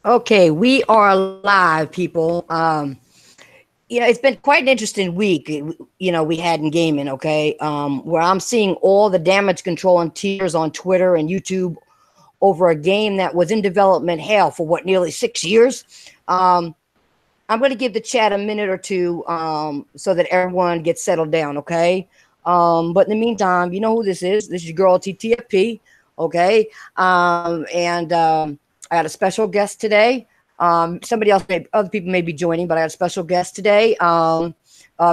Okay, we are live, people. It's been quite an interesting week. We had in gaming. Okay, where I'm seeing all the damage control and tiers on Twitter and YouTube over a game that was in development hell for what, nearly 6 years. I'm going to give the chat a minute or two so that everyone gets settled down. Okay. But in the meantime, you know who this is. This is your girl TTFP. Okay. I got a special guest today. Somebody else, other people may be joining, but I got a special guest today.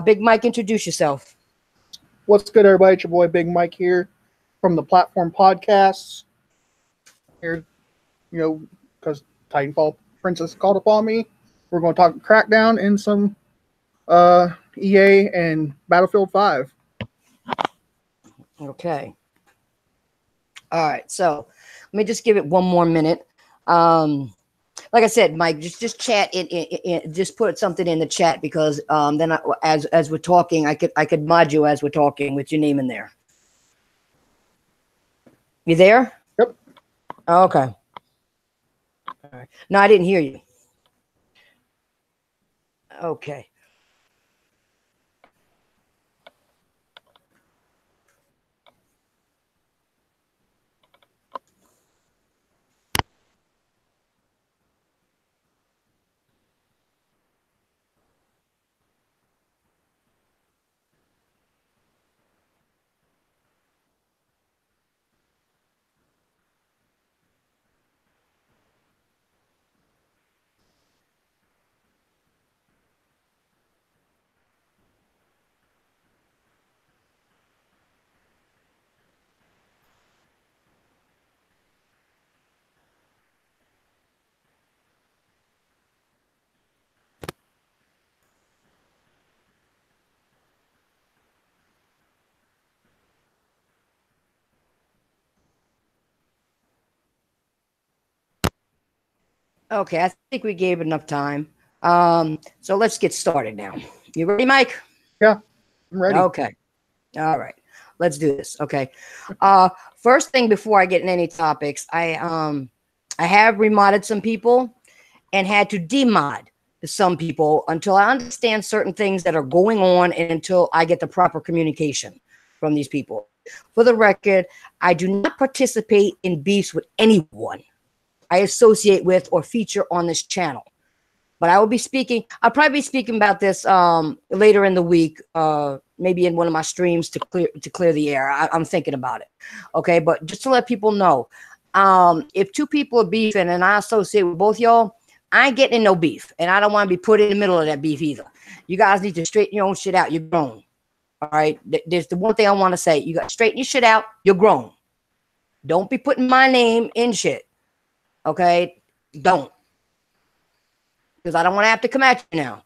Big Mike, introduce yourself. What's good, everybody? It's your boy Big Mike here from the Platform Podcasts. Here, because Titanfall Princess called upon me. We're going to talk Crackdown and some EA and Battlefield 5. Okay. All right. So let me just give it one more minute. Like I said, Mike, just chat just put something in the chat because then as we're talking, I could mod you as we're talking with your name in there. You there? Yep. Okay. All right. No, I didn't hear you. Okay. Okay, I think we gave enough time. So let's get started now. You ready, Mike? Yeah, I'm ready. Okay. All right. Let's do this. Okay. First thing before I get in any topics, I have remodded some people and had to demod some people until I understand certain things that are going on and until I get the proper communication from these people. For the record, I do not participate in beefs with anyone I associate with or feature on this channel. But I'll probably be speaking about this later in the week, maybe in one of my streams to clear the air. I'm thinking about it. Okay, but just to let people know, if two people are beefing and I associate with both y'all, I ain't getting in no beef. And I don't want to be put in the middle of that beef either. You guys need to straighten your own shit out. You're grown. All right. There's the one thing I want to say. You got to straighten your shit out. You're grown. Don't be putting my name in shit. Okay, don't, because I don't want to have to come at you now.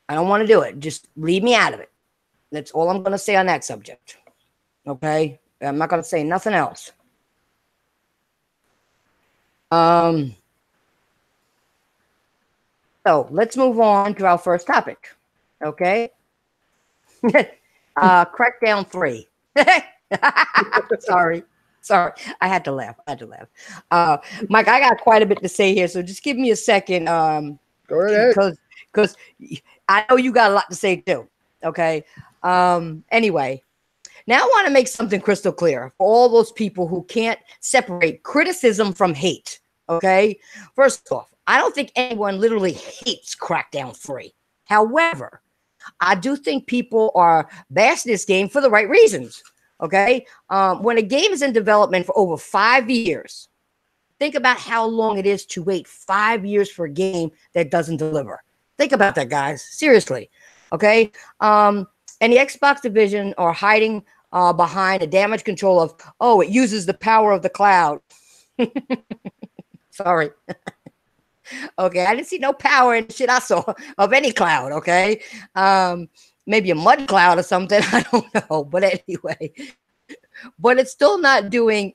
I don't want to do it. Just leave me out of it. That's all I'm going to say on that subject. Okay, I'm not going to say nothing else. So let's move on to our first topic. Okay, Crackdown 3. Sorry, I had to laugh. Mike, I got quite a bit to say here, so just give me a second. Go right ahead. Because I know you got a lot to say too. Okay. Anyway, now I want to make something crystal clear for all those people who can't separate criticism from hate. Okay. First off, I don't think anyone literally hates Crackdown 3. However, I do think people are bashing this game for the right reasons. Okay. When a game is in development for over 5 years, think about how long it is to wait 5 years for a game that doesn't deliver. Think about that, guys. Seriously. Okay. And the Xbox division are hiding behind a damage control of, oh, it uses the power of the cloud. Sorry. Okay. I didn't see no power in shit I saw of any cloud. Okay. Maybe a mud cloud or something. I don't know. But anyway, but it's still not doing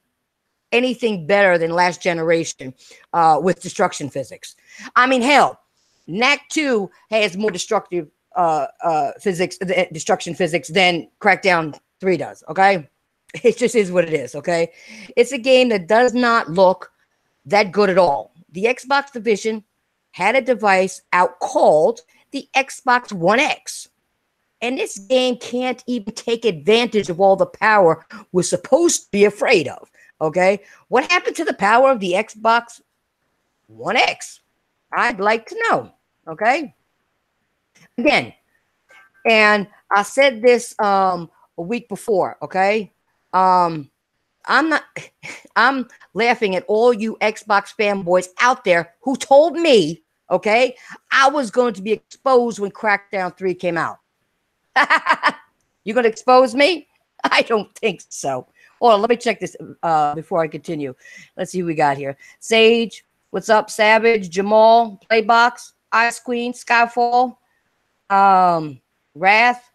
anything better than last generation with destruction physics. I mean, hell, NAC 2 has more destruction physics than Crackdown 3 does. Okay. It just is what it is. Okay. It's a game that does not look that good at all. the Xbox division had a device out called the Xbox One X. And this game can't even take advantage of all the power we're supposed to be afraid of. Okay? What happened to the power of the Xbox One X? I'd like to know. Okay? Again, and I said this a week before, okay? I'm laughing at all you Xbox fanboys out there who told me, okay, I was going to be exposed when Crackdown 3 came out. You're going to expose me? I don't think so. Oh, let me check this before I continue. Let's see who we got here. Sage, what's up? Savage, Jamal, Playbox, Ice Queen, Skyfall, Wrath,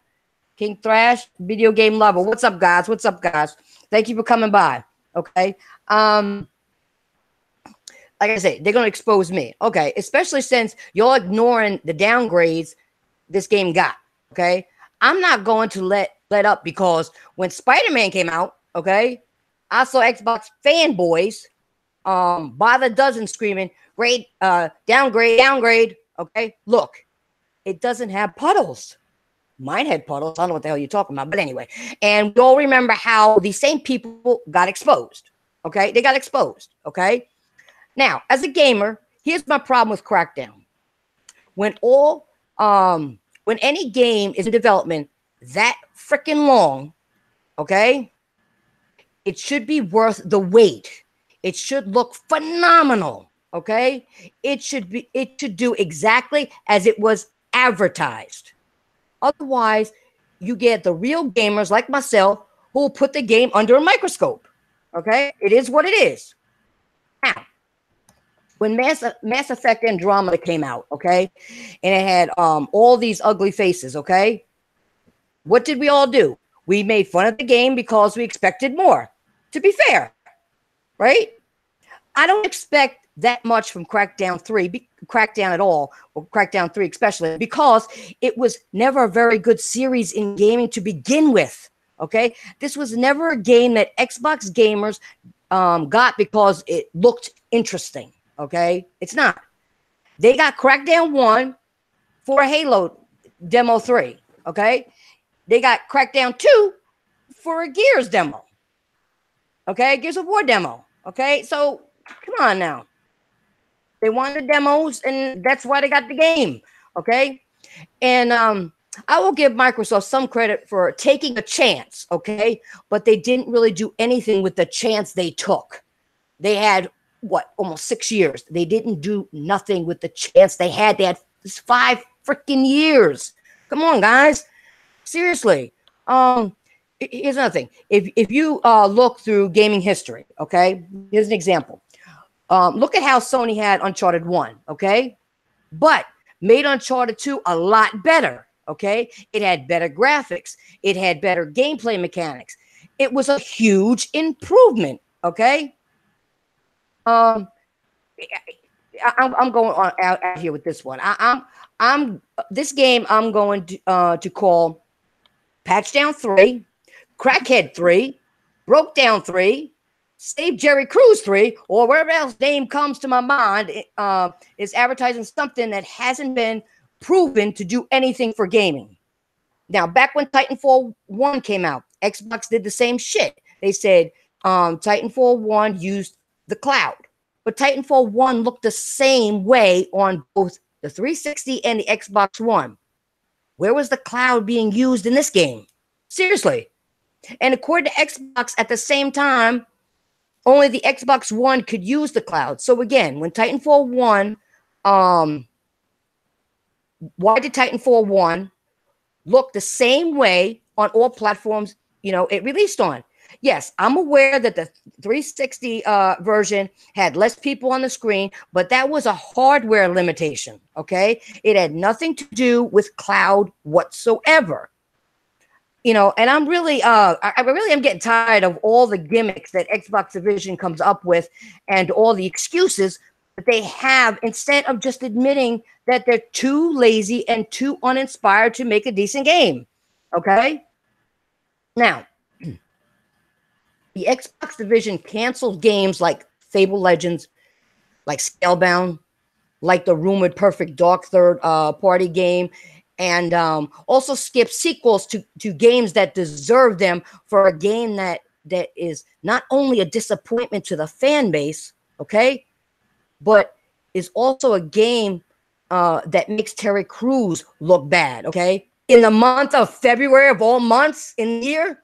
King Thrash, Video Game Lover. What's up, guys? What's up, guys? Thank you for coming by. Okay. Like I said, they're going to expose me. Okay. Especially since you're ignoring the downgrades this game got. Okay. I'm not going to let up, because when Spider-Man came out, okay, I saw Xbox fanboys by the dozen screaming, grade, downgrade. Okay. Look, it doesn't have puddles. Mine had puddles. I don't know what the hell you're talking about. But anyway, and we all remember how the same people got exposed. Okay. They got exposed. Okay. Now, as a gamer, here's my problem with Crackdown. When any game is in development that freaking long, okay, it should be worth the wait. It should look phenomenal. Okay. It should do exactly as it was advertised. Otherwise, you get the real gamers like myself who will put the game under a microscope. Okay? It is what it is. Now, when Mass Effect Andromeda came out, okay, and it had all these ugly faces, okay, what did we all do? We made fun of the game because we expected more. To be fair, right? I don't expect that much from Crackdown 3, Crackdown at all, or Crackdown 3 especially, because it was never a very good series in gaming to begin with, okay? This was never a game that Xbox gamers got because it looked interesting, okay? It's not. They got Crackdown 1 for a Halo demo 3, okay? They got Crackdown 2 for a Gears demo, okay? Gears of War demo, okay? So, come on now. They wanted demos, and that's why they got the game, okay? And I will give Microsoft some credit for taking a chance, okay? But they didn't really do anything with the chance they took. They had, what, almost 6 years. They didn't do nothing with the chance they had. They had 5 freaking years. Come on, guys. Seriously. Here's another thing. If you look through gaming history, okay? Here's an example. Look at how Sony had Uncharted 1, okay? But made Uncharted 2 a lot better, okay? It had better graphics. It had better gameplay mechanics. It was a huge improvement, okay? I'm going on out here with this one. This game I'm going to call Patchdown 3, Crackhead 3, Broke Down 3, Save Jerry Cruz 3, or wherever else name comes to my mind, is advertising something that hasn't been proven to do anything for gaming. Now, back when Titanfall 1 came out, Xbox did the same shit. They said Titanfall 1 used the cloud, but Titanfall 1 looked the same way on both the 360 and the Xbox One. Where was the cloud being used in this game? Seriously. And according to Xbox, at the same time, only the Xbox One could use the cloud. So again, when Titanfall 1, why did Titanfall 1 look the same way on all platforms, it released on? Yes, I'm aware that the 360 version had less people on the screen, but that was a hardware limitation, okay? It had nothing to do with cloud whatsoever. And I'm really, I really am getting tired of all the gimmicks that Xbox Division comes up with and all the excuses that they have instead of just admitting that they're too lazy and too uninspired to make a decent game. Okay? Now, the Xbox Division canceled games like Fable Legends, like Scalebound, like the rumored Perfect Dark third party game, and also skip sequels to games that deserve them for a game that is not only a disappointment to the fan base, okay, but is also a game that makes Terry Crews look bad, okay? In the month of February of all months in the year,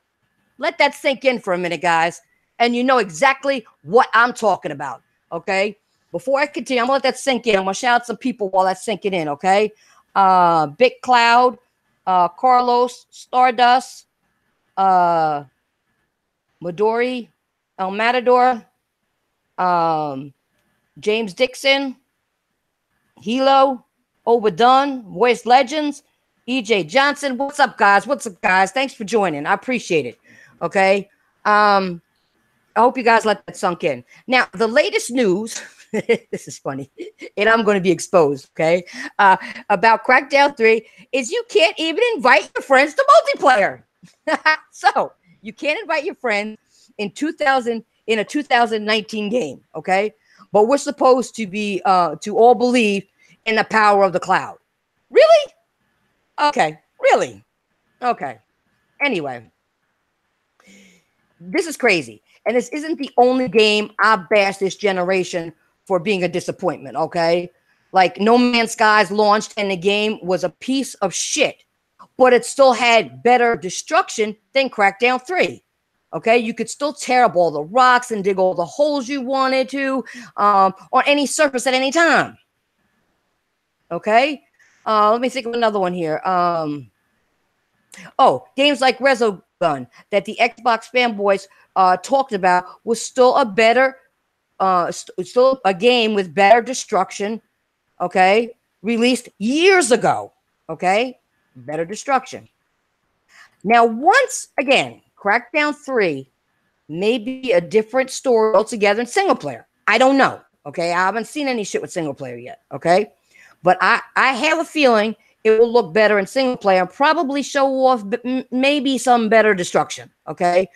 let that sink in for a minute, guys. And you know exactly what I'm talking about, okay? Before I continue, I'm going to let that sink in. I'm going to shout out some people while that's sinking in, okay? Big Cloud, Carlos, Stardust, Midori, El Matador, James Dixon, Hilo, Overdone, Voice Legends, EJ Johnson. What's up, guys? What's up, guys? Thanks for joining. I appreciate it. Okay. I hope you guys let that sunk in. Now, the latest news, this is funny, and I'm going to be exposed, okay, about Crackdown 3 is you can't even invite your friends to multiplayer. So, you can't invite your friends in a 2019 game, okay? But we're supposed to be to all believe in the power of the cloud. Really? Okay. Really? Okay. Anyway, this is crazy. And this isn't the only game I bash this generation for being a disappointment, okay? Like No Man's Skies launched and the game was a piece of shit, but it still had better destruction than Crackdown 3. Okay, you could still tear up all the rocks and dig all the holes you wanted to on any surface at any time. Okay, let me think of another one here. Games like Resogun that the Xbox fanboys talked about was still a better, still a game with better destruction. Okay, released years ago. Okay, better destruction. Now, once again, Crackdown 3 may be a different story altogether in single player. I don't know. Okay, I haven't seen any shit with single player yet. Okay, but I have a feeling it will look better in single player and probably show off maybe some better destruction. Okay,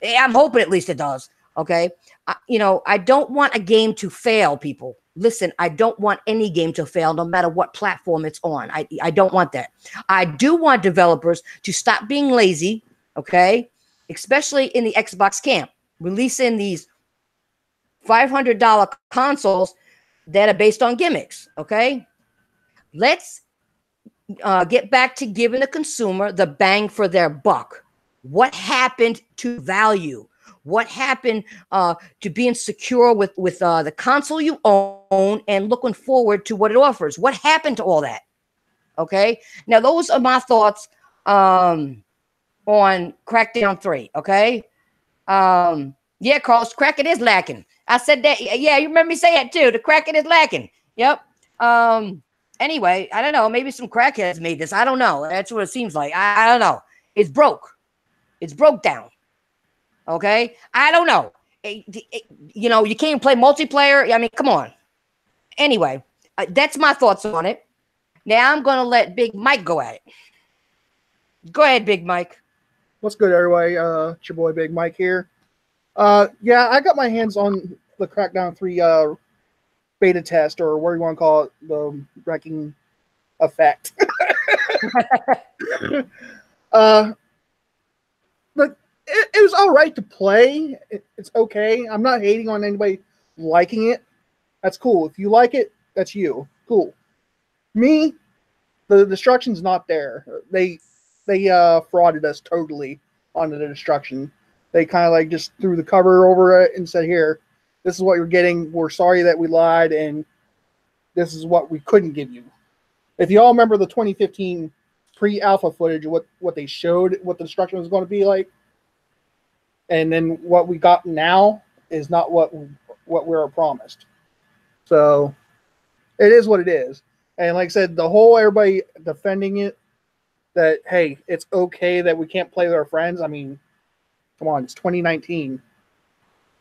I'm hoping at least it does. Okay, I don't want a game to fail, people. Listen, I don't want any game to fail, no matter what platform it's on. I don't want that. I do want developers to stop being lazy, okay? Especially in the Xbox camp, releasing these $500 consoles that are based on gimmicks, okay? Let's get back to giving the consumer the bang for their buck. What happened to value? What happened to being secure with the console you own and looking forward to what it offers? What happened to all that? Okay. Now, those are my thoughts on Crackdown 3. Okay. Yeah, Carlos, cracking is lacking. I said that. Yeah, you remember me say that too. The cracking is lacking. Yep. Anyway, I don't know. Maybe some crackheads made this. I don't know. That's what it seems like. I don't know. It's broke. It's broke down. Okay, I don't know. You can't play multiplayer. I mean, come on. Anyway, that's my thoughts on it. Now I'm gonna let Big Mike go at it. Go ahead, Big Mike. What's good, everybody? It's your boy Big Mike here. Yeah, I got my hands on the Crackdown 3 beta test, or what do you want to call it, the wrecking effect. But it was all right to play. It's okay. I'm not hating on anybody liking it. That's cool. If you like it, that's you. Cool. Me, the destruction's not there. They frauded us totally on the destruction. They kind of like just threw the cover over it and said, "Here, this is what you're getting. We're sorry that we lied, and this is what we couldn't give you." If you all remember the 2015 pre-alpha footage of what they showed, what the destruction was going to be like, and then what we got now is not what we were promised. So it is what it is. And like I said, everybody defending it, that, hey, it's okay that we can't play with our friends. I mean, come on, it's 2019.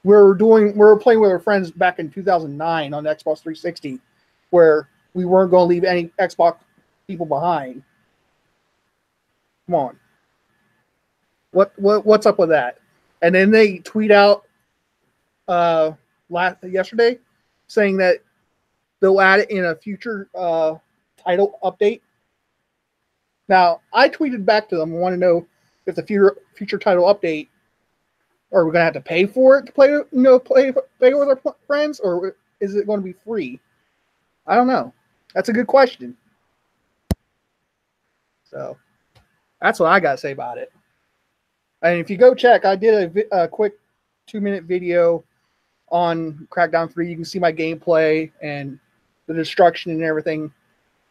We were playing with our friends back in 2009 on the Xbox 360, where we weren't going to leave any Xbox people behind. Come on. What's up with that? And then they tweet out yesterday saying that they'll add it in a future title update. Now, I tweeted back to them, want to know if the future title update, are we going to have to pay for it to play, play with our friends, or is it going to be free? I don't know. That's a good question. So, that's what I got to say about it. And if you go check, I did a quick 2-minute video on Crackdown 3. You can see my gameplay and the destruction and everything.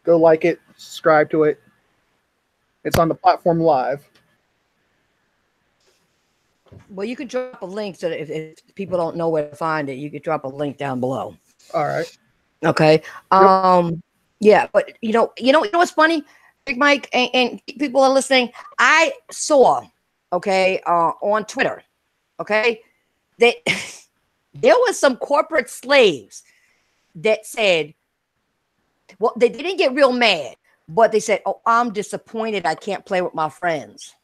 Go like it, subscribe to it. It's on the platform live. Well, you could drop a link so that if people don't know where to find it, you could drop a link down below. All right. Okay. Yep. Yeah, but you know what's funny, Big Mike, and people are listening. I saw, on Twitter, that there was some corporate slaves that said, well, they didn't get real mad, but they said, "Oh, I'm disappointed. I can't play with my friends."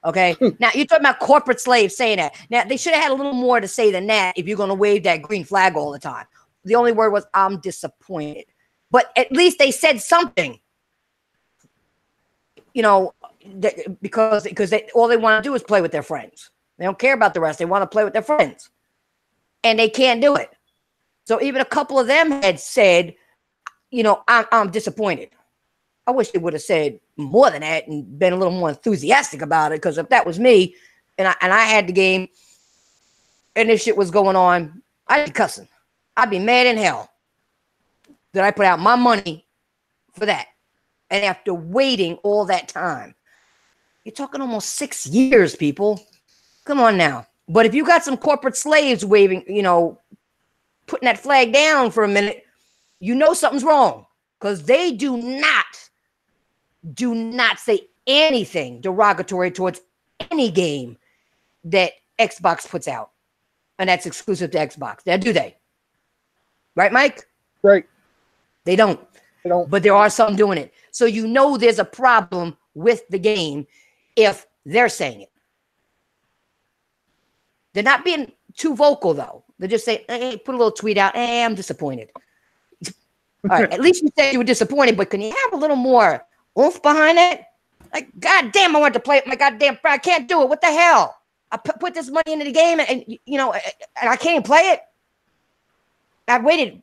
Okay. Now you're talking about corporate slaves saying that. Now they should have had a little more to say than that if you're going to wave that green flag all the time. The only word was, "I'm disappointed." But at least they said something, because all they want to do is play with their friends. They don't care about the rest. They want to play with their friends, and they can't do it. So even a couple of them had said, I'm disappointed. I wish they would have said more than that and been a little more enthusiastic about it. Because if that was me, and I had the game, and this shit was going on, I'd be cussing. I'd be mad in hell that I put out my money for that. And after waiting all that time, you're talking almost 6 years, people. Come on now. But if you got some corporate slaves waving, putting that flag down for a minute, something's wrong, because they do not say anything derogatory towards any game that Xbox puts out, and that's exclusive to Xbox. Now, do they? Right, Mike? Right. They don't. They don't. But there are some doing it. So there's a problem with the game if they're saying it. They're not being too vocal, though. They're just saying, hey, put a little tweet out. Hey, I'm disappointed. All right, at least you said you were disappointed, but can you have a little more oomph behind it? Like, goddamn, I want to play it. My goddamn friend, I can't do it. What the hell? I put this money into the game, and I can't even play it. I've waited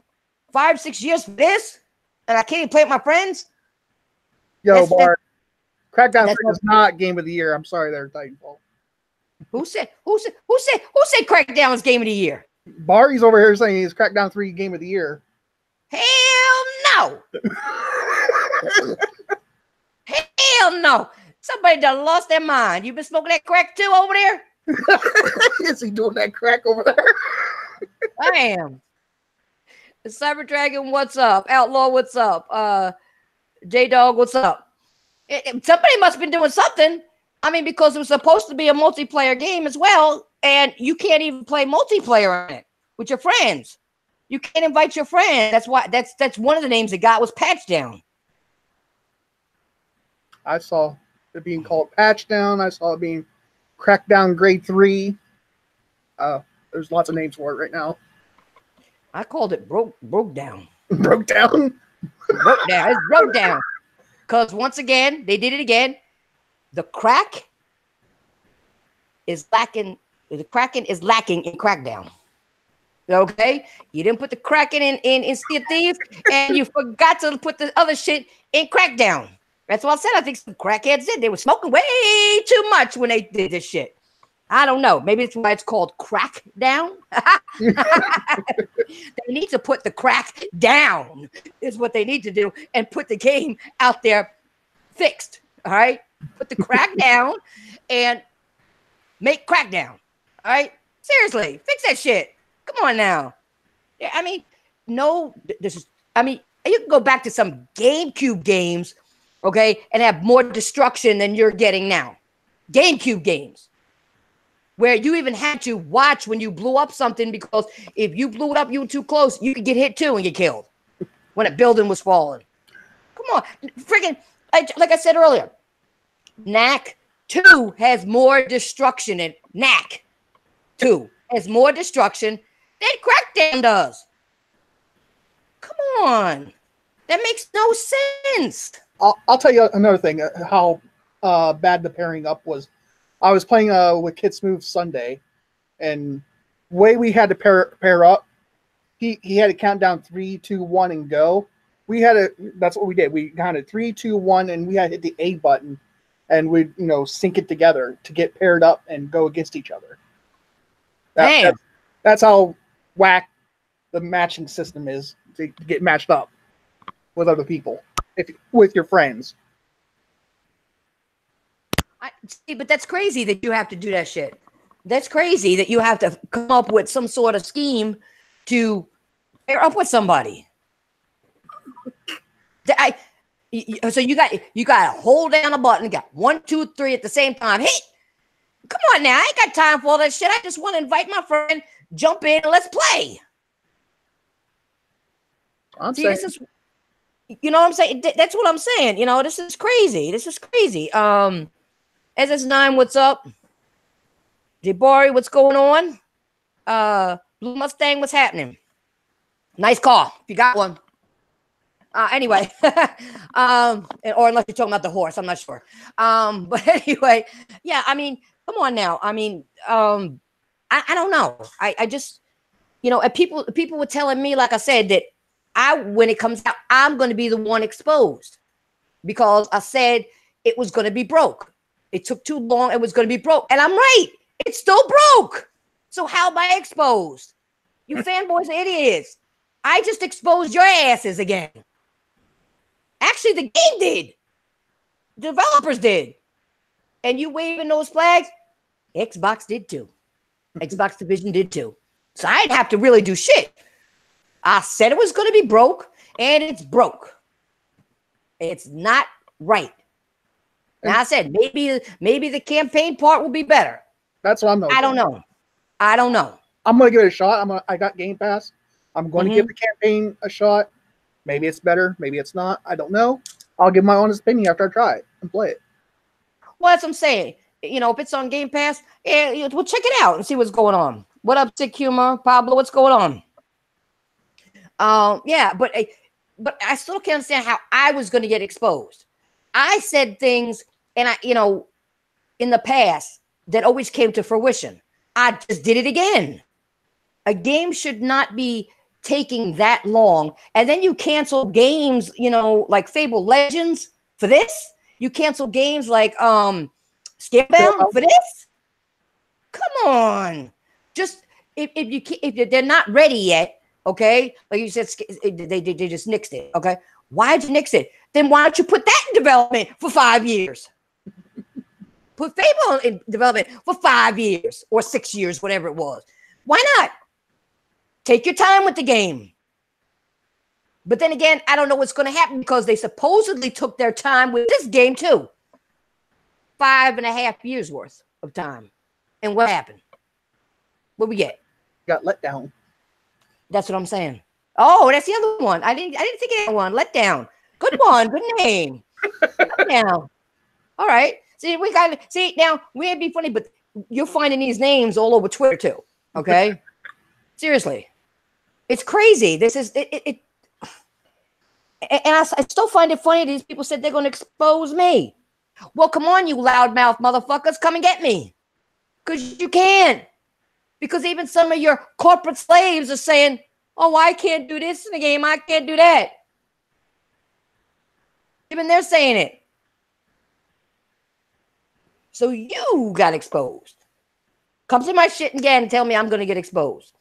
5-6 years for this, and I can't even play with my friends. Yo, Bart, Crackdown 3 is not Game of the Year. I'm sorry, there, Titanfall. Who said Crackdown is Game of the Year? Barry's over here saying he's Crackdown 3 Game of the Year. Hell no. Hell no. Somebody done lost their mind. You been smoking that crack too over there? Is he doing that crack over there? I am. Cyber Dragon, what's up? Outlaw, what's up? J-Dog, what's up? Somebody must have been doing something. I mean, because it was supposed to be a multiplayer game as well, and you can't even play multiplayer on it with your friends. You can't invite your friends. That's why. That's one of the names it got was Patch Down. I saw it being called Patch Down. I saw it being Crackdown Grade 3. There's lots of names for it right now. I called it broke down. Broke down? Broke down. It's broke down. Because once again, they did it again. The crack is lacking. The Kraken is lacking in Crackdown. Okay? You didn't put the Kraken in Sea of Thieves, and you forgot to put the other shit in Crackdown. That's what I said. I think some crackheads did. They were smoking way too much when they did this shit. I don't know. Maybe that's why it's called Crackdown. They need to put the crack down, is what they need to do, and put the game out there fixed. All right? Put the crack down and make Crackdown. All right? Seriously, fix that shit. Come on now. Yeah, I mean, you can go back to some GameCube games, okay, and have more destruction than you're getting now. GameCube games, where you even had to watch when you blew up something, because if you blew it up, you were too close, you could get hit too and get killed when a building was falling. Come on. Freaking, like I said earlier, Knack 2 has more destruction in Knack 2 has more destruction than Crackdown does. Come on. That makes no sense. I'll tell you another thing. How bad the pairing up was. I was playing with Kid Smooth Sunday, and way we had to pair up. He had to count down 3, 2, 1, and go. We had to. That's what we did. We counted 3, 2, 1, and we had to hit the A button, and we sync it together to get paired up and go against each other. That's how whack the matching system is to get matched up with other people, with your friends. See, but that's crazy that you have to do that shit. That's crazy that you have to come up with some sort of scheme to pair up with somebody. So you got to hold down a button, got 1, 2, 3 at the same time. Hey, come on now, I ain't got time for all that shit. I just want to invite my friend, jump in, and let's play. This is, you know what I'm saying? That's what I'm saying. This is crazy. This is crazy. SS9, what's up? Jabari, what's going on? Blue Mustang, what's happening? Nice car, if you got one. Anyway, or unless you're talking about the horse, I'm not sure. But anyway, yeah, I mean, come on now. I mean, I don't know. I just, people were telling me, like I said, that when it comes out, I'm going to be the one exposed because I said it was going to be broke. It took too long. It was going to be broke. And I'm right. It's still broke. So how am I exposed? You fanboys are idiots. I just exposed your asses again. Actually, the game did. The developers did. And you waving those flags? Xbox did too. Xbox Division did too. So I didn't have to really do shit. I said it was going to be broke, and it's broke. It's not right. Now I said maybe the campaign part will be better. That's what I'm I don't know. I'm gonna give it a shot. I got Game Pass. I'm going to give the campaign a shot. Maybe it's better. Maybe it's not. I don't know. I'll give my honest opinion after I try it and play it. Well, that's what I'm saying. If it's on Game Pass, we'll check it out and see what's going on. What up, Sick Humor? Pablo, what's going on? Yeah, but I still can't understand how I was going to get exposed. I said things, and in the past that always came to fruition. I just did it again. A game should not be taking that long, and then you cancel games, like Fable Legends for this. You cancel games like Scalebound for this. Come on, just if they're not ready yet, okay? Like you said, they just nixed it. Okay, why'd you nix it? Then why don't you put that in development for 5 years? Put Fable in development for 5 years or 6 years, whatever it was. Why not? Take your time with the game. But then again, I don't know what's going to happen because they supposedly took their time with this game too. 5.5 years worth of time. And what happened? What we get? Got let down. That's what I'm saying. Oh, that's the other one. I didn't think of that one. Let down. Good one. Good name. Let down. All right. See, now we ain't be funny, but you're finding these names all over Twitter too. Okay. Seriously. It's crazy. This is it. And I still find it funny. These people said they're going to expose me. Well, come on, you loudmouth motherfuckers. Come and get me. Because you can. Because even some of your corporate slaves are saying, oh, I can't do this in the game. I can't do that. Even they're saying it. So you got exposed. Come to my shit again and tell me I'm going to get exposed.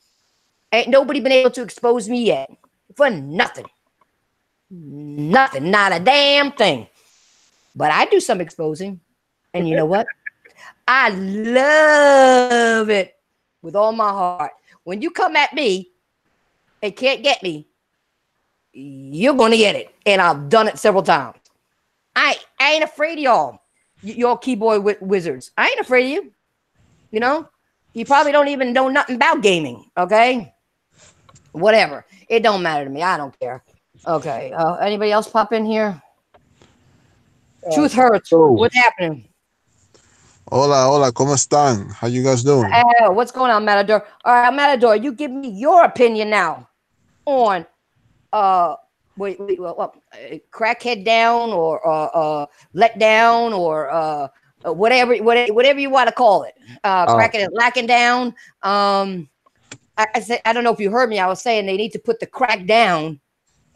Ain't nobody been able to expose me yet. For nothing. Nothing. Not a damn thing. But I do some exposing. And you know what? I love it with all my heart. When you come at me and can't get me, you're going to get it. And I've done it several times. I ain't afraid of y'all. Y'all keyboard wizards. I ain't afraid of you. You probably don't even know nothing about gaming. Okay? Whatever. It don't matter to me. I don't care. Okay. Anybody else pop in here? Truth hurts. What's happening? Hola, ¿cómo están? How you guys doing? What's going on, Matador? All right, Matador, you give me your opinion now on crackhead down or let down or whatever you want to call it, cracking and lacking down. I said, I don't know if you heard me. I was saying they need to put the crack down,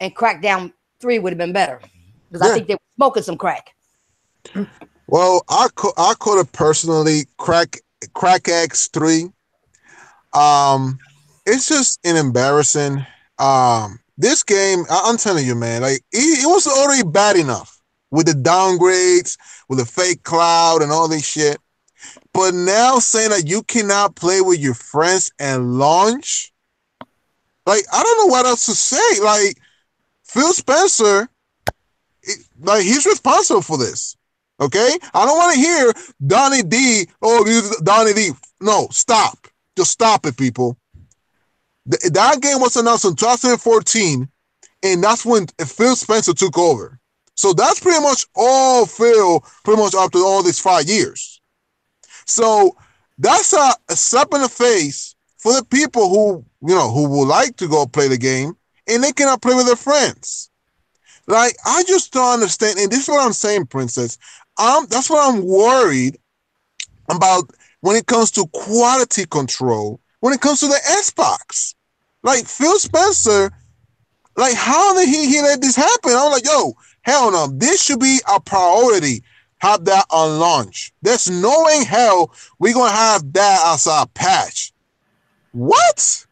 and Crackdown 3 would have been better because I think they were smoking some crack. Well, I call it personally Crack X3. It's just an embarrassing. This game, I'm telling you, man, like it was already bad enough with the downgrades, with the fake cloud and all this shit. But now saying that you cannot play with your friends and launch, like I don't know what else to say. Like Phil Spencer, he's responsible for this. Okay, I don't want to hear Donnie D. Oh, Donnie D. No, stop. Just stop it, people. That game was announced in 2014, and that's when Phil Spencer took over. So that's pretty much all Phil, pretty much after all these 5 years. So that's a slap in the face for the people who would like to go play the game, and they cannot play with their friends. Like, I just don't understand, and this is what I'm saying, Princess. That's what I'm worried about when it comes to quality control, when it comes to the Xbox. Like, Phil Spencer, like, how did he let this happen? I'm like, yo, hell no, this should be a priority. Have that on launch. There's no way in hell we're going to have that as a patch. What?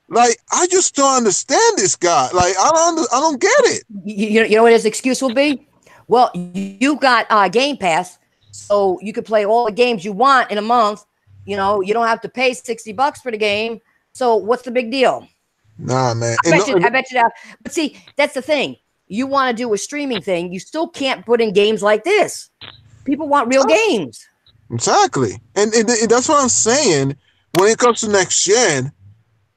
Like, I just don't understand this guy. Like, I don't get it. You know what his excuse will be? Well, you got Game Pass, so you could play all the games you want in a month. You know, you don't have to pay $60 for the game. So what's the big deal? Nah, man. I bet you that. But see, that's the thing. You want to do a streaming thing, you still can't put in games like this. People want real games. Exactly. And that's what I'm saying. When it comes to next gen,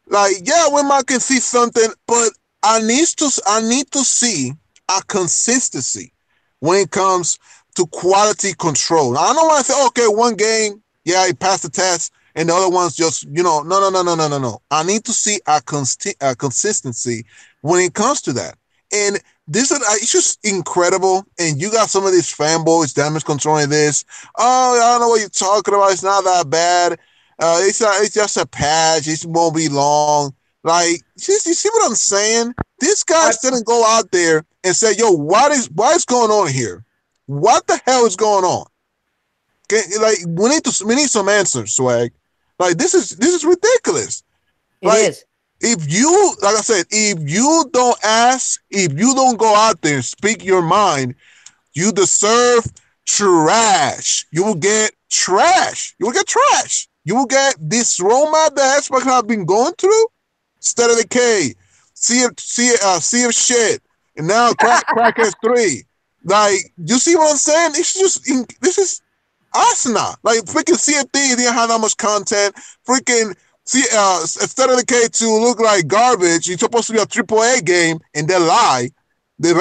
like, yeah, we might can see something, but I need to see a consistency when it comes to quality control. Now, I don't want to say, okay, one game, yeah, he passed the test, and the other ones just, no. I need to see a consistency when it comes to that. And this is it's just incredible. And you got some of these fanboys damage controlling this. Oh, I don't know what you're talking about. It's not that bad. It's just a patch. It won't be long. Like, you see what I'm saying? This guy didn't go out there and say, yo, what is going on here? What the hell is going on? Okay, like, we need some answers, Swag. Like, this is ridiculous. It is. If you, like I said, if you don't ask, if you don't go out there and speak your mind, you deserve trash. You will get trash. You will get trash. You will get this Roma that Xbox have been going through. State of Decay, Sea of Shit, and now Crackers 3. Like, you see what I'm saying? This is Asana. Like, freaking CFD didn't have that much content. Freaking State of Decay to look like garbage. It's supposed to be a AAA game, and they lie. The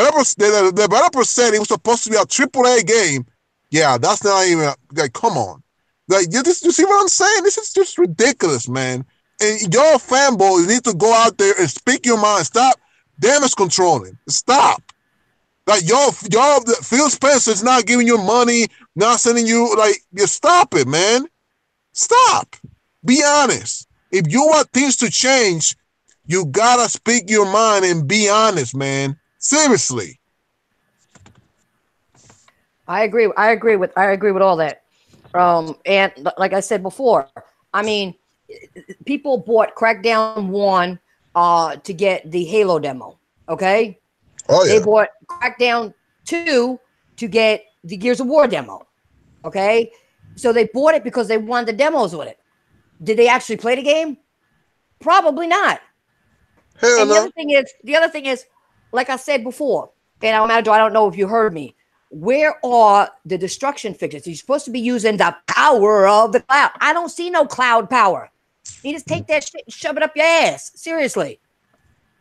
developer said it was supposed to be a AAA game. Yeah, that's not even, like, come on. Like, you see what I'm saying? This is just ridiculous, man. And your fanboys need to go out there and speak your mind. Stop damage controlling. Stop. Like, Phil Spencer's not giving you money, not sending you, like, you stop it, man. Stop. Be honest. If you want things to change, you gotta speak your mind and be honest, man. Seriously. I agree with all that. And like I said before, I mean, people bought Crackdown 1 to get the Halo demo. Okay. Oh, yeah. They bought Crackdown 2 to get the Gears of War demo. Okay. So they bought it because they wanted the demos with it. Did they actually play the game? Probably not. Hell and no. The other thing is, like I said before, and I don't know if you heard me. Where are the destruction fixes? You're supposed to be using the power of the cloud. I don't see no cloud power. You just take that shit and shove it up your ass. Seriously.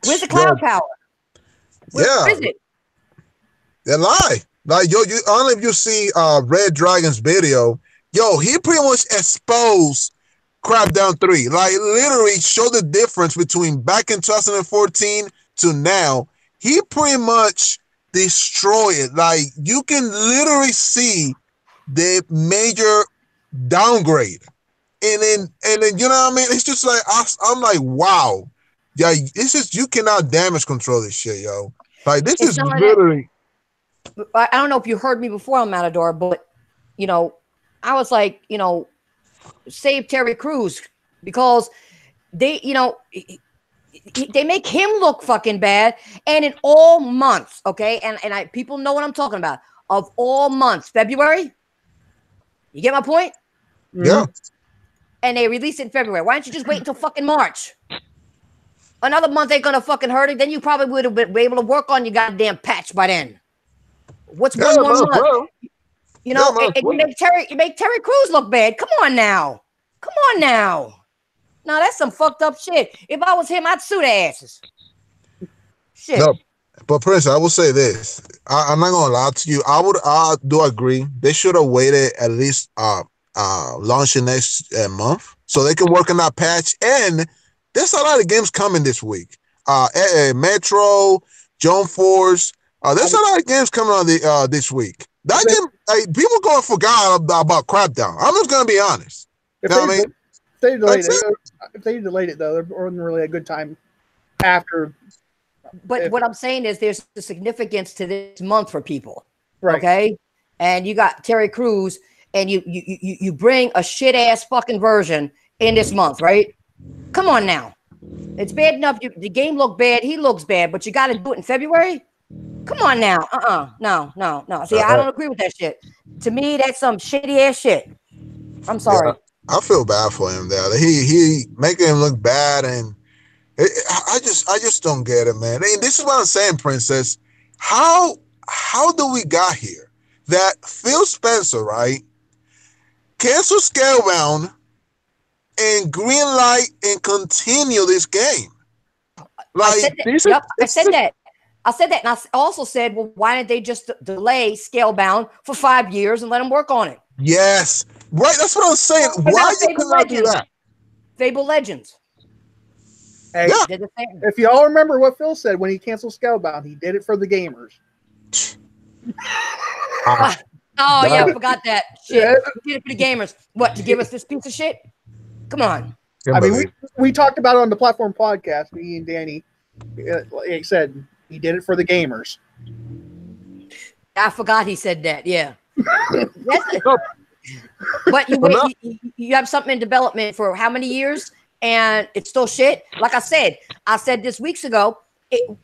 Where's the cloud power? Where is it? They lie. Like, yo, I don't know if you see Red Dragon's video. Yo, he pretty much exposed Crackdown 3. Like, literally showed the difference between back in 2014 to now, he pretty much destroyed it. Like, you can literally see the major downgrade. And then you know what I mean? It's just like, I'm like, wow. Yeah, it's just, you cannot damage control this shit, yo. Like, this is literally... I don't know if you heard me before on Matador, but, you know, I was like, you know, save Terry Crews, because they, you know, they make him look fucking bad. And in all months, okay, and people know what I'm talking about. Of all months, February, you get my point? Yeah. And they release it in February. Why don't you just wait until fucking March? Another month ain't gonna fucking hurt it. Then you probably would have been able to work on your goddamn patch by then. What's one more month? Well. You know, you make Terry Crews look bad. Come on now. Come on now. No, that's some fucked up shit. If I was him, I'd sue their asses. Shit. No, but Prince, I will say this. I'm not gonna lie to you. I do agree. They should have waited at least launching next month so they can work on that patch. And there's a lot of games coming this week. Metro, Joan Force. There's a lot of games coming on this week. That game, like, people going forgot about Crackdown. I'm just gonna be honest. If they delayed it though, there wasn't really a good time after. But what I'm saying is, there's the significance to this month for people, right? Okay, and you got Terry Crews, and you bring a shit ass fucking version in this month, right? Come on now, it's bad enough the game looked bad, he looks bad, but you got to do it in February. Come on now, no. See, I don't agree with that shit. To me, that's some shitty ass shit. I'm sorry. Yeah, I feel bad for him there. He making him look bad, and I just don't get it, man. And this is what I'm saying, Princess. How do we got here? That Phil Spencer, right, cancel Scalebound and green light and continue this game. Like, I said that. And I also said, well, why didn't they just delay Scalebound for 5 years and let them work on it? Yes. Right, that's what I was saying. Why you cannot do that? Fable Legends. Hey, yeah. If y'all remember what Phil said when he canceled Scalebound, he did it for the gamers. Yeah, I forgot that. Shit. Yeah. He did it for the gamers. What, to give us this piece of shit? Come on. I mean, we talked about it on the Platform podcast, me and Danny. Like I said, he did it for the gamers. I forgot he said that. Yeah. But you have something in development for how many years, and it's still shit. Like I said this weeks ago. You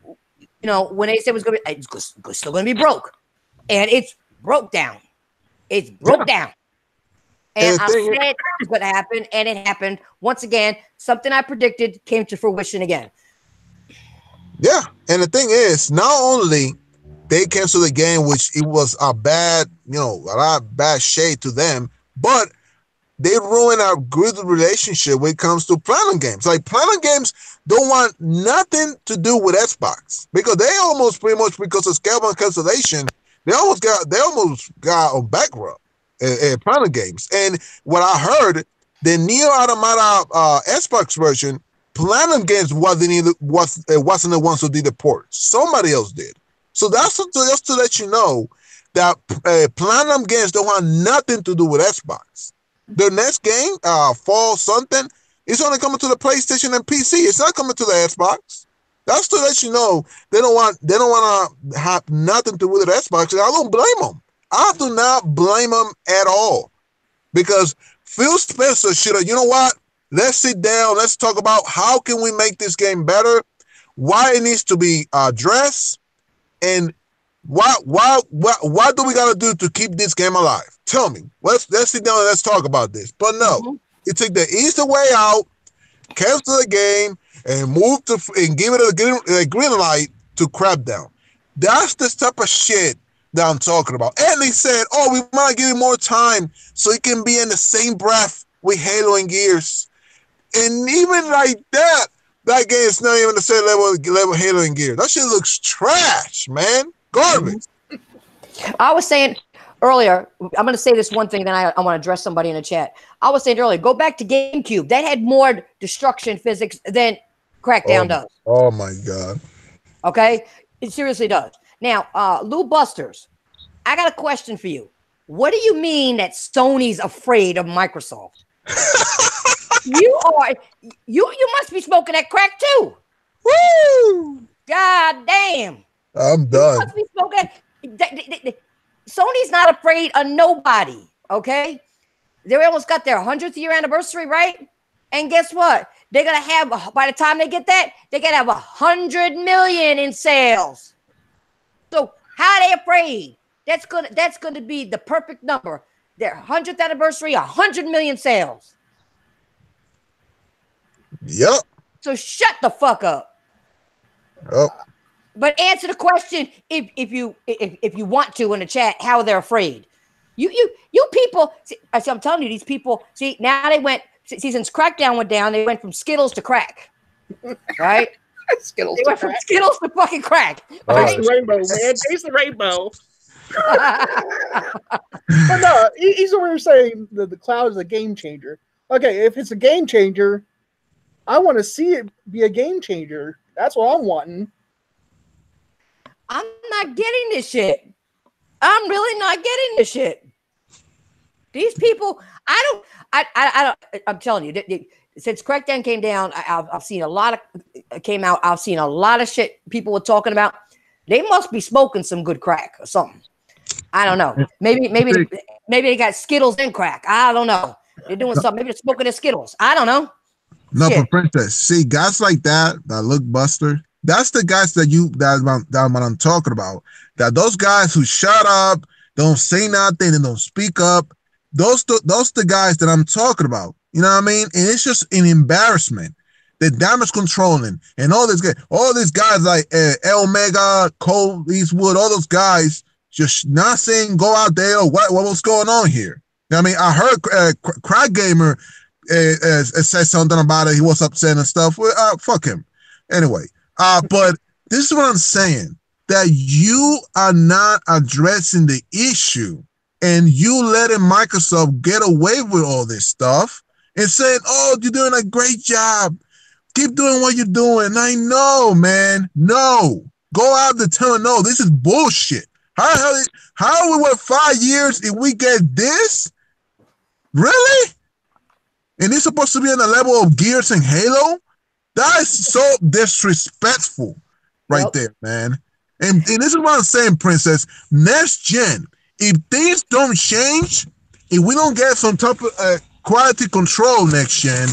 know, when they said it's still going to be broke, and it's broke down. It's broke down. And I said it was going to happen, and it happened once again. Something I predicted came to fruition again. Yeah, and the thing is, not only they canceled the game, which it was a lot of bad shade to them, but they ruined our good relationship when it comes to Platinum Games. Like, Platinum Games don't want nothing to do with Xbox, because they almost pretty much, because of Scalebound cancellation, they almost got on back rub at Platinum Games. And what I heard, the Neo Automata Xbox version, Platinum Games wasn't the ones who did the port. Somebody else did. So that's just to let you know that Platinum Games don't want nothing to do with Xbox. The next game, Fall something, it's only coming to the PlayStation and PC. It's not coming to the Xbox. That's to let you know they don't want to have nothing to do with the Xbox. And I don't blame them. I do not blame them at all, because Phil Spencer should have. You know what? Let's sit down. Let's talk about how can we make this game better, why it needs to be addressed, and what do we got to do to keep this game alive? Tell me. Let's sit down and let's talk about this. But no, you take the easy way out, cancel the game, and give it a green light to Crackdown. That's the type of shit that I'm talking about. And they said, oh, we might give you more time so it can be in the same breath with Halo and Gears. And even like that game is not even the same level Halo and Gears. That shit looks trash, man. Garbage. I was saying earlier, I'm going to say this one thing, then I want to address somebody in the chat. I was saying earlier, go back to GameCube. That had more destruction physics than Crackdown does. Oh, my God. Okay, it seriously does. Now, Lou Busters, I got a question for you. What do you mean that Sony's afraid of Microsoft? You must be smoking that crack too. Woo! God damn. I'm You done. must be smoking. Sony's not afraid of nobody. Okay, they almost got their 100th year anniversary, right? And guess what? They're gonna have, by the time they get that, they're gonna have 100 million in sales. So how are they afraid? That's gonna be the perfect number. Their 100th anniversary, 100 million sales. Yep. So shut the fuck up. Oh. But answer the question if you want to in the chat. How they're afraid? You people. See, I'm telling you, these people. See, now they went. See, since Crackdown went down, they went from Skittles to crack. Right? Skittles. They went from Skittles to fucking crack. Taste the rainbow, man. Taste the rainbow. But no, he's over here saying that the cloud is a game changer. Okay, if it's a game changer, I want to see it be a game changer. That's what I'm wanting. I'm not getting this shit. I'm really not getting this shit. These people, I'm telling you, since Crackdown came down, I've seen a lot of came out. I've seen a lot of shit people were talking about. They must be smoking some good crack or something. I don't know. Maybe they got Skittles and crack. I don't know. They're doing something. Maybe they're smoking their Skittles. I don't know. No, but Princess, see, guys like that look buster. That's the guys that I'm talking about. That those guys who shut up, don't say nothing, and don't speak up. Those the guys that I'm talking about. You know what I mean? And it's just an embarrassment. The damage controlling and all these guys like El Mega, Cole Eastwood, all those guys just not saying go out there or what was going on here. You know what I mean? I heard Crack Gamer said something about it. He was upset and stuff. Well, fuck him. Anyway, but this is what I'm saying, that you are not addressing the issue and you letting Microsoft get away with all this stuff and saying, oh, you're doing a great job. Keep doing what you're doing. I know, man. No. Go out to tell them, no, this is bullshit. How we went 5 years and we get this? Really? And it's supposed to be on the level of Gears and Halo? That is so disrespectful right there, man. And this is what I'm saying, Princess. Next gen, if things don't change, if we don't get some type of quality control next gen,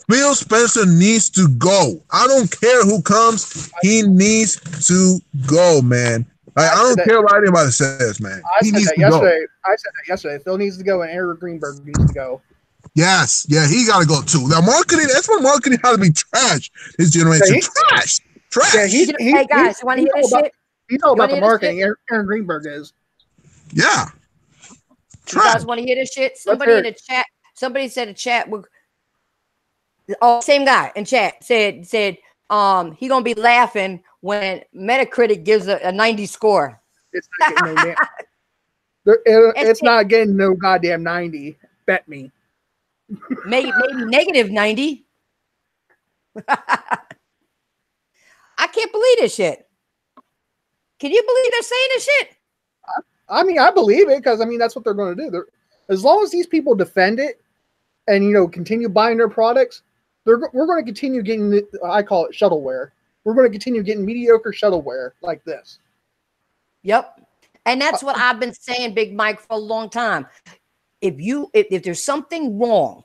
Phil Spencer needs to go. I don't care who comes. He needs to go, man. I don't care what anybody says, man. I said that yesterday. Phil needs to go and Eric Greenberg needs to go. Yes, yeah, he got to go too. Now, marketing, that's what marketing has to be trash. This generation, trash. Yeah, hey, guys, you want to hear this shit? He's all about the marketing. Aaron Greenberg is. Yeah. You guys want to hear this shit? Somebody in the chat, somebody said in chat, same guy in chat said he gonna be laughing when Metacritic gives a 90 score. It's not getting it's not getting no goddamn 90. Bet me. Maybe negative 90. I can't believe this shit. Can you believe they're saying this shit? I mean, I believe it because that's what they're going to do. As long as these people defend it and continue buying their products, we're going to continue getting. I call it shuttleware. We're going to continue getting mediocre shuttleware like this. Yep, and that's what I've been saying, Big Mike, for a long time. If there's something wrong,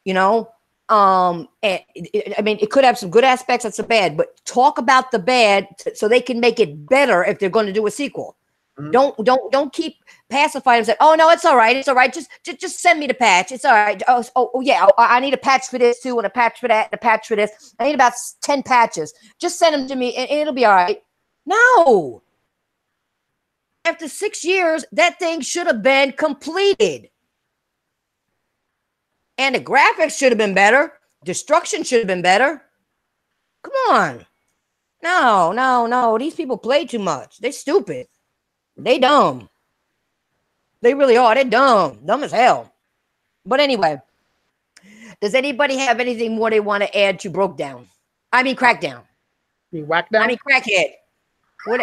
and it could have some good aspects and some bad, but talk about the bad so they can make it better if they're going to do a sequel. Mm-hmm. Don't keep pacifying and say, oh no, it's all right, just send me the patch, it's all right. Oh yeah, I need a patch for this too, and a patch for that, and a patch for this. I need about 10 patches. Just send them to me, and it'll be all right. No. After 6 years, that thing should have been completed. And the graphics should have been better. Destruction should have been better. Come on. No. These people play too much. They're stupid. They dumb. They really are. They're dumb. Dumb as hell. But anyway, does anybody have anything more they want to add to Crackdown? You whack down? Crackhead. what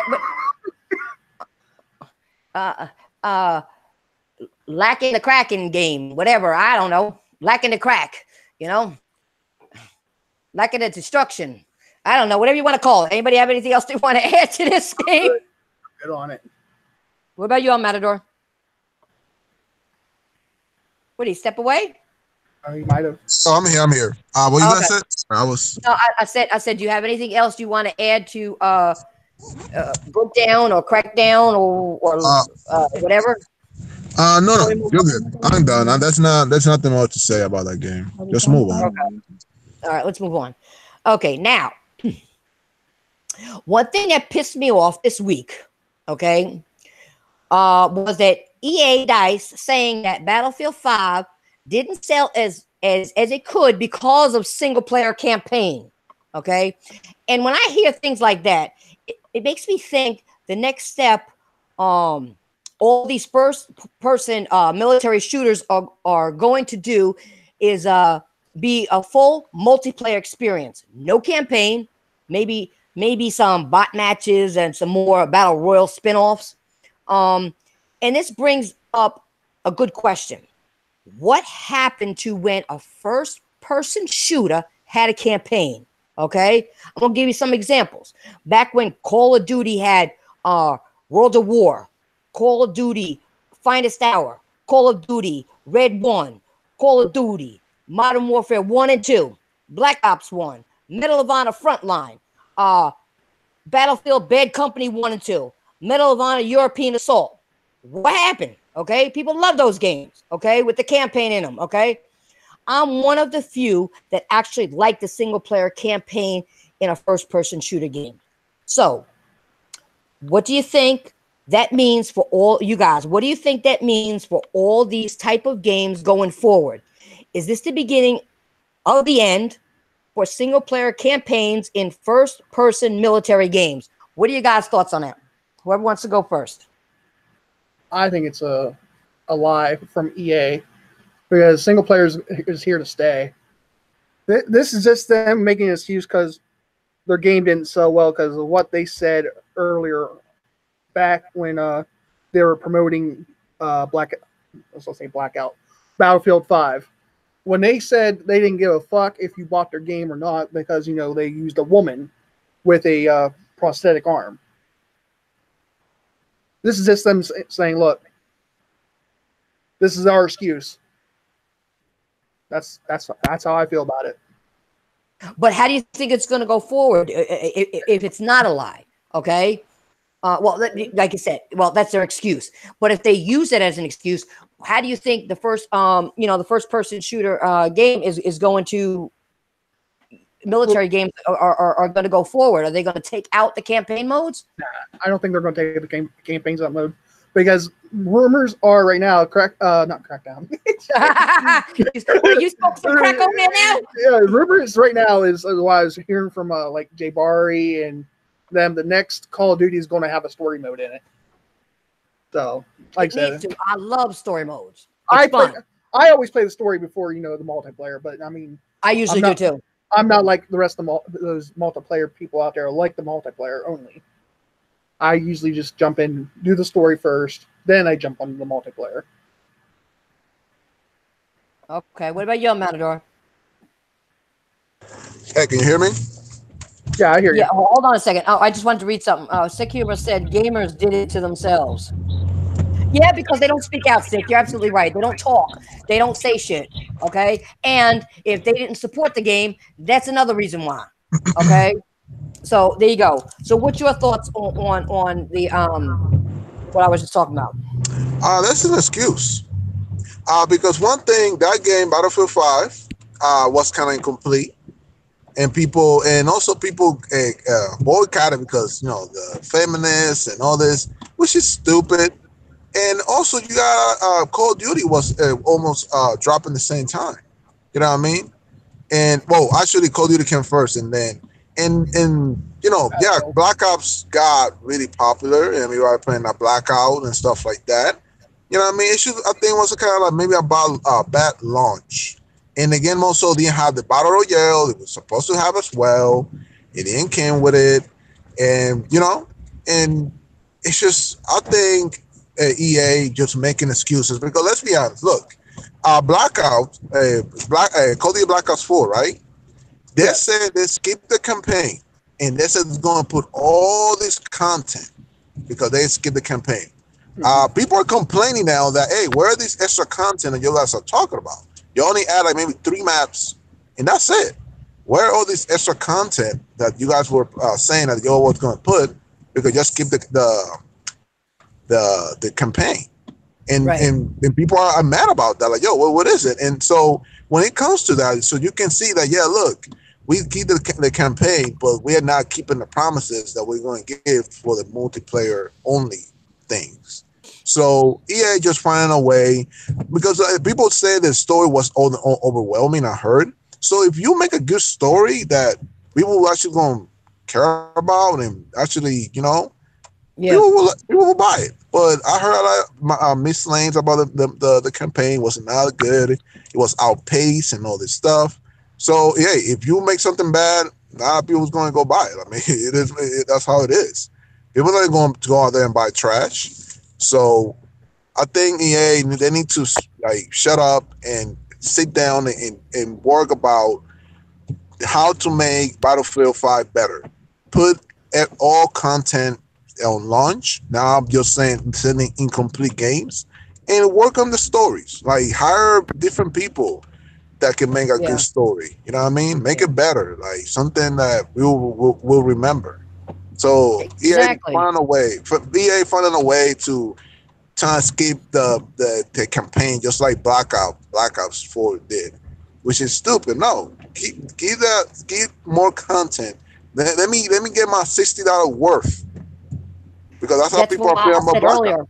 lacking the cracking game, whatever. I don't know. Lacking the crack, you know, lacking the destruction. I don't know, whatever you want to call it. Anybody have anything else they want to add to this game? Good on it. What about you, Matador? What did he step away? He might have. So I'm here. I'm here. What you guys said? I was. No, I said. Do you have anything else you want to add to broke down or crack down or whatever? No, you're good. I'm done. That's nothing more to say about that game. Just move on. Okay. All right, let's move on. Okay, now one thing that pissed me off this week, okay, was that EA Dice saying that Battlefield 5 didn't sell as it could because of single player campaign. Okay. And when I hear things like that, it makes me think the next step, all these first person military shooters are going to do is be a full multiplayer experience. No campaign, maybe some bot matches and some more battle royal spin-offs. And this brings up a good question. What happened to when a first-person shooter had a campaign? Okay, I'm gonna give you some examples. Back when Call of Duty had World of War, Call of Duty Finest Hour, Call of Duty Red 1, Call of Duty Modern Warfare 1 and 2, Black Ops 1, Medal of Honor Frontline, Battlefield Bad Company 1 and 2, Medal of Honor European Assault. What happened? Okay, people love those games, okay, with the campaign in them, okay? I'm one of the few that actually like the single-player campaign in a first-person shooter game. So, what do you think that means for all you guys? What do you think that means for all these type of games going forward? Is this the beginning of the end for single-player campaigns in first-person military games? What are you guys' thoughts on that? Whoever wants to go first. I think it's a lie from EA because single player is here to stay. This is just them making an excuse because their game didn't sell well because of what they said earlier back when they were promoting Blackout, Battlefield 5. When they said they didn't give a fuck if you bought their game or not because, you know, they used a woman with a prosthetic arm. This is just them saying, look, this is our excuse. That's how I feel about it. But how do you think it's going to go forward if it's not a lie? Okay. Well, like you said, well, that's their excuse. But if they use it as an excuse, how do you think the first person shooter game is going to military games are going to go forward? Are they going to take out the campaign modes? Nah, I don't think they're going to take the campaigns out mode because rumors are right now not crackdown. You spoke some crack over there now? Yeah, rumors right now is what I was hearing from like Jay Barry and them. The next Call of Duty is going to have a story mode in it. So, like I said, I love story modes. I always play the story before the multiplayer, but I mean, I usually do too. I'm not like the rest of those multiplayer people out there who like the multiplayer only. I usually just jump in, do the story first, then I jump on the multiplayer. Okay, what about you, Matador? Hey, can you hear me? Yeah, I hear you. Yeah, hold on a second. Oh, I just wanted to read something. Sick Humor said gamers did it to themselves. Yeah, because they don't speak out, Sick. You're absolutely right. They don't talk. They don't say shit. Okay? And if they didn't support the game, that's another reason why. Okay? So there you go. So what's your thoughts on the what I was just talking about? That's an excuse. Because one thing, that game, Battlefield 5, was kind of incomplete. And people boycotted because, the feminists and all this, which is stupid. And also, you got Call of Duty was almost dropping the same time. You know what I mean? And, well, actually, Call of Duty came first. And then, Black Ops got really popular. And we were playing that Blackout and stuff like that. You know what I mean? I think it was kind of like maybe a bad launch. And the game also didn't have the Battle Royale. It was supposed to have as well. It didn't come with it. And, and it's just I think EA just making excuses because let's be honest. Look, Blackout, Call of Black Ops 4, right? They Yes. said they skipped the campaign, and they said it's going to put all this content because they skipped the campaign. Mhm. People are complaining now that hey, where are these extra content that you guys are talking about? You only add like maybe 3 maps, and that's it. Where are all this extra content that you guys were saying that you was going to put? Because just skip the campaign, Right. and people are mad about that. Like, yo, what is it? And so when it comes to that, so you can see that yeah, look, we keep the campaign, but we are not keeping the promises that we're going to give for the multiplayer only things. So EA just finding a way because people say the story was overwhelming. I heard. So if you make a good story that people actually going to care about and actually, Yeah. people will buy it. But I heard a lot of miscellaneous about the campaign was not good. It was outpaced and all this stuff. So yeah, if you make something bad, a lot of people's going to go buy it. I mean, that's how it is. People are going to go out there and buy trash. So I think EA they need to like shut up and sit down and work about how to make Battlefield 5 better. Put all content on launch. Now I'm just saying sending incomplete games and work on the stories. Like hire different people that can make a good Yeah. story. You know what I mean? Make Yeah. it better. Like something that we'll remember. So EA Exactly. find a way. For EA finding a way to try to skip the campaign just like Black Ops 4 did, which is stupid. No, keep more content. Let me get my $60 worth because that's how That's people what are I feeling about said Black Ops. earlier.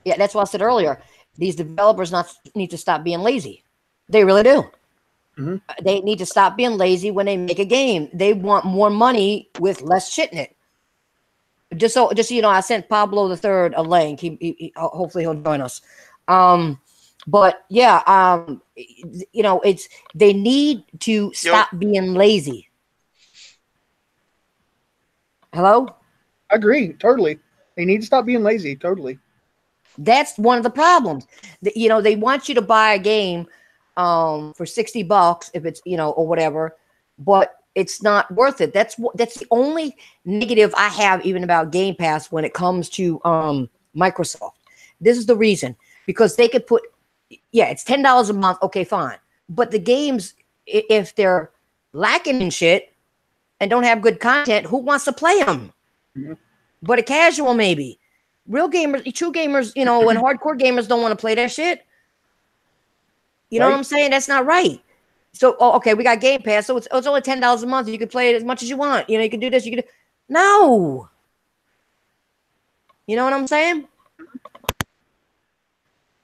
Yeah, that's what I said earlier. These developers not need to stop being lazy. They really do. Mhm. They need to stop being lazy when they make a game. They want more money with less shit in it. Just so you know, I sent Pablo the Third a link. Hopefully he'll join us. Um, but yeah, it's they need to Yo, stop being lazy. Hello. I agree totally. They need to stop being lazy. Totally. That's one of the problems. They want you to buy a game for $60 if it's, or whatever, but it's not worth it. That's the only negative I have even about Game Pass when it comes to Microsoft. This is the reason because they could put yeah, it's $10 a month, okay, fine. But the games if they're lacking in shit and don't have good content, who wants to play them? Mhm. But a casual maybe. Real gamers, true gamers, and hardcore gamers don't want to play that shit. You know what Right? I'm saying? That's not right. So, okay, we got Game Pass, so it's only $10 a month. You can play it as much as you want. You can do this. You can do. No, you know what I'm saying?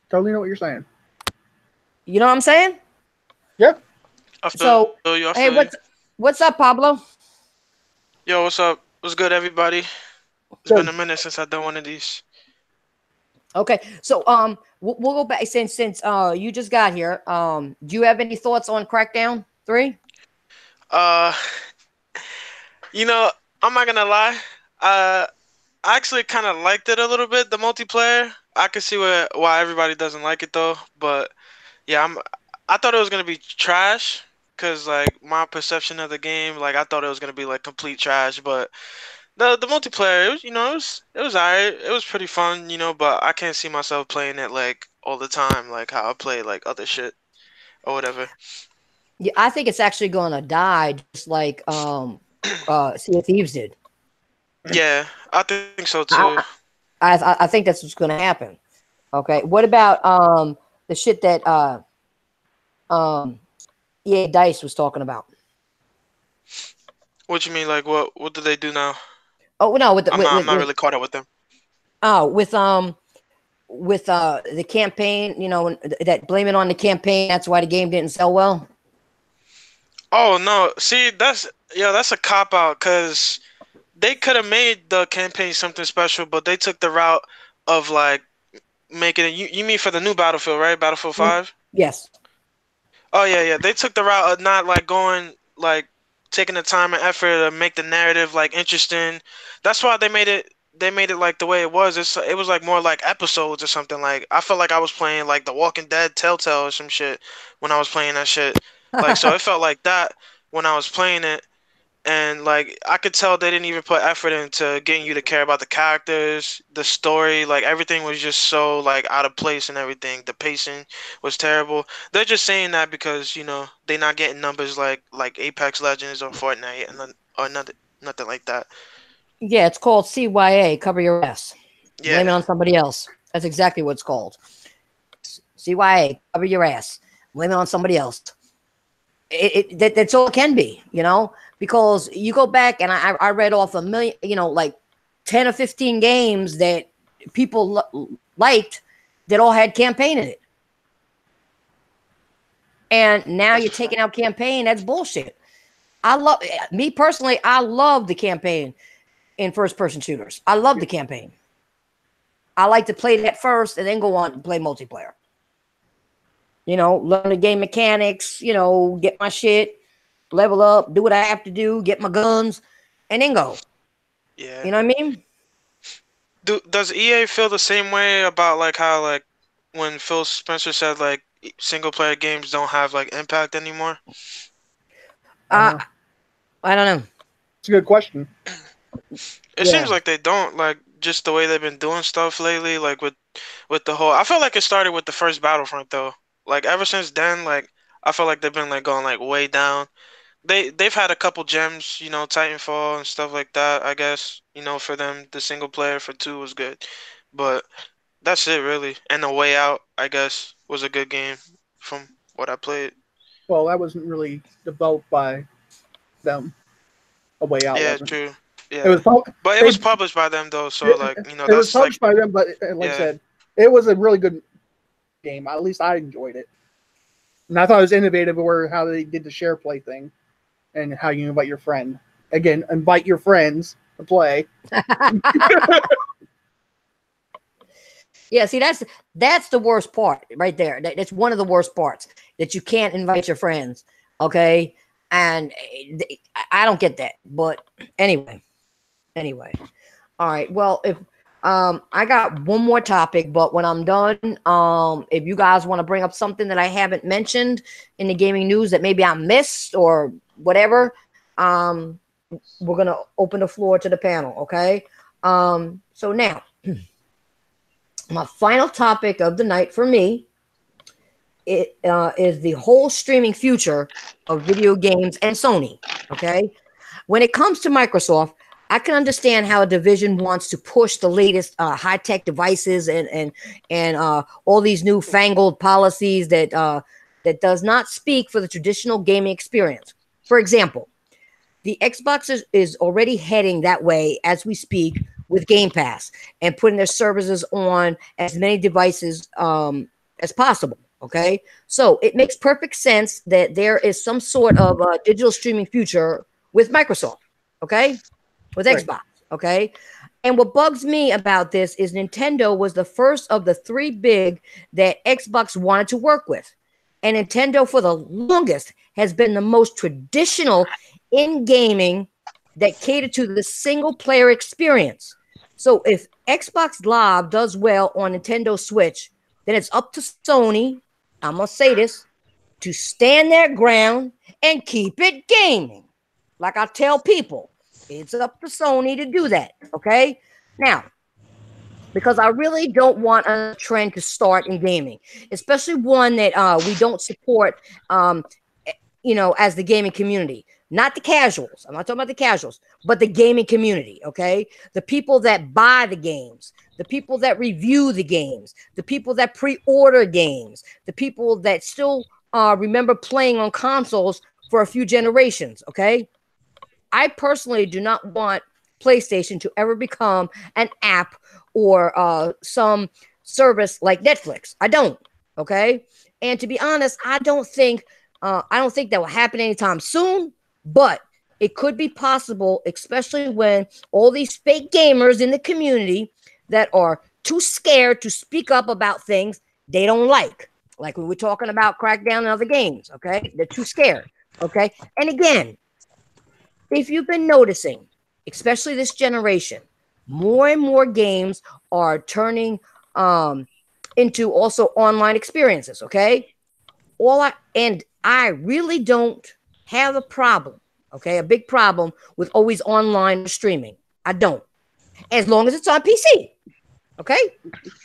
Totally know what you're saying. You know what I'm saying? Yep. I feel So, you. I feel hey, you. what's up, Pablo? Yo, what's up? What's good, everybody? It's been Good. a minute since I've done one of these. Okay, so we'll go back since you just got here. Do you have any thoughts on Crackdown 3? Uh, you know, I'm not gonna lie. Uh, I actually kind of liked it a little bit, the multiplayer. I could see why everybody doesn't like it though, but yeah, I thought it was gonna be trash, cause like my perception of the game, like I thought it was gonna be like complete trash, but the multiplayer, it was alright. It was pretty fun, but I can't see myself playing it like all the time, like how I play like other shit or whatever. Yeah, I think it's actually going to die, just like Sea of Thieves did. Yeah, I think so too. I I think that's what's going to happen. Okay, what about the shit that um EA Dice was talking about? What you mean, like what do they do now? Oh no, with the, I'm not really caught up with them. oh with the campaign, that blame it on the campaign. That's why the game didn't sell well. Oh no, see that's a cop out because they could have made the campaign something special, but they took the route of like making it. You mean for the new Battlefield, right? Battlefield Mm, 5? yes. Oh yeah, yeah. They took the route of not like going like taking the time and effort to make the narrative like interesting. That's why they made it they made it like the way it was. It was like more like episodes or something. Like I felt like I was playing like The Walking Dead Telltale or some shit when I was playing that shit. Like so it felt like that when I was playing it. And like I could tell they didn't even put effort into getting you to care about the characters, the story, like everything was just so like out of place and everything. The pacing was terrible. They're just saying that because, they're not getting numbers like Apex Legends or Fortnite or nothing like that. Yeah, it's called CYA, cover your ass. Blame it Yeah. on somebody else. That's exactly what it's called. CYA, cover your ass. Blame it on somebody else. That's all it can be, because you go back and I read off a million, like 10 or 15 games that people liked that all had campaign in it. And now you're taking out campaign. That's bullshit. Me personally, I love the campaign in first person shooters. I love the campaign. I like to play that first and then go on and play multiplayer. Learn the game mechanics, get my shit, level up, do what I have to do, get my guns, and then go. Yeah. You know what I mean? Does EA feel the same way about like how like when Phil Spencer said like single player games don't have like impact anymore? I don't know. It's a good question. It seems like they don't, like just the way they've been doing stuff lately, like with the whole. I feel like it started with the first Battlefront though. Like ever since then, like I feel like they've been like going like way down. They've had a couple gems, Titanfall and stuff like that. I guess for them the single player for 2 was good, but that's it really. And the Way Out, I guess, was a good game from what I played. Well, that wasn't really developed by them. A Way Out Yeah, wasn't. true. It was, Yeah, but it was published by them though, so like it was that's like published by them, but like I yeah. said, it was a really good game. At least I enjoyed it, and I thought it was innovative where how they did the share play thing, and how you invite your friend. Again, invite your friends to play. Yeah, see, that's the worst part right there. That's one of the worst parts, that you can't invite your friends. Okay, and I don't get that. But anyway, all right. Well, if I got one more topic, but when I'm done, if you guys want to bring up something that I haven't mentioned in the gaming news that maybe I missed or whatever, we're gonna open the floor to the panel. Okay. So now. My final topic of the night for me is the whole streaming future of video games and Sony. Okay, when it comes to Microsoft, I can understand how a division wants to push the latest high-tech devices and all these new fangled policies that does not speak for the traditional gaming experience. For example, the Xbox is already heading that way as we speak with Game Pass and putting their services on as many devices as possible. Okay, so it makes perfect sense that there is some sort of digital streaming future with Microsoft. Okay, with Xbox. Okay, and what bugs me about this is Nintendo was the first of the 3 big that Xbox wanted to work with, and Nintendo for the longest has been the most traditional in gaming that cater to the single player experience. So if Xbox Live does well on Nintendo Switch, then it's up to Sony, I'm going to say this, to stand their ground and keep it gaming. Like I tell people, it's up to Sony to do that. Okay. Now, because I really don't want a trend to start in gaming, especially one that we don't support, as the gaming community. Not the casuals. I'm not talking about the casuals, but the gaming community, okay? The people that buy the games, the people that review the games, the people that pre-order games, the people that still remember playing on consoles for a few generations, okay? I personally do not want PlayStation to ever become an app or some service like Netflix. I don't, okay? And to be honest, I don't think that will happen anytime soon. But it could be possible, especially when all these fake gamers in the community that are too scared to speak up about things they don't like we were talking about Crackdown and other games, okay? They're too scared, okay? And again, if you've been noticing, especially this generation, more and more games are turning into also online experiences. Okay, I really don't have a problem. Okay, a big problem with always online streaming. I don't, as long as it's on PC. Okay,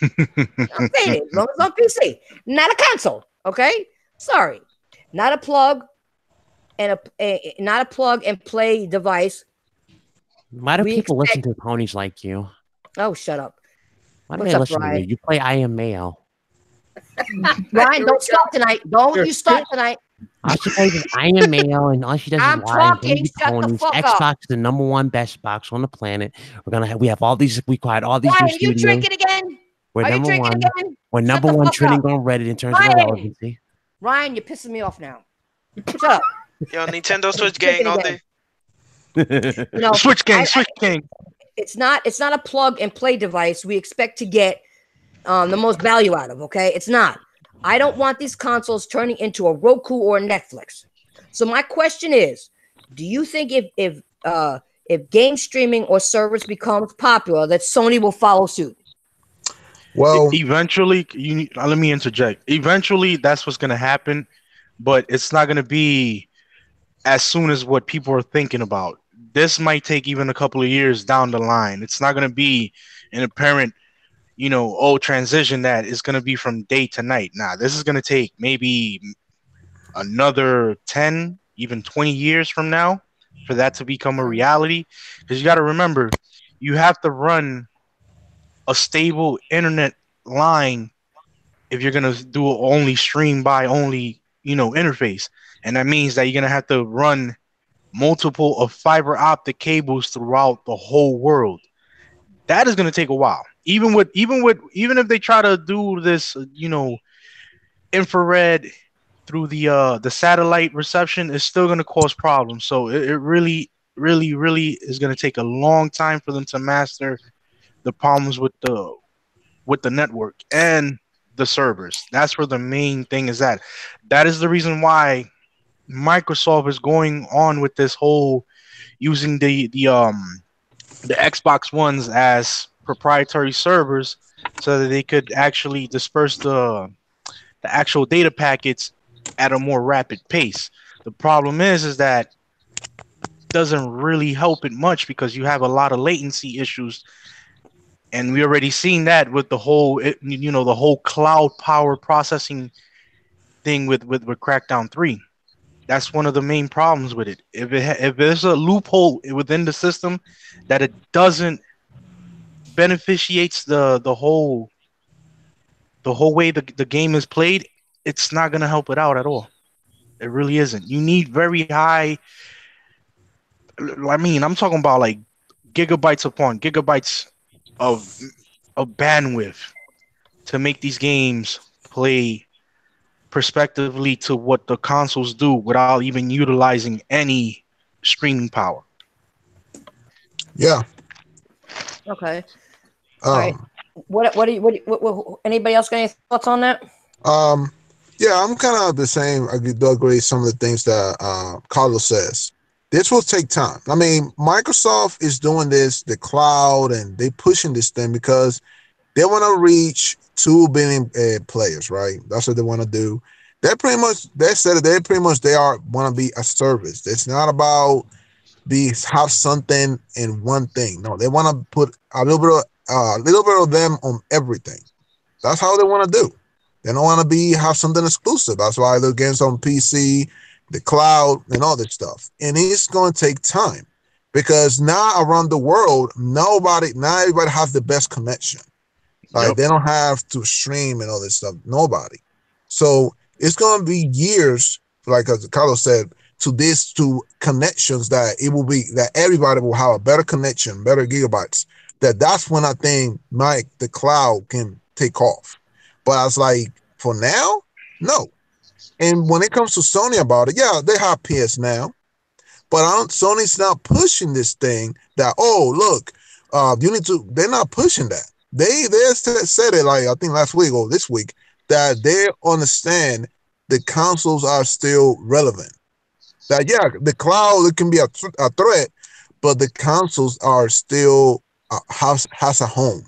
I'm saying it as long as it's on PC, not a console. Okay, sorry, not a plug not a plug and play device. Why do We people listen expect. to ponies like you? Oh, shut up. Why do What's they up, listen to you? Ryan? You play I Am Mayo. Ryan, don't start tonight. Don't you start tonight. All she plays is I Am Mayo, and all she does is I'm lie and talking. baby Shut the ponies. fuck Xbox up. is the #1 best box on the planet. We have all these. We acquired all these Ryan, new are you studios. drinking again? We're Are you number drinking one. again? We're Shut number the one fuck trending up. on Reddit in terms of Ryan. relevancy. Ryan, you're pissing me off now. Shut up. Yo, Nintendo Switch gang all day. You know, Switch gang, Switch gang. it's not a plug and play device we expect to get the most value out of. Okay, it's not. I don't want these consoles turning into a Roku or Netflix. So my question is, do you think if game streaming or service becomes popular, that Sony will follow suit? Well, Eventually, let me interject. Eventually, that's what's going to happen, but it's not going to be as soon as what people are thinking about. This might take even a couple of years down the line. It's not going to be an apparent, transition that is going to be from day to night. Nah, this is going to take maybe another 10, even 20 years from now for that to become a reality. Because you got to remember, you have to run a stable internet line if you're gonna do only stream by only interface, and that means that you're gonna have to run multiple of fiber optic cables throughout the whole world. That is gonna take a while. Even if they try to do this, infrared through the satellite reception, it's still gonna cause problems. So it really, really, really is gonna take a long time for them to master the problems with the network and the servers. That's where the main thing is at. That is the reason why Microsoft is going on with this whole using the Xbox Ones as proprietary servers so that they could actually disperse the actual data packets at a more rapid pace. The problem is that doesn't really help it much because you have a lot of latency issues, and we already seen that with the whole cloud power processing thing with Crackdown 3. That's one of the main problems with it. If there's a loophole within the system that it doesn't beneficiates the whole way the game is played, it's not gonna help it out at all. It really isn't. You need very high. I mean, I'm talking about like gigabytes upon gigabytes of bandwidth to make these games play prospectively to what the consoles do without even utilizing any streaming power. yeah. Okay. All right. Um, What anybody else got any thoughts on that? um, yeah, I'm kind of the same. I do agree some of the things that Carlos says. This will take time. I mean, Microsoft is doing this, the cloud, and they pushing this thing because they want to reach 2 billion players, right? That's what they want to do. They said that they want to be a service. It's not about have something in one thing. No, they want to put a little bit of them on everything. That's how they want to do. They don't want to have something exclusive. That's why the games on PC, the cloud, and all this stuff. And it's going to take time because now around the world, not everybody has the best connection. Like they don't have to stream and all this stuff. Nobody. So it's going to be years, like as Carlos said, to connections that everybody will have a better connection, better gigabytes. That's when I think the cloud can take off. But I was like, for now, no. And when it comes to Sony about it, yeah, they have PS now, but Sony's not pushing this thing that, oh, look, you need to, they're not pushing that. They said it like, I think last week or this week, that they understand the consoles are still relevant. That, yeah, the cloud, it can be a threat, but the consoles are still has a home,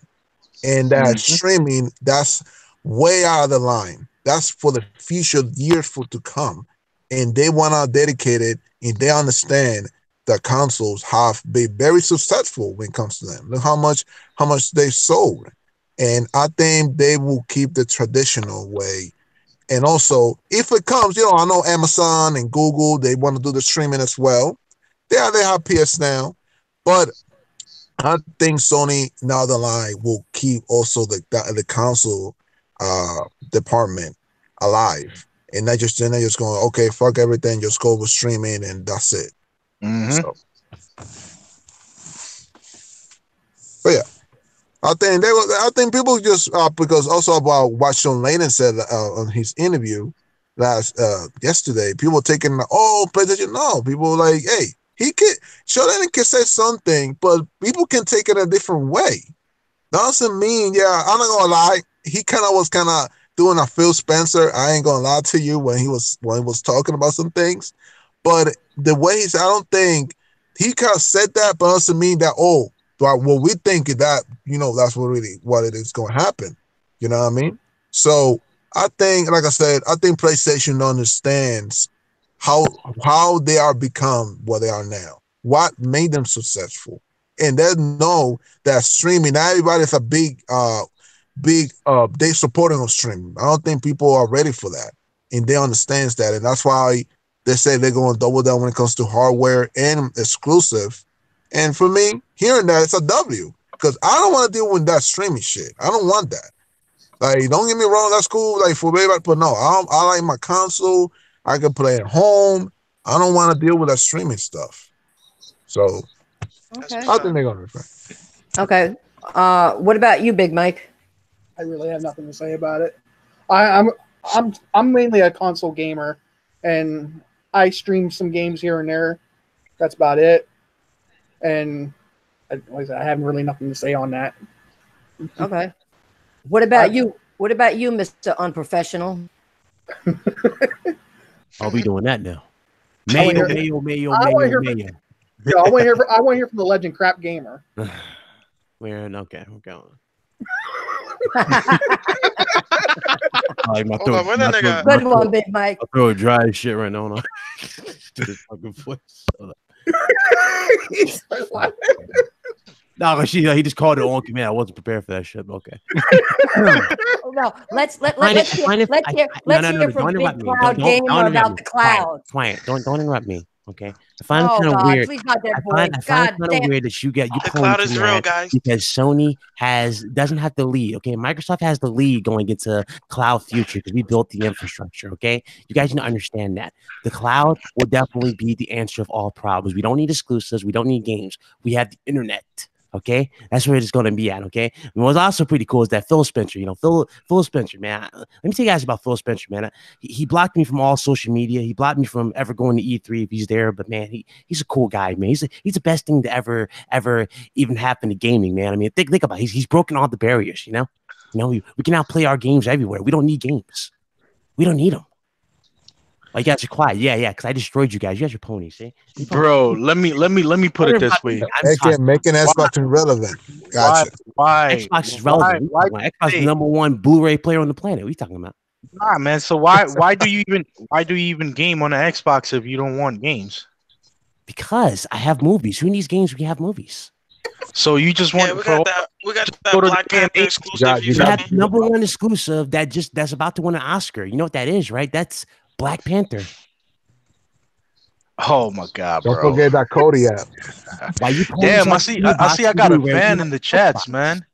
and that streaming, that's way out of the line. That's for the future years for to come, and they want to dedicate it, and they understand that consoles have been very successful when it comes to them. Look how much they sold, and I think they will keep the traditional way. And also, if it comes, I know Amazon and Google, they want to do the streaming as well. They have PS now, but I think Sony now the line will keep also the console department alive, and they're not just going, okay, fuck everything, just go with streaming and that's it. So, but yeah, I think people just because also about what Sean Layden said on his interview yesterday, people taking PlayStation. No, people like, hey, Sean Layden can say something, but people can take it a different way. Doesn't mean, I'm not gonna lie, he was doing a Phil Spencer. I ain't gonna lie to you when he was talking about some things, but the way I don't think he kind of said that, but doesn't mean that what we think is that that's what it is going to happen. You know what I mean? So I think, like I said, I think PlayStation understands how they are become what they are now, what made them successful, and they know that streaming. Not everybody's a big they supporting of streaming. I don't think people are ready for that, and they understands that, and that's why they say they're going to double down when it comes to hardware and exclusive. And for me, hearing that, it's a W, because I don't want to deal with that streaming shit. I don't want that. Like, don't get me wrong, that's cool. Like, for everybody, but no, I like my console. I can play at home. I don't want to deal with that streaming stuff. So, okay. I think they're going to refer. Okay. What about you, Big Mike? I really have nothing to say about it. I'm mainly a console gamer, and I stream some games here and there. That's about it. And like I said, I have really nothing to say on that. Okay. What about you? What about you, Mr. Unprofessional? I'll be doing that now. I Mayo. I want to hear from the legend Crap Gamer. Okay, we're going. Good one, Big Mike. I'll throw a dry as shit right now. This fucking voice. No, he just called it on command. I wasn't prepared for that shit. But okay. No, let's hear from Big Cloud Gamer about the cloud. Quiet. Don't interrupt me. Okay. I find it kind of weird. Please not that boy. I find it kind of weird that you the cloud is real, guys. Because Sony doesn't have the lead. Okay, Microsoft has the lead going into cloud future because we built the infrastructure. Okay, you guys need to understand that the cloud will definitely be the answer of all problems. We don't need exclusives. We don't need games. We have the internet. Okay, that's where it's going to be at. Okay, and what's also pretty cool is that Phil Spencer, Phil Spencer, man. Let me tell you guys about Phil Spencer, man. He blocked me from all social media. He blocked me from ever going to E3 if he's there. But man, he's a cool guy, man. He's the best thing to ever even happen to gaming, man. I mean, think about it. He's broken all the barriers. We can now play our games everywhere. We don't need games. We don't need them. Oh, you guys are quiet. Yeah, because I destroyed you guys. You guys are ponies, see? Bro, let me put it this way. Making Xbox irrelevant. Gotcha. Why? Xbox is relevant. Why Xbox is the number one Blu-ray player on the planet. What are you talking about? Nah, man. So why do you even game on an Xbox if you don't want games? Because I have movies. Who needs games? We have movies. So you just want we got that Black Panther exclusive. You have the number one exclusive that's about to win an Oscar. You know what that is, right? That's Black Panther. Oh my God, bro! Don't forget that Cody app. Damn, I see. I got a fan in the chats, man.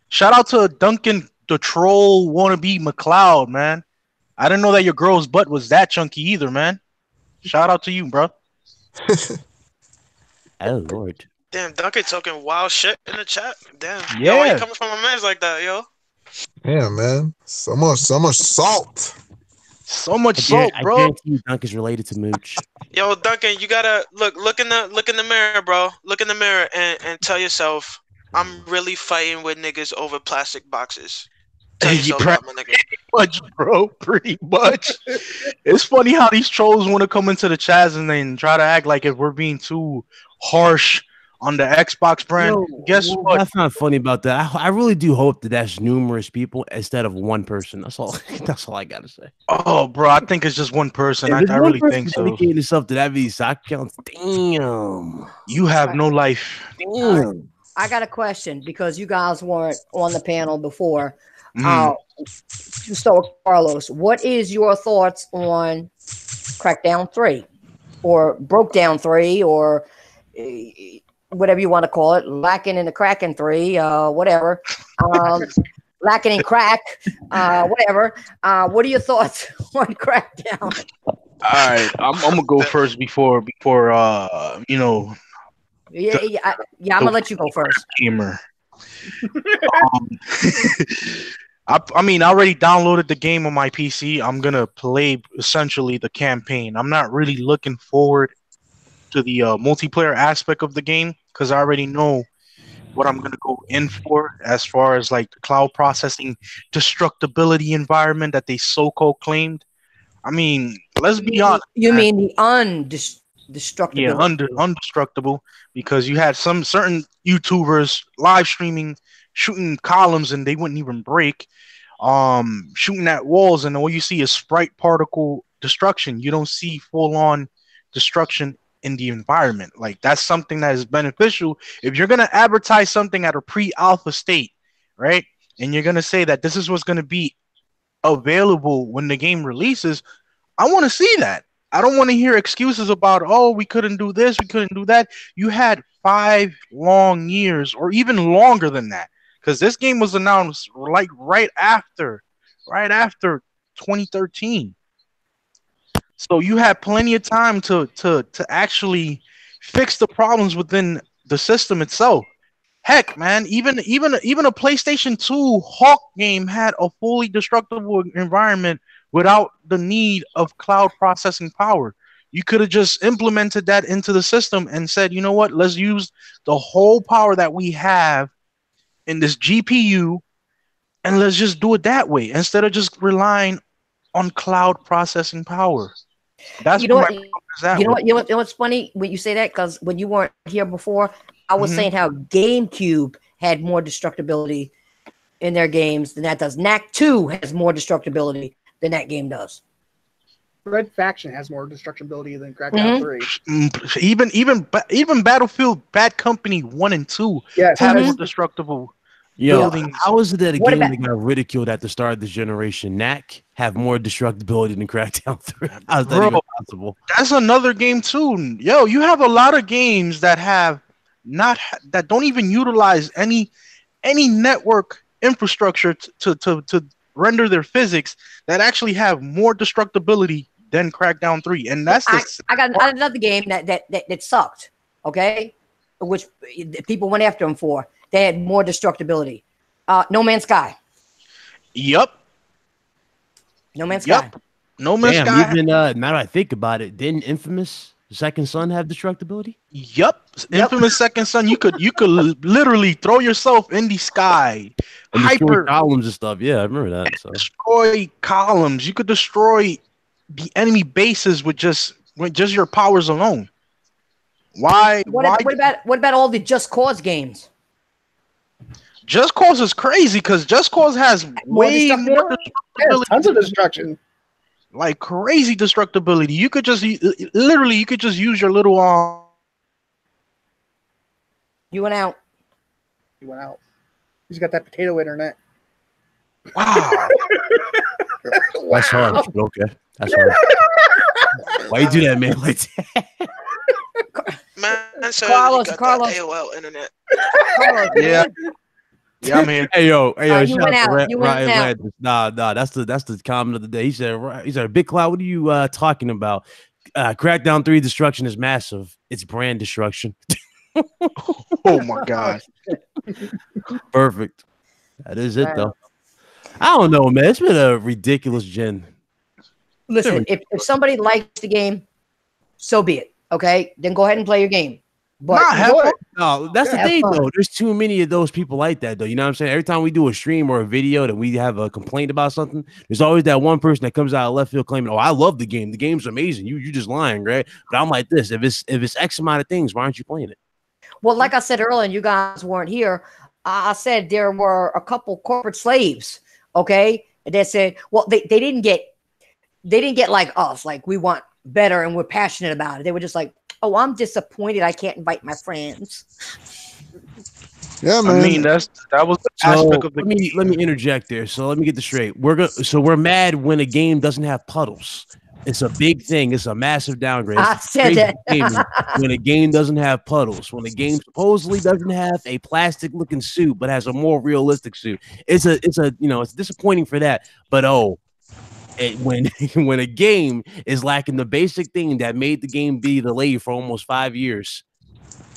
Shout out to Duncan, the troll wannabe McLeod, man. I didn't know that your girl's butt was that chunky either, man. Shout out to you, bro. Oh Lord. Damn, Duncan talking wild shit in the chat. Damn. Yeah. Yo, why you coming from a man's like that, yo? Yeah, man. So much salt. So much salt, bro. I guarantee you Duncan's related to Mooch. Yo, Duncan, you gotta look in the mirror, bro. Look in the mirror and tell yourself, I'm really fighting with niggas over plastic boxes. Tell yourself that, my nigga. Pretty much, bro. Pretty much. It's funny how these trolls want to come into the chats and then try to act like if we're being too harsh on the Xbox brand. Yo, Guess well, what? that's not funny about that. I really do hope that that's numerous people instead of one person. That's all. That's all I gotta say. Oh, bro, I think it's just one person. If I it's one really person think so. dedicating himself to that many stock counts, damn, You have no life. damn. I got a question because you guys weren't on the panel before. Mhm. So, Carlos, what is your thoughts on Crackdown 3 or Broke Down 3 or whatever you want to call it, lacking in the Kraken 3, whatever, lacking in crack, whatever. What are your thoughts on Crackdown? All right, I'm gonna go first before you know, Yeah, the, yeah, I'm the gonna let you go first. gamer. Um, I mean, I already downloaded the game on my PC. I'm gonna play essentially the campaign. I'm not really looking forward to the multiplayer aspect of the game because I already know what I'm gonna go in for as far as like the cloud processing destructibility environment that they so-called claimed. I mean, let's be honest. You Man. mean the Yeah, undestructibility? undestructible because you had some certain YouTubers live streaming, shooting columns and they wouldn't even break. Shooting at walls and all you see is sprite particle destruction. You don't see full on destruction in the environment. Like that's something that is beneficial if you're gonna advertise something at a pre-alpha state, right? And you're gonna say that this is what's gonna be available when the game releases. I want to see that. I don't want to hear excuses about, oh, we couldn't do this, we couldn't do that. You had 5 long years, or even longer than that, because this game was announced like right after 2013. So you had plenty of time to actually fix the problems within the system itself. Heck, man, even a PlayStation 2 Hawk game had a fully destructible environment without the need of cloud processing power. You could have just implemented that into the system and said, you know what, let's use the whole power that we have in this GPU and let's just do it that way instead of just relying on cloud processing power. That's You know where my what? problem is at You know with what? You know what's funny when you say that? Because when you weren't here before, I was Mhm. saying how GameCube had more destructibility in their games than that does. Knack 2 has more destructibility than that game does. Red Faction has more destructibility than Mhm. Crackdown 3. Even Battlefield Bad Company 1 and 2 Yes, have Mhm. more destructible Yo, buildings. how is it that a What game about- that got ridiculed at the start of this generation, Knack, have more destructibility than Crackdown 3? How's that Bro, even possible? That's another game too. Yo, you have a lot of games that have that don't even utilize any network infrastructure to render their physics that actually have more destructibility than Crackdown 3. And that's the I got another game that sucked. Okay, which people went after him for. They had more destructibility. No Man's Sky. Yup. No Man's Sky. Yup. No Man's Damn, Sky. even now that I think about it, didn't Infamous Second Son have destructibility? Yup. Infamous Second Son. You could literally throw yourself in the sky. And destroy Hyper columns and stuff. Yeah, I remember that. So destroy columns. You could destroy the enemy bases with just your powers alone. Why? What about all the Just Cause games? Just Cause is crazy because Just Cause has way more Yeah, tons of destruction. like crazy destructibility. You could just literally use your little You went out. He went out. He's got that potato internet. wow. that's hard. Okay, that's hard. Why you do that, man? Like that? Man, so Carlos, you got Carlos. that AOL internet. Carlos, Yeah. Yeah, I'm here. Hey yo, you shout went out to out. You went Ryan out. Landis. Nah, that's the comment of the day. He said, Big Cloud, what are you talking about? Crackdown 3 destruction is massive. It's brand destruction. Oh my god. Perfect. That is it Right. though. I don't know, man. It's been a ridiculous gen. Listen, if somebody likes the game, so be it. Okay, then go ahead and play your game. But Nah, have enjoy fun. it. No, that's the Have thing fun. though. There's too many of those people like that though. You know what I'm saying? Every time we do a stream or a video that we have a complaint about something, there's always that one person that comes out of left field claiming, "Oh, I love the game. The game's amazing. You just lying, right?" But I'm like this: if it's X amount of things, why aren't you playing it? Well, like I said earlier, and you guys weren't here. I said there were a couple corporate slaves. Okay, that said, well, they didn't get like us, like we want better and we're passionate about it. They were just like, oh, I'm disappointed I can't invite my friends. Yeah, man. I mean, that was the So aspect of the let me interject there. So let me get this straight. We're mad when a game doesn't have puddles. It's a big thing. It's a massive downgrade. I said that. When a game doesn't have puddles, when a game supposedly doesn't have a plastic looking suit but has a more realistic suit, it's disappointing for that. But when a game is lacking the basic thing that made the game be delayed for almost 5 years,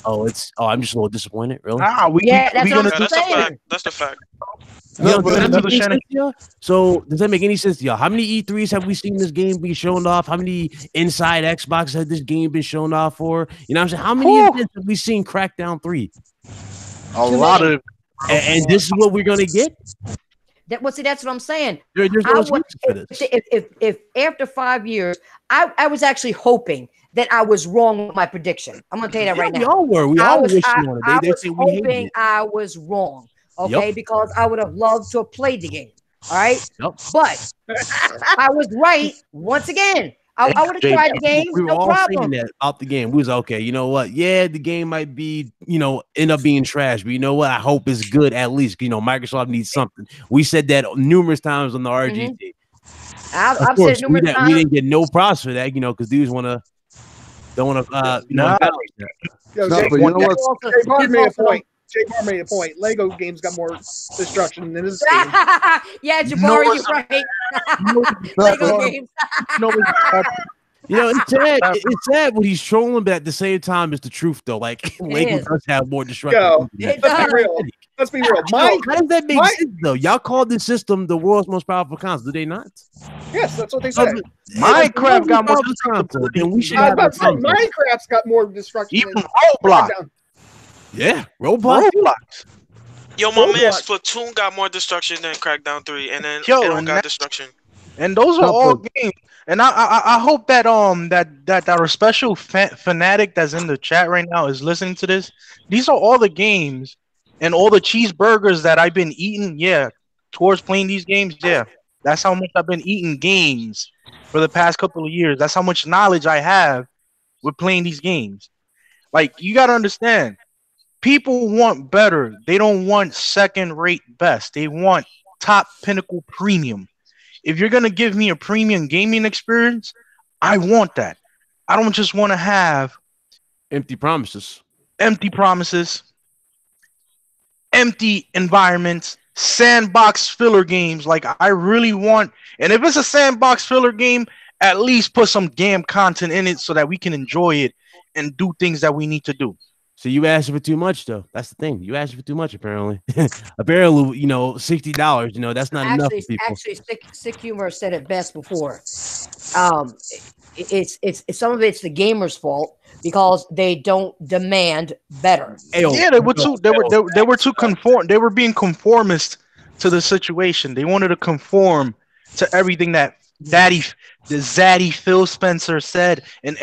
I'm just a little disappointed. Really? That's what I'm saying. That's the fact. So does that make any sense to y'all? How many E3s have we seen this game be shown off? How many inside Xbox has this game been shown off for? You know what I'm saying? How many events have we seen Crackdown 3? A lot of, and this is what we're gonna get. That's what I'm saying. There's no excuse for this. If after 5 years, I was actually hoping that I was wrong with my prediction. I'm gonna tell you that right now. We all were. We all wishing on it. They was say we hated hoping it. I was wrong. Okay, because I would have loved to have played the game. All right, Yep. but I was right once again. I would have tried the game. We were No all problem. saying that about the game. We was okay. You know what? Yeah, the game might be, end up being trash, but you know what? I hope it's good at least. Microsoft needs something. We said that numerous times on the RGT. I've said numerous times. We didn't get no props for that, because dudes don't want to, Yo, No, but you know what? Jay Barr made a point. Lego games got more destruction than this game. Yeah, Jabari, you're right. Lego games. It's sad. It's sad when he's trolling, but at the same time, it's the truth though. Like Lego does have more destruction. Yo, let's be real. How does that make sense though? Y'all called this system the world's most powerful console, do they not? Yes, that's what they said. Minecraft got more console. Then we should I have was about to say, Minecraft's got more destruction. Even than Roblox. Crackdown. Yeah, Roblox. Yo, my man Splatoon got more destruction than Crackdown 3, and then it don't got destruction. And those are all games. And I hope that that our special fanatic that's in the chat right now is listening to this. These are all the games and all the cheeseburgers that I've been eating. Yeah, towards playing these games. Yeah, that's how much I've been eating games for the past couple of years. That's how much knowledge I have with playing these games. Like, you gotta understand, people want better. They don't want second-rate best. They want top pinnacle premium. If you're gonna give me a premium gaming experience, I want that. I don't just want to have empty promises, empty environments, sandbox filler games. Like, I really want, and if it's a sandbox filler game, at least put some damn content in it so that we can enjoy it and do things that we need to do. So you asked for too much, though. That's the thing. You asked for too much, apparently. Apparently, $60. That's not enough for people. Actually, Sick Humor said it best before. It's some of it's the gamer's fault because they don't demand better. Yeah, they were too conform. They were being conformist to the situation. They wanted to conform to everything that Zaddy Phil Spencer said in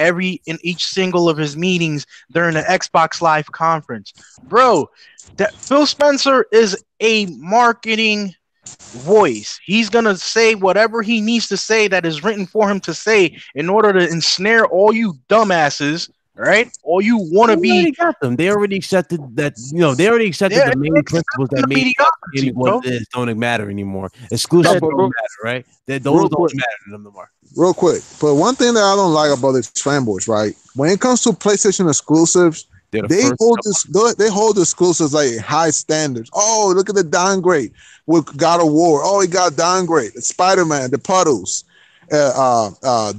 each single of his meetings during the Xbox Live conference. Bro, that Phil Spencer is a marketing voice. He's gonna say whatever he needs to say that is written for him to say in order to ensnare all you dumbasses. Right? All you want to be. Already got them. They already accepted that. They already accepted the main principles that made what it is don't matter anymore. Exclusive don't matter, right? Those don't matter to them no more. Real quick, but one thing that I don't like about these fanboys, right? When it comes to PlayStation exclusives, they hold exclusives like high standards. Oh, look at the downgrade with God of War. Oh, it got downgrade. Spider-Man, the puddles,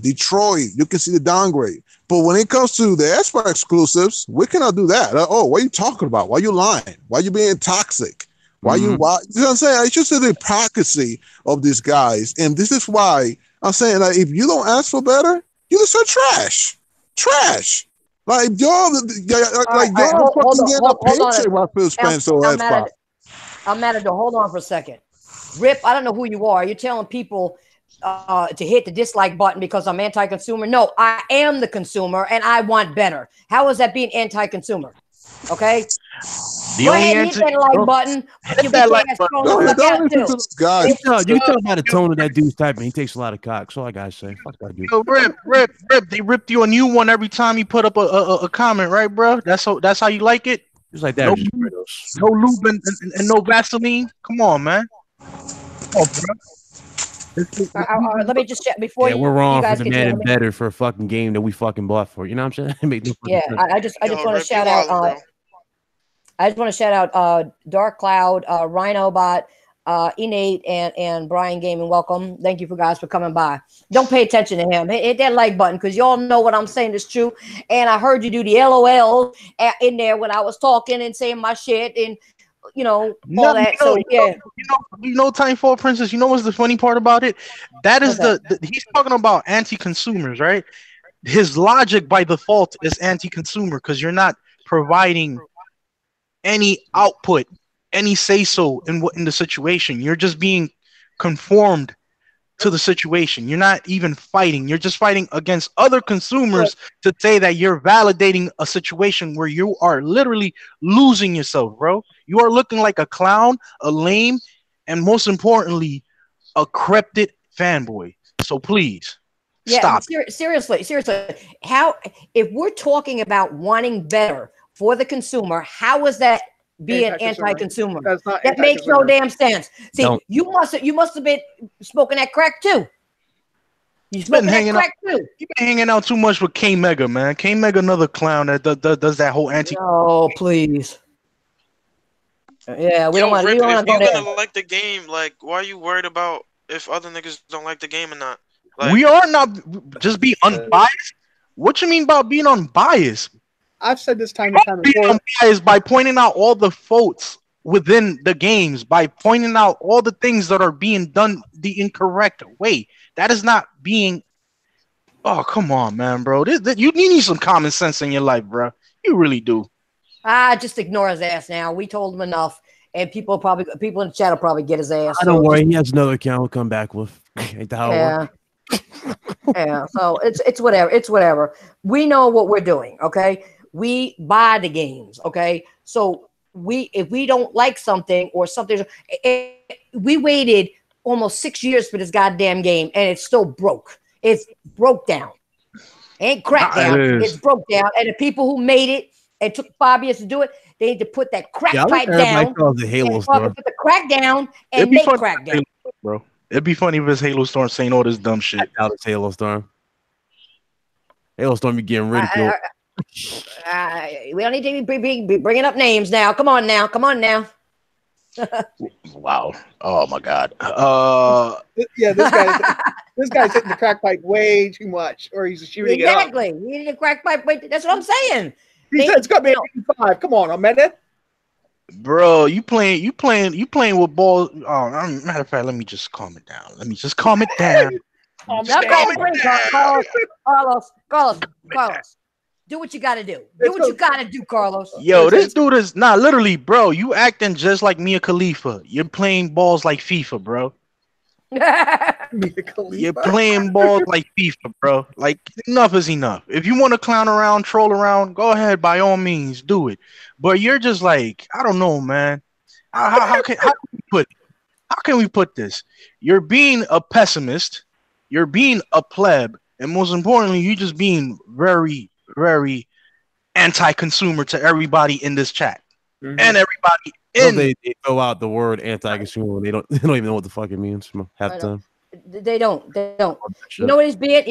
Detroit. You can see the downgrade. But when it comes to the Xbox exclusives, we cannot do that. Oh, what are you talking about? Why are you lying? Why are you being toxic? Why you know what I'm saying? It's just the hypocrisy of these guys. And this is why I'm saying, like, if you don't ask for better, you just are trash. Trash. Like, y'all fucking getting a paycheck while Phil Spencer or Xbox. I'm mad at you. Hold on for a second. Rip, I don't know who you are. You're telling people to hit the dislike button because I'm anti-consumer. No, I am the consumer and I want better. How is that being anti-consumer? Okay? The Go only ahead and answer. hit that like button. Hit You that get your like ass button, thrown the man. fuck out Don't listen too. to those guys. You can tell by the tone of that dude's typing. He takes a lot of cock. That's all I gotta say. Fuck that dude. Yo, rip. They ripped you a new one every time you put up a comment, right, bro? That's how you like it. Just like that. No, Just no lube and no Vaseline. Come on, man. Oh, bro. Let me just check before yeah, you, we're you wrong for guys continue. demanding better for a fucking game that we fucking bought for. You know what I'm saying? It make no fucking Yeah, sense. I just Yo, want to Rip, shout you out. wildin', bro. I just want to shout out Dark Cloud, Rhinobot, Innate, and Brian Gaming. Welcome. Thank you for guys for coming by. Don't pay attention to him. Hit that like button because y'all know what I'm saying is true. And I heard you do the LOL in there when I was talking and saying my shit and all that. So yeah, TitanFallPrincess. You know what's the funny part about it? That is What's he's talking about anti-consumers, right? His logic by default is anti-consumer because you're not providing any output, any say so in the situation. You're just being conformed to the situation. You're not even fighting. You're just fighting against other consumers to say that you're validating a situation where you are literally losing yourself, bro. You are looking like a clown, a lame, and most importantly, a crepted fanboy. So please stop. seriously, how if we're talking about wanting better for the consumer, how is that being anti-consumer? That's not That makes no anti-consumer. damn sense. See, No. you must have been smoking that crack too. You smoking that crack too. You've been hanging out too much with K Mega, man. K Mega, another clown that does that whole anti. Oh, please. Yeah, we Yo, don't want Rip, to if go you're there. gonna like the game, like, why are you worried about if other niggas don't like the game or not? Like, We are not just be unbiased. What you mean by being unbiased? I've said this time and time Being before. unbiased by pointing out all the faults within the games, by pointing out all the things that are being done the incorrect way. That is not being. Oh, come on, man, bro. You need some common sense in your life, bro. You really do. Just ignore his ass now. We told him enough, and people in the chat will probably get his ass. Don't worry. He has another account. He'll come back with. Ain't that how it works? Yeah. So it's whatever. It's whatever. We know what we're doing. Okay. We buy the games. Okay. So if we don't like something or something, we waited almost 6 years for this goddamn game, and it's still broke. It's broke down. Ain't cracked down. It's broke down, and the people who made it and took 5 years to do it, they need to put that crack pipe down. The Halo and Storm. put the crack down and make crack down. Bro. It'd be funny if it's Halo Storm saying all this dumb shit. Out it's Halo Storm. Halo Storm be getting ridiculed. We don't need to be bringing up names now. Come on now. Wow. Oh my God. Yeah, this guy's hitting the crack pipe way too much, or he's shooting it up. Exactly. We need a crack pipe. That's what I'm saying. He said it's gonna be 85. Come on, Amanda. Bro, you playing with balls. Oh, matter of fact, let me just calm it down. Carlos. Do what you got to do. Do what you got to do, Carlos. Yo, this dude is not literally, bro. You acting just like Mia Khalifa. You're playing balls like FIFA, bro. You're playing balls like FIFA, bro. Like, enough is enough. If you want to clown around, troll around, go ahead, by all means, do it. But you're just like, I don't know, man. How can we put this? You're being a pessimist. You're being a pleb, and most importantly, you're just being very, very anti-consumer to everybody in this chat and everybody in. They throw out the word anti-consumer. They don't even know what the fuck it means half the time. They don't. You know what he's being?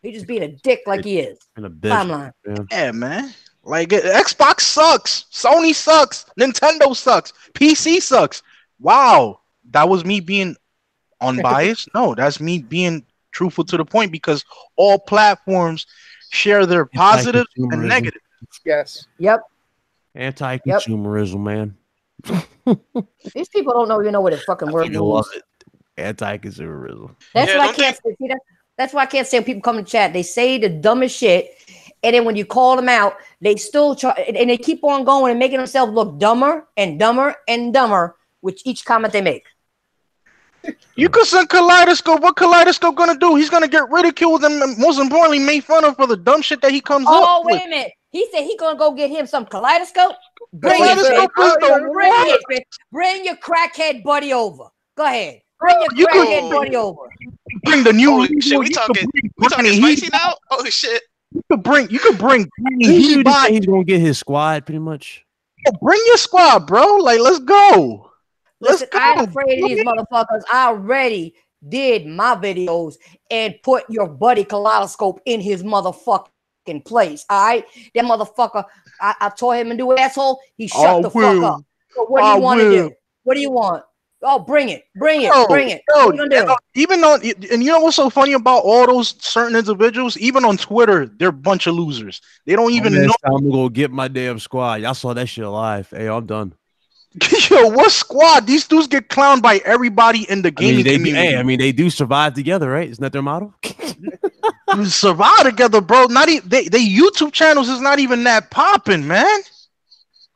He's just being a dick like he is. And a bitch. Timeline. Yeah, man. Like, Xbox sucks. Sony sucks. Nintendo sucks. PC sucks. Wow. That was me being unbiased? No, that's me being truthful to the point because all platforms share their positives and negatives. Yes. Yep. Anti-consumerism, man. These people don't even know what a fucking word means. Anti-consumerism. That's why I can't say. That's why I can't say when people come to chat. They say the dumbest shit, and then when you call them out, they still try, and they keep on going and making themselves look dumber and dumber and dumber with each comment they make. You could send Kaleidoscope. What Kaleidoscope gonna do? He's gonna get ridiculed and most importantly made fun of for the dumb shit that he comes up with. Oh, wait a minute. He said he gonna go get him some kaleidoscope. Bring it, Kaleidoscope Fred. is the Bring what? it, Fred. Bring your crackhead buddy over. Go ahead. Bring your You could crackhead buddy over. bring the new Holy legal. shit, we You talking could bring Granny spicy Heat. now? Oh shit. You could bring Granny He Heat. just say he's gonna get his squad pretty much. Bring your squad, bro. Like, let's go. Listen, Let's I ain't go. afraid of these motherfuckers. I already did my videos and put your buddy kaleidoscope in his motherfucking place. All right, that motherfucker. I told him to do asshole. He shut the fuck up. So what do you want to do? What do you want? Oh, bring it, bring it, bring it. What you gonna do? Even on, and you know what's so funny about all those certain individuals? Even on Twitter, they're a bunch of losers. They don't even know. I'm gonna go get my damn squad. Y'all saw that shit live. Hey, I'm done. Yo, what squad? These dudes get clowned by everybody in the gaming community. They do survive together, right? Isn't that their motto? Survive together, bro. Not even they YouTube channels is not even that popping, man.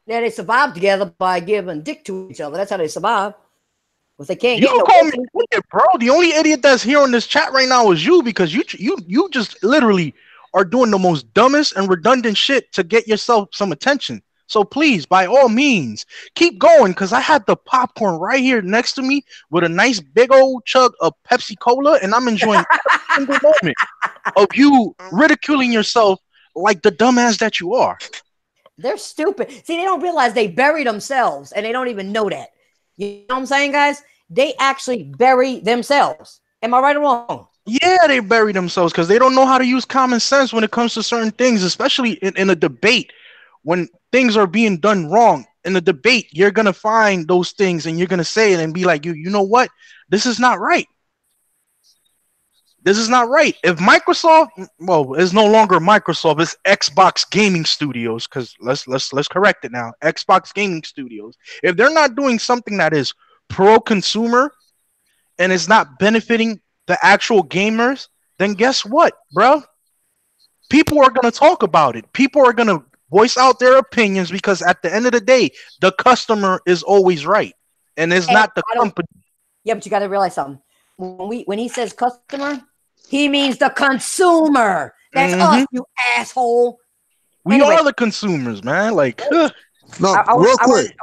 Yeah, they survive together by giving dick to each other. That's how they survive. But they can't You get no call me pussy. idiot, bro. The only idiot that's here on this chat right now is you, because you just literally are doing the most dumbest and redundant shit to get yourself some attention. So please, by all means, keep going, because I had the popcorn right here next to me with a nice big old chug of Pepsi Cola, and I'm enjoying every single moment of you ridiculing yourself like the dumbass that you are. They're stupid. See, they don't realize they bury themselves, and they don't even know that. You know what I'm saying, guys? They actually bury themselves. Am I right or wrong? Yeah, they bury themselves because they don't know how to use common sense when it comes to certain things, especially in a debate. When things are being done wrong in the debate, you're going to find those things and you're going to say it and be like, you know what? This is not right. This is not right. If Microsoft, well, it's no longer Microsoft, it's Xbox Gaming Studios, because let's correct it now. Xbox Gaming Studios. If they're not doing something that is pro-consumer and is not benefiting the actual gamers, then guess what, bro? People are going to talk about it. People are going to voice out their opinions, because at the end of the day, the customer is always right, and it's not the company. Yeah, but you got to realize something. When he says customer, he means the consumer. That's us, you asshole. We are the consumers, man. Like, real quick.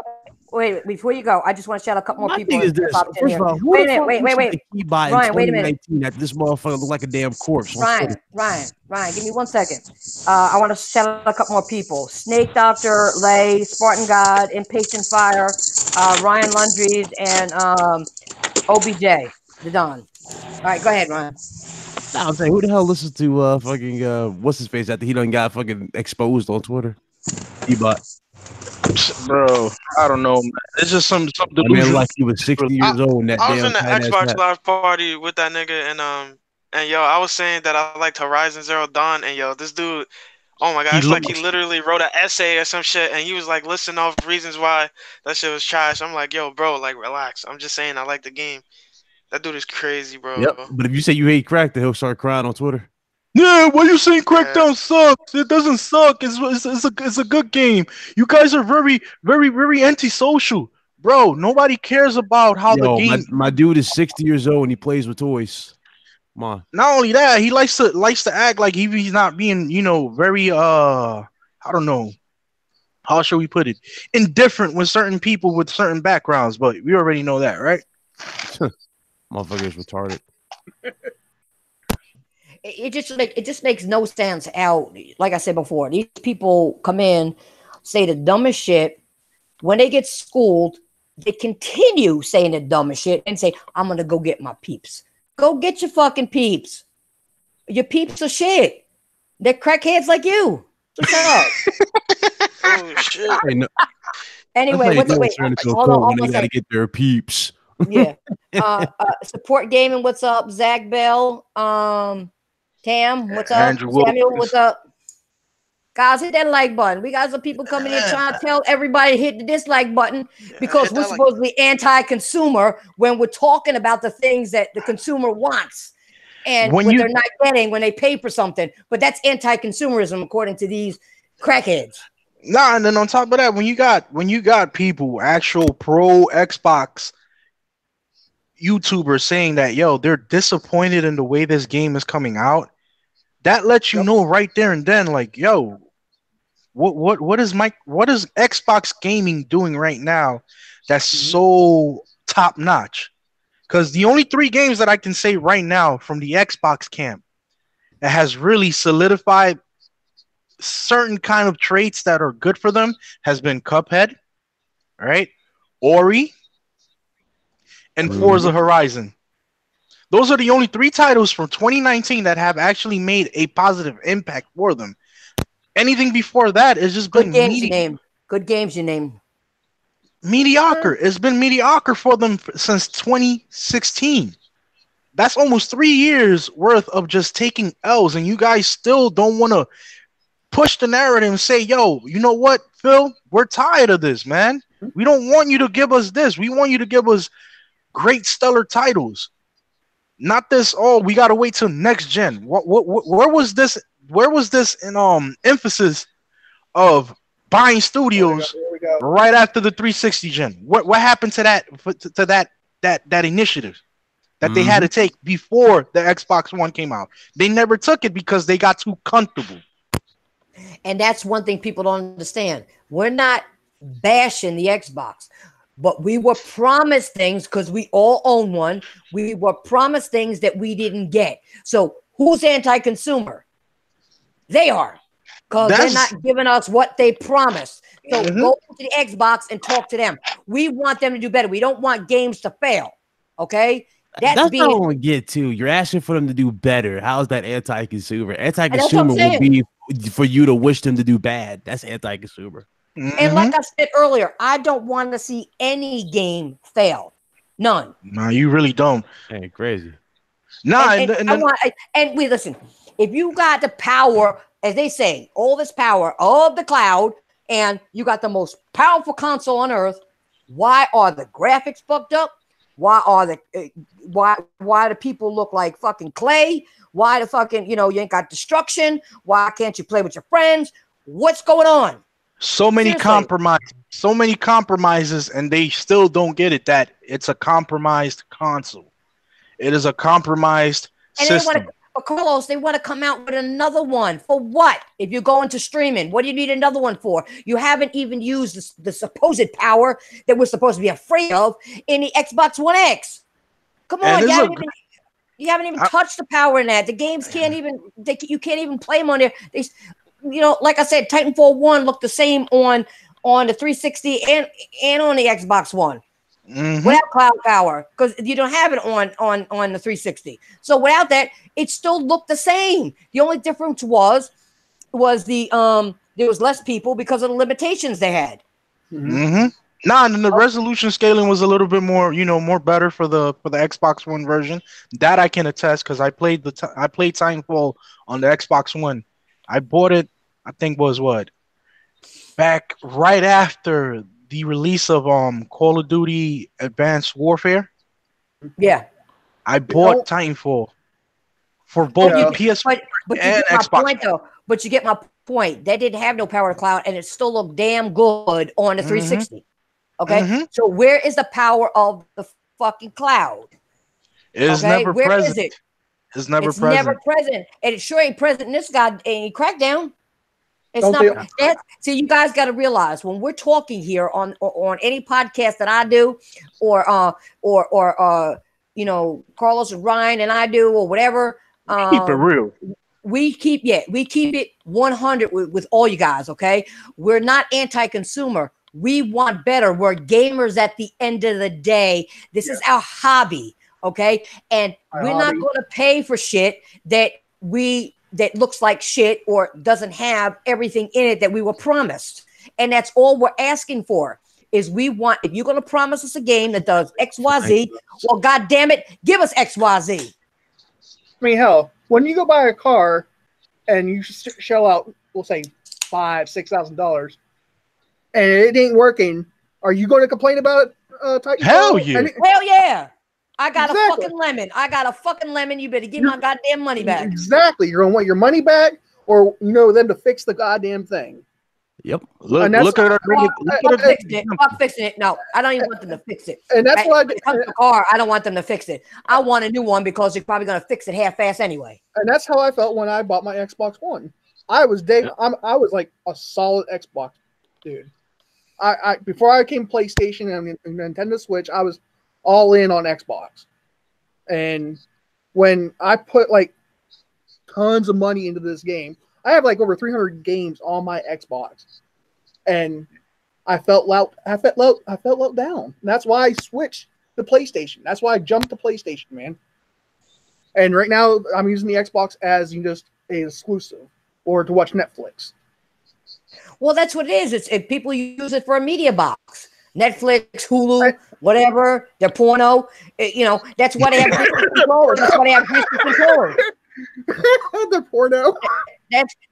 Wait, before you go, I just want to shout out a couple more people. First of all, wait a minute, wait. Ryan, wait a minute. That this motherfucker look like a damn corpse. Ryan, give me 1 second. I want to shout out a couple more people. Snake Doctor, Lay, Spartan God, Impatient Fire, Ryan Lundries, and OBJ, the Don. All right, go ahead, Ryan. Nah, I'm saying, who the hell listens to fucking what's his face after he done got fucking exposed on Twitter? E-bot. Bro, I don't know, man. It's just some man, like he was 60 years old. And that I was in the Xbox Live party with that nigga, and yo, I was saying that I liked Horizon Zero Dawn, and yo, this dude, oh my god, it's like he literally wrote an essay or some shit, and he was like listing off reasons why that shit was trash. I'm like, yo, bro, like relax. I'm just saying I like the game. That dude is crazy, bro. Yep. But if you say you hate crack, then he'll start crying on Twitter. Yeah, why you saying Crackdown sucks? It doesn't suck. It's a good game. You guys are very, very, very antisocial, bro. Nobody cares about how the game. My dude is 60 years old and he plays with toys. Come on. Not only that, he likes to act like he's not being, very I don't know. How should we put it? Indifferent with certain people with certain backgrounds, but we already know that, right? Motherfucker is retarded. It just makes no sense how, like I said before, these people come in, say the dumbest shit. When they get schooled, they continue saying the dumbest shit and say, I'm going to go get my peeps. Go get your fucking peeps. Your peeps are shit. They're crackheads like you. So shut up. Oh, shit. Anyway, wait. Hold on. They got to get their peeps. Yeah. Support Gaming, what's up? Zach Bell. Tam, what's up? Andrew Samuel, what's up? Guys, hit that like button. We got some people coming in trying to tell everybody to hit the dislike button because we're supposed to be anti-consumer when we're talking about the things that the consumer wants and when they're not getting when they pay for something. But that's anti-consumerism according to these crackheads. Nah, and then on top of that, when you got people, actual pro Xbox YouTubers saying that, yo, they're disappointed in the way this game is coming out, that lets you know right there and then, like, yo, what is Xbox gaming doing right now that's so top notch? Because the only 3 games that I can say right now from the Xbox camp that has really solidified certain kind of traits that are good for them has been Cuphead, right? Ori, and Forza Horizon. Those are the only 3 titles from 2019 that have actually made a positive impact for them. Anything before that has just Good been games you name. Good games you name. mediocre. It's been mediocre for them since 2016. That's almost 3 years worth of just taking L's, and you guys still don't want to push the narrative and say, yo, you know what, Phil? We're tired of this, man. We don't want you to give us this. We want you to give us great stellar titles. Not this, oh, we gotta wait till next gen. Where was this? Where was this in emphasis of buying studios right after the 360 gen? What happened to that initiative that they had to take before the Xbox One came out? They never took it because they got too comfortable. And that's one thing people don't understand. We're not bashing the Xbox, but we were promised things because we all own one. We were promised things that we didn't get. So who's anti-consumer? They are, because they're not giving us what they promised. So go to the Xbox and talk to them. We want them to do better. We don't want games to fail. Okay? That's what I want to get to. You're asking for them to do better. How is that anti-consumer? Anti-consumer would be for you to wish them to do bad. That's anti-consumer. And like I said earlier, I don't want to see any game fail. None. No, you really don't. Hey, crazy. Nah, and we listen. If you got the power, as they say, all this power of the cloud, and you got the most powerful console on earth, why are the graphics fucked up? Why are the why do people look like fucking clay? Why the fucking, you ain't got destruction? Why can't you play with your friends? What's going on? So many compromises, and they still don't get it that it's a compromised console. It is a compromised system. Carlos, they want to come out with another one. For what? If you're going to streaming, what do you need another one for? You haven't even used the supposed power that we're supposed to be afraid of in the Xbox One X. Come on, you haven't even touched the power in that. The games can't even, you can't even play them on there. Like I said, Titanfall 1 looked the same on the 360 and on the Xbox One. Without cloud power, because you don't have it on the 360. So without that, it still looked the same. The only difference was the there was less people because of the limitations they had. Nah, and the resolution scaling was a little bit more, more better for the Xbox One version. That I can attest because I played Titanfall on the Xbox One. I bought it, I think was back right after the release of Call of Duty Advanced Warfare. Yeah. I bought Titanfall for both the PS4 and Xbox. But you get my point. They didn't have no power to cloud, and it still looked damn good on the 360. Okay? So where is the power of the fucking cloud? It's never present. Where is it? It's never present. And it sure ain't present in this crackdown. It's not. So you guys got to realize when we're talking here on any podcast that I do, or Carlos and Ryan and I do, or whatever. Keep it real. We keep it 100 with all you guys. Okay, we're not anti-consumer. We want better. We're gamers at the end of the day. This is our hobby. Okay, and we're not going to pay for shit that looks like shit or doesn't have everything in it that we were promised. And that's all we're asking for is if you're going to promise us a game that does XYZ, well, God damn it, give us XYZ. I mean, hell, when you go buy a car and you shell out, we'll say $5,000-$6,000 and it ain't working, are you going to complain about it? Hell yeah. Hell yeah. I got a fucking lemon. You better give my goddamn money back. Exactly. You're going to want your money back or, them to fix the goddamn thing. Yep. Look at Fuck fixing it. No, I don't even want them to fix it. And that's why when it comes to the car, I don't want them to fix it. I want a new one because you're probably going to fix it half-ass anyway. And that's how I felt when I bought my Xbox One. I was I was like a solid Xbox dude. I before I came PlayStation and Nintendo Switch, I was all in on Xbox. And when I put like tons of money into this game, I have like over 300 games on my Xbox, and I felt let down. And that's why I switched to PlayStation. That's why I jumped to PlayStation, man. And right now, I'm using the Xbox as just an exclusive or to watch Netflix. Well, that's what it is. If people use it for a media box, Netflix, Hulu, whatever, their porno. That's why they have greaseless controllers. That's why they have greaseless controllers. The porno.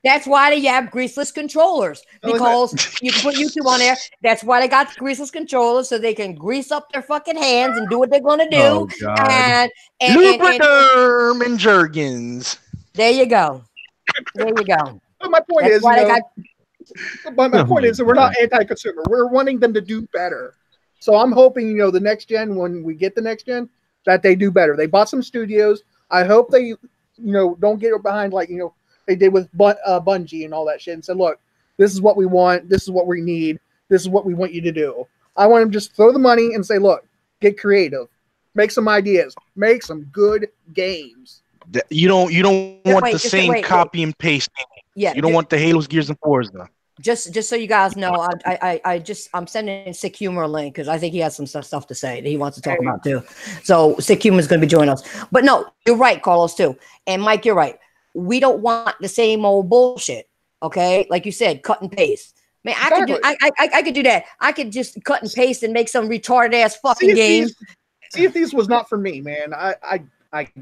That's why they have greaseless controllers, because you can put YouTube on there. That's why they got greaseless controllers, so they can grease up their fucking hands and do what they're gonna do. Oh, God. Lubriderm and Jergens. There you go. There you go. But my point That's is, why they got. But my point is that we're not anti-consumer. We're wanting them to do better. So I'm hoping, the next gen, when we get the next gen, that they do better. They bought some studios. I hope they, don't get behind like, they did with Bungie and all that shit and said, look, this is what we want. This is what we need. This is what we want you to do. I want them to just throw the money and say, look, get creative. Make some ideas. Make some good games. You don't want the same copy and paste. Yeah, you don't want the Halos, Gears, and Forza. Just so you guys know, I'm sending Sick Humor a link because I think he has some stuff to say that he wants to talk about too. So Sick Humor is going to be joining us. But no, you're right, Carlos, too. And Mike, you're right. We don't want the same old bullshit. Okay, like you said, cut and paste. Man, I could do that. I could just cut and paste and make some retarded ass fucking game. See if these was not for me, man. I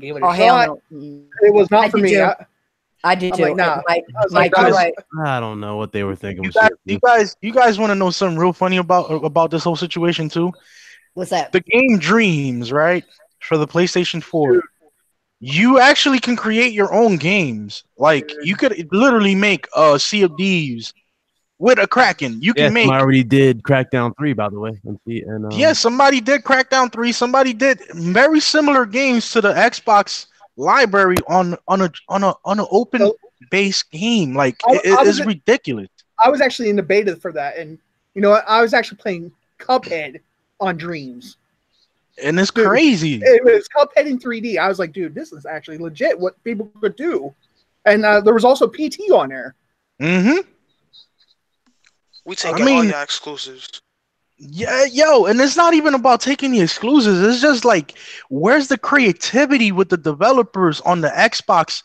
gave it a shot. Hell no. It was not for me. I do too. Like, nah. Mike, you're right. I don't know what they were thinking. You guys want to know something real funny about this whole situation too? What's that? The game Dreams, right? For the PlayStation 4. Dude. You actually can create your own games. Like you could literally make a Sea of Thieves with a Kraken. You can make. I already did Crackdown 3, by the way. Yeah, somebody did Crackdown 3. Somebody did very similar games to the Xbox library on an open base game. Like it's ridiculous. I was actually in the beta for that, and I was actually playing Cuphead on Dreams, and it's crazy. It was Cuphead in 3D. I was like, dude, this is actually legit. What people could do, and there was also PT on there. Mm-hmm. We take all your exclusives. Yeah, and it's not even about taking the exclusives. It's just like, where's the creativity with the developers on the Xbox?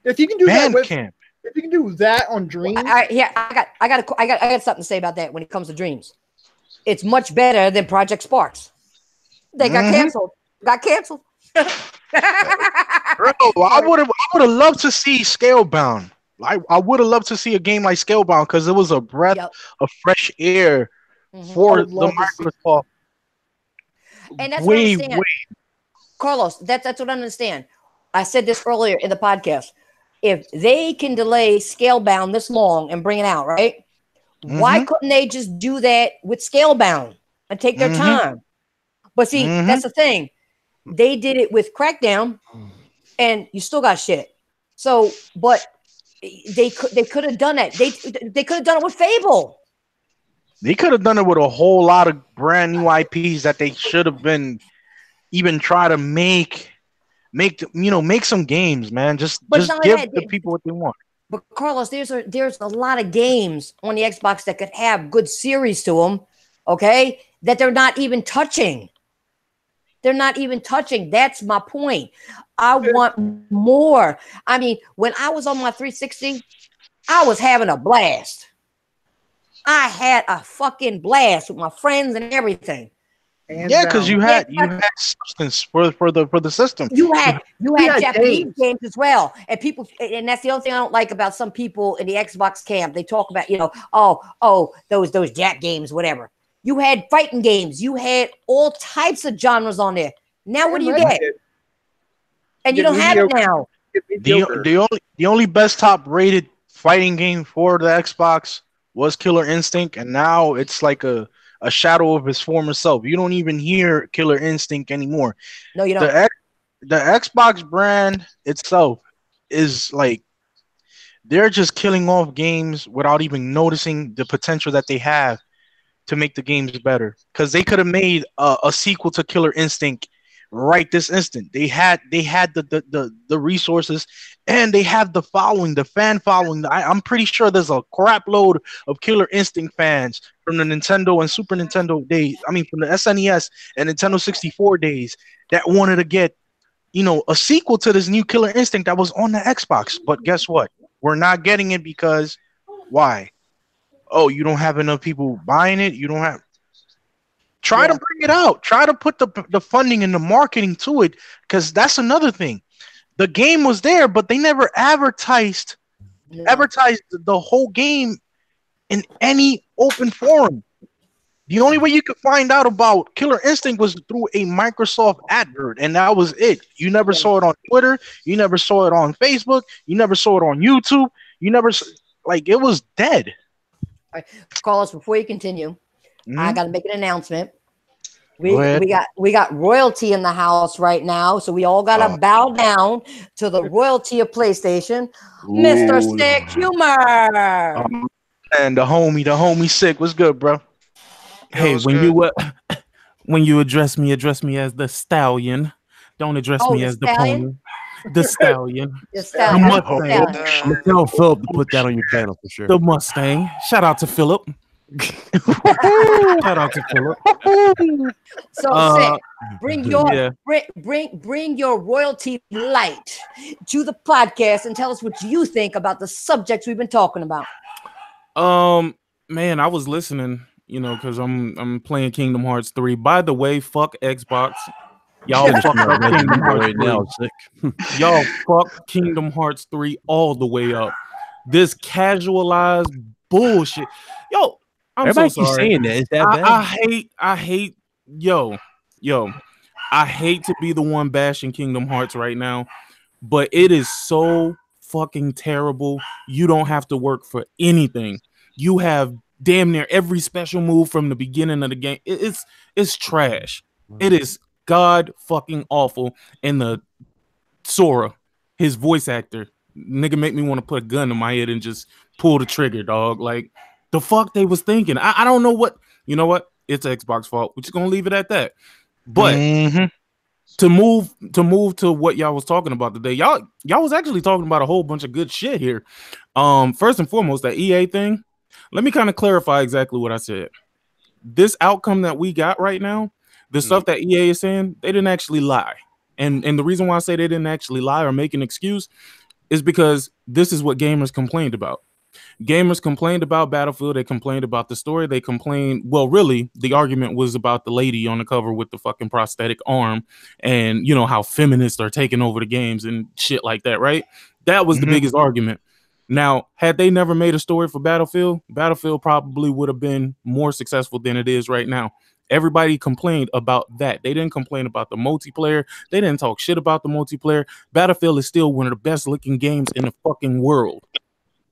If you can do if you can do that on Dreams, I got something to say about that when it comes to Dreams. It's much better than Project Sparks. They got canceled. Bro, I would have loved to see Scalebound. I would have loved to see a game like Scalebound because it was a breath of fresh air. For the Microsoft, and that's what I understand. Carlos, that's what I understand. I said this earlier in the podcast. If they can delay Scalebound this long and bring it out, right? Why couldn't they just do that with Scalebound and take their time? But see, that's the thing. They did it with Crackdown, and you still got shit. So, but they could have done that. They could have done it with Fable. They could have done it with a whole lot of brand new IPs that they should have been even try to make some games, man. Just give the people what they want. But Carlos, there's a lot of games on the Xbox that could have good series to them, okay? That they're not even touching. That's my point. I want more. I mean, when I was on my 360, I was having a blast. I had a fucking blast with my friends and everything. Yeah, because you had substance for the system. You had Japanese games as well, and that's the only thing I don't like about some people in the Xbox camp. They talk about those Jap games, whatever. You had fighting games. You had all types of genres on there. Now what do you get? And you don't have it now. The only best top rated fighting game for the Xbox was Killer Instinct, and now it's like a shadow of his former self. You don't even hear Killer Instinct anymore. No, you don't. The Xbox brand itself is like they're just killing off games without even noticing the potential that they have to make the games better. Because they could have made a sequel to Killer Instinct right this instant. They had the resources, and they have the following, the fan following. I'm pretty sure there's a crap load of Killer Instinct fans from the Nintendo and Super Nintendo days. I mean, from the SNES and Nintendo 64 days that wanted to get, a sequel to this new Killer Instinct that was on the Xbox. But guess what? We're not getting it because why? Oh, you don't have enough people buying it. You don't have. Try to bring it out. Try to put the funding and the marketing to it, because that's another thing. The game was there, but they never advertised the whole game in any open forum. The only way you could find out about Killer Instinct was through a Microsoft advert, and that was it. You never saw it on Twitter. You never saw it on Facebook. You never saw it on YouTube. You never, it was dead. All right. Carlos, before you continue, I got to make an announcement. We got royalty in the house right now, so we all got to bow down to the royalty of PlayStation, Mr. Sick Humor. And the homie Sick. What's good, bro? Hey, when you address me as the stallion. Don't address me as the pony. The stallion. The stallion. I'm telling Philip to put that on your channel for sure. The Mustang. Shout out to Philip. Shout out to Philip. So Sick, bring your royalty light to the podcast and tell us what you think about the subjects we've been talking about. Man, I was listening, because I'm playing Kingdom Hearts 3. By the way, fuck Xbox. Y'all fuck up Kingdom Hearts right now. Y'all fuck Kingdom Hearts 3 all the way up. This casualized bullshit. Yo, Everybody so sorry. saying that. Is that bad? I hate, I hate to be the one bashing Kingdom Hearts right now, but it is so fucking terrible. You don't have to work for anything. You have damn near every special move from the beginning of the game. It's trash. It is god fucking awful. And the Sora, his voice actor, nigga, make me want to put a gun in my head and just pull the trigger, dog. Like, the fuck they was thinking. I don't know what. You know what? It's Xbox fault. We're just gonna leave it at that. But to move to what y'all was talking about today, y'all was actually talking about a whole bunch of good shit here. First and foremost, that EA thing. Let me kind of clarify exactly what I said. This outcome that we got right now, the stuff that EA is saying, they didn't actually lie. And the reason why I say they didn't actually lie or make an excuse is because this is what gamers complained about. Gamers complained about Battlefield. They complained about the story. They complained. Well, really, the argument was about the lady on the cover with the fucking prosthetic arm and, how feminists are taking over the games and shit like that, right? That was the biggest argument. Now, had they never made a story for Battlefield, Battlefield probably would have been more successful than it is right now. Everybody complained about that. They didn't complain about the multiplayer. They didn't talk shit about the multiplayer. Battlefield is still one of the best looking games in the fucking world.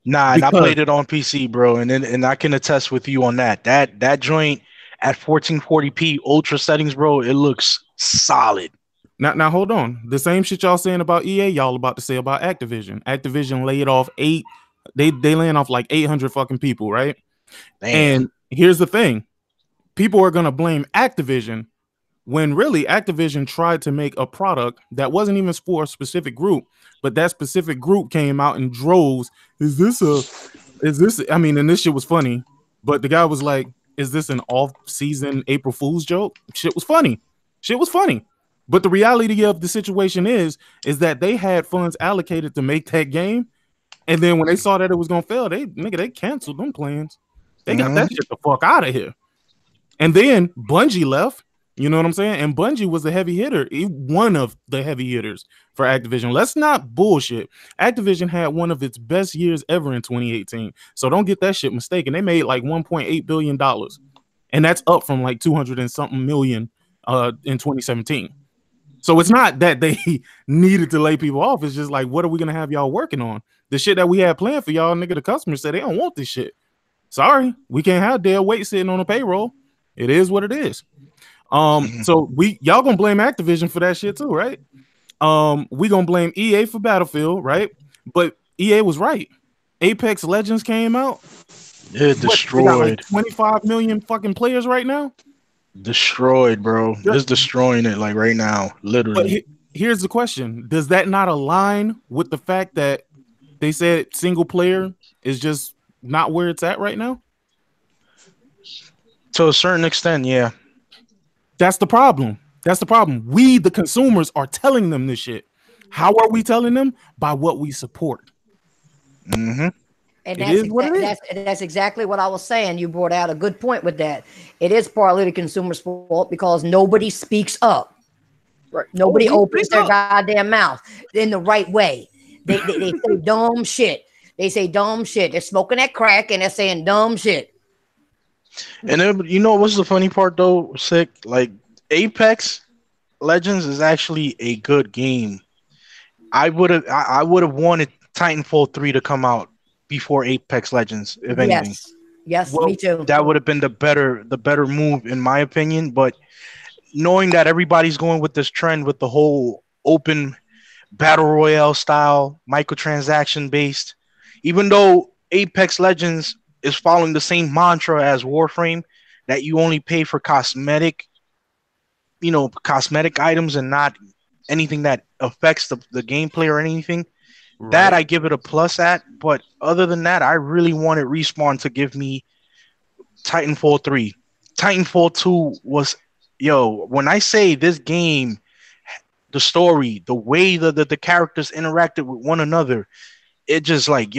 Nah, and I played it on PC, bro, and I can attest with you on that. That joint at 1440p ultra settings, bro, it looks solid. Now hold on. The same shit y'all saying about EA, y'all about to say about Activision. Activision laid off they laying off like 800 fucking people, right? Damn. And here's the thing. People are gonna blame Activision when really Activision tried to make a product that wasn't even for a specific group, but that specific group came out in droves. And this shit was funny, but the guy was like, is this an off-season April Fool's joke? Shit was funny. But the reality of the situation is that they had funds allocated to make that game, and then when they saw that it was gonna fail, they canceled them plans. They got that shit the fuck out of here. And then Bungie left. You know what I'm saying? And Bungie was a heavy hitter, one of the heavy hitters for Activision. Let's not bullshit. Activision had one of its best years ever in 2018. So don't get that shit mistaken. They made like $1.8 billion. And that's up from like 200 and something million in 2017. So it's not that they needed to lay people off. It's just like, what are we going to have y'all working on? The shit that we had planned for y'all, nigga, the customers said they don't want this shit. Sorry, we can't have Dale Waite sitting on a payroll. It is what it is. So y'all gonna blame Activision for that shit too, right? We gonna blame EA for Battlefield, right? But EA was right. Apex Legends came out, It they got like destroyed. 25 million fucking players right now. Destroyed, bro. It's destroying it like right now, But literally. here's the question: does that not align with the fact that they said single player is just not where it's at right now? To a certain extent, yeah. That's the problem. That's the problem. We, the consumers, are telling them this shit. How are we telling them? By what we support. Mm-hmm. And It is what it is. that's exactly what I was saying. You brought out a good point with that. It is partly the consumer's fault because nobody speaks up. Right. Nobody Oh, we opens speak their up. goddamn mouth in the right way. They say dumb shit. They say dumb shit. They're smoking that crack and they're saying dumb shit. And then, you know what's the funny part though, Sick? Like Apex Legends is actually a good game. I would have wanted Titanfall 3 to come out before Apex Legends, if anything. Yes, Well, me too. That would have been the better move in my opinion. But knowing that everybody's going with this trend with the whole open battle royale style, microtransaction based, even though Apex Legends is following the same mantra as Warframe, that you only pay for cosmetic items and not anything that affects the gameplay or anything. That I give it a plus at, but other than that, I really wanted Respawn to give me Titanfall 3. Titanfall 2 was, when I say this game, the story, the way the characters interacted with one another, it just like,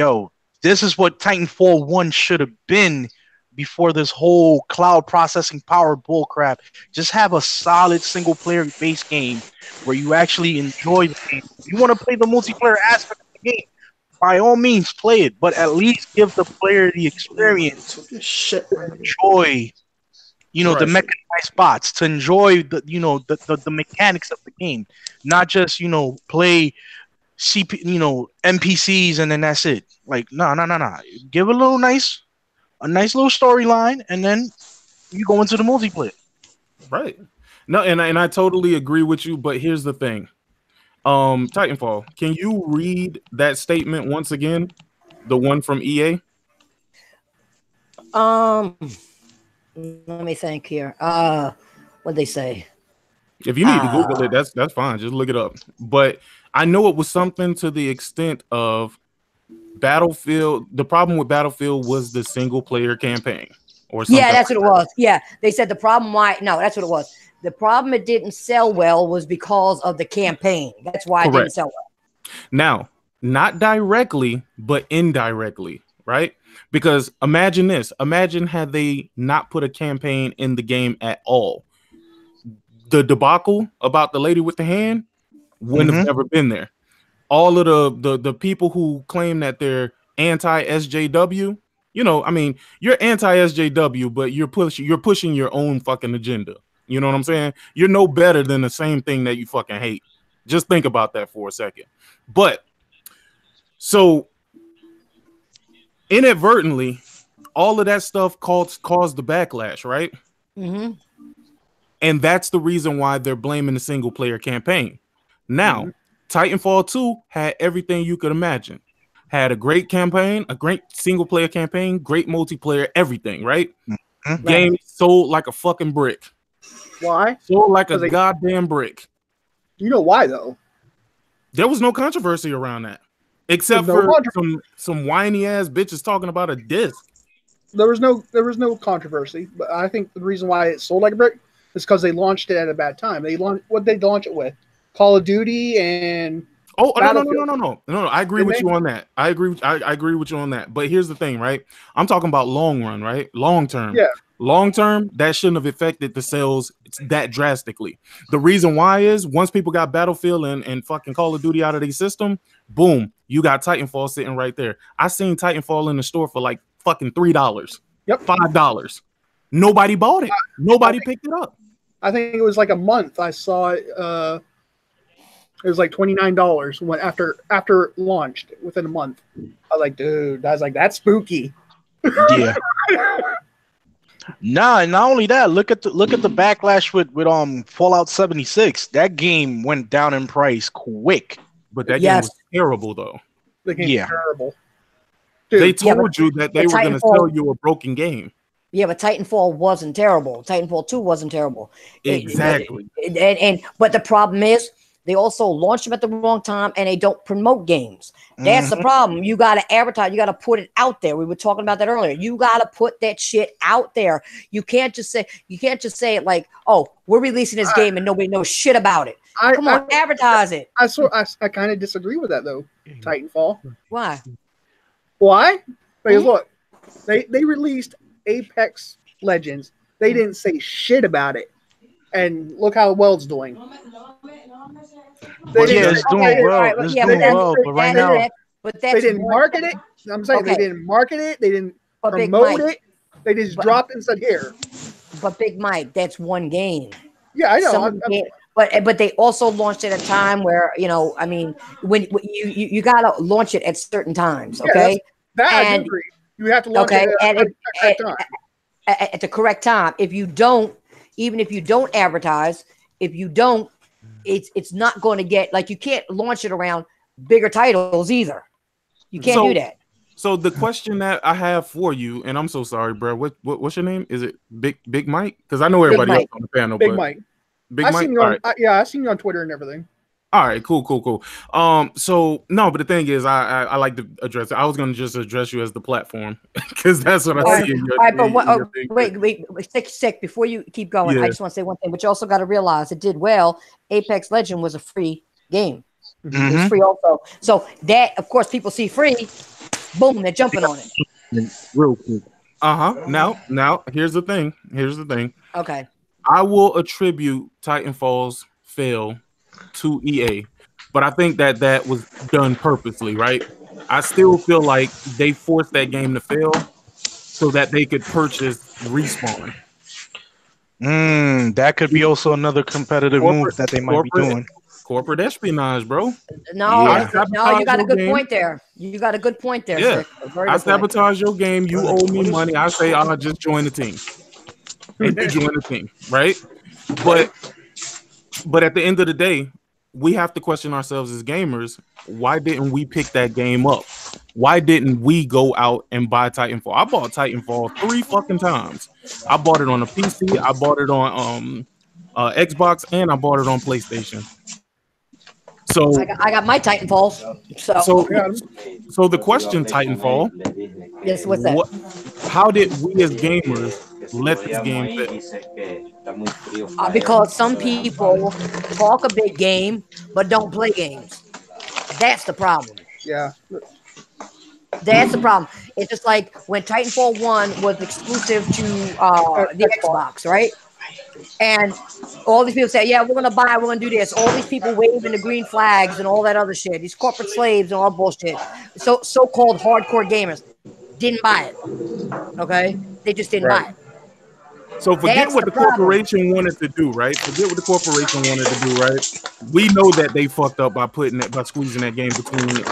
this is what Titanfall 1 should have been before this whole cloud processing power bullcrap. Just have a solid single player base game where you actually enjoy the game. If you want to play the multiplayer aspect of the game, by all means play it, but at least give the player the experience Shit. to enjoy, the mechanized bots, to enjoy the mechanics of the game, not just play NPCs and then that's it. Like no. Give a nice little storyline, and then you go into the multiplayer. Right. No, and I totally agree with you, but here's the thing. Titanfall, can you read that statement once again? The one from EA? Let me think here. What'd they say? If you need to Google it, that's fine. Just look it up. But I know it was something to the extent of Battlefield. The problem with Battlefield was the single player campaign, or something. Yeah, that's what it was. Yeah, they said the problem. That's what it was. The problem it didn't sell well was because of the campaign. That's why it didn't sell well. Now, not directly, but indirectly, right? Because imagine this. Imagine had they not put a campaign in the game at all. The debacle about the lady with the hand wouldn't have ever been there. All of the people who claim that they're anti-SJW, you're anti-SJW, but you're pushing your own fucking agenda. You know what I'm saying? You're no better than the same thing that you fucking hate. Just think about that for a second. But so inadvertently, all of that stuff caused the backlash, right? Mm-hmm. And that's the reason why they're blaming the single player campaign. Now, Titanfall 2 had everything you could imagine. Had a great campaign, a great single player campaign, great multiplayer, everything, right? Game sold like a fucking brick. Why? Sold like a goddamn brick. You know why though? There was no controversy around that. Except for some whiny ass bitches talking about a disc. There was no controversy, but I think the reason why it sold like a brick is because they launched it at a bad time. What did they launch it with? Call of Duty and no. I agree with you on that. I agree with you on that. But here's the thing, right? I'm talking about long run, right? Long term. Yeah. Long term, that shouldn't have affected the sales that drastically. The reason why is once people got Battlefield and fucking Call of Duty out of their system, boom, you got Titanfall sitting right there. I seen Titanfall in the store for like fucking $3. Yep. $5. Nobody bought it. Nobody picked it up. I think it was like a month. I saw it. It was like $29 when after it launched within a month. I was like, dude, that's spooky. Yeah. Nah, and not only that, look at the backlash with Fallout 76. That game went down in price quick. But that game was terrible though. The game was terrible. Dude, They told you that they but were going to Titanfall- sell you a broken game. Yeah, but Titanfall wasn't terrible. Titanfall 2 wasn't terrible. Exactly. But the problem is they also launch them at the wrong time and they don't promote games. That's the problem. You got to advertise. You got to put it out there. We were talking about that earlier. You got to put that shit out there. You can't just say it like, oh, we're releasing this game and nobody knows shit about it. Come on, advertise it. I kind of disagree with that though. Titanfall. Why? Why? Because look, they released Apex Legends. They didn't say shit about it, and look how well it's doing. It's doing well. It's doing well, but right now, they didn't market it. I'm saying they didn't market it. They didn't promote it. They just dropped it and said here. But Big Mike, that's one game. Yeah, I know. But they also launched at a time where, you know, I mean, when you gotta launch it at certain times, okay? Yeah, I do agree. You have to launch it at the correct time. If you don't, even if you don't advertise, if you don't, it's not going to get, like, you can't launch it around bigger titles either. You can't do that. So the question that I have for you, and I'm so sorry, bro. What's your name? Is it Big Mike? Because I know everybody else on the panel. Big Mike. Big Mike. I've seen you on Twitter and everything. All right, cool. So no, but the thing is, I like to address it. I was going to just address you as the platform because that's what I see. Wait, stick before you keep going. I just want to say one thing, but you also got to realize it did well. Apex Legend was a free game. It was free also. So that, of course, people see free, boom, they're jumping on it. Real quick. Now, here's the thing. Okay. I will attribute Titanfall's fail to EA, but I think that was done purposely, right? I still feel like they forced that game to fail so that they could purchase Respawn. That could be also another competitive move that they might be doing. Corporate espionage, bro. No, you got a good point there. You got a good point there. Yeah, I sabotage your game. You owe me money. I say I'll just join the team. And you join the team, right? But at the end of the day, we have to question ourselves as gamers. Why didn't we pick that game up? Why didn't we go out and buy Titanfall? I bought Titanfall 3 fucking times. I bought it on a PC. I bought it on Xbox, and I bought it on PlayStation. So I got my Titanfall. So the question, Titanfall. Yes, what's that? How did we as gamers let this game fail? Because some people talk a big game but don't play games. That's the problem. Yeah. That's the problem. It's just like when Titanfall 1 was exclusive to the Xbox, right? And all these people say, yeah, we're going to buy, we're going to do this. All these people waving the green flags and all that other shit. These corporate slaves and all bullshit. So-called hardcore gamers didn't buy it. Okay? They just didn't buy it. So forget what the corporation wanted to do, right? Forget what the corporation wanted to do, right? We know that they fucked up by squeezing that game between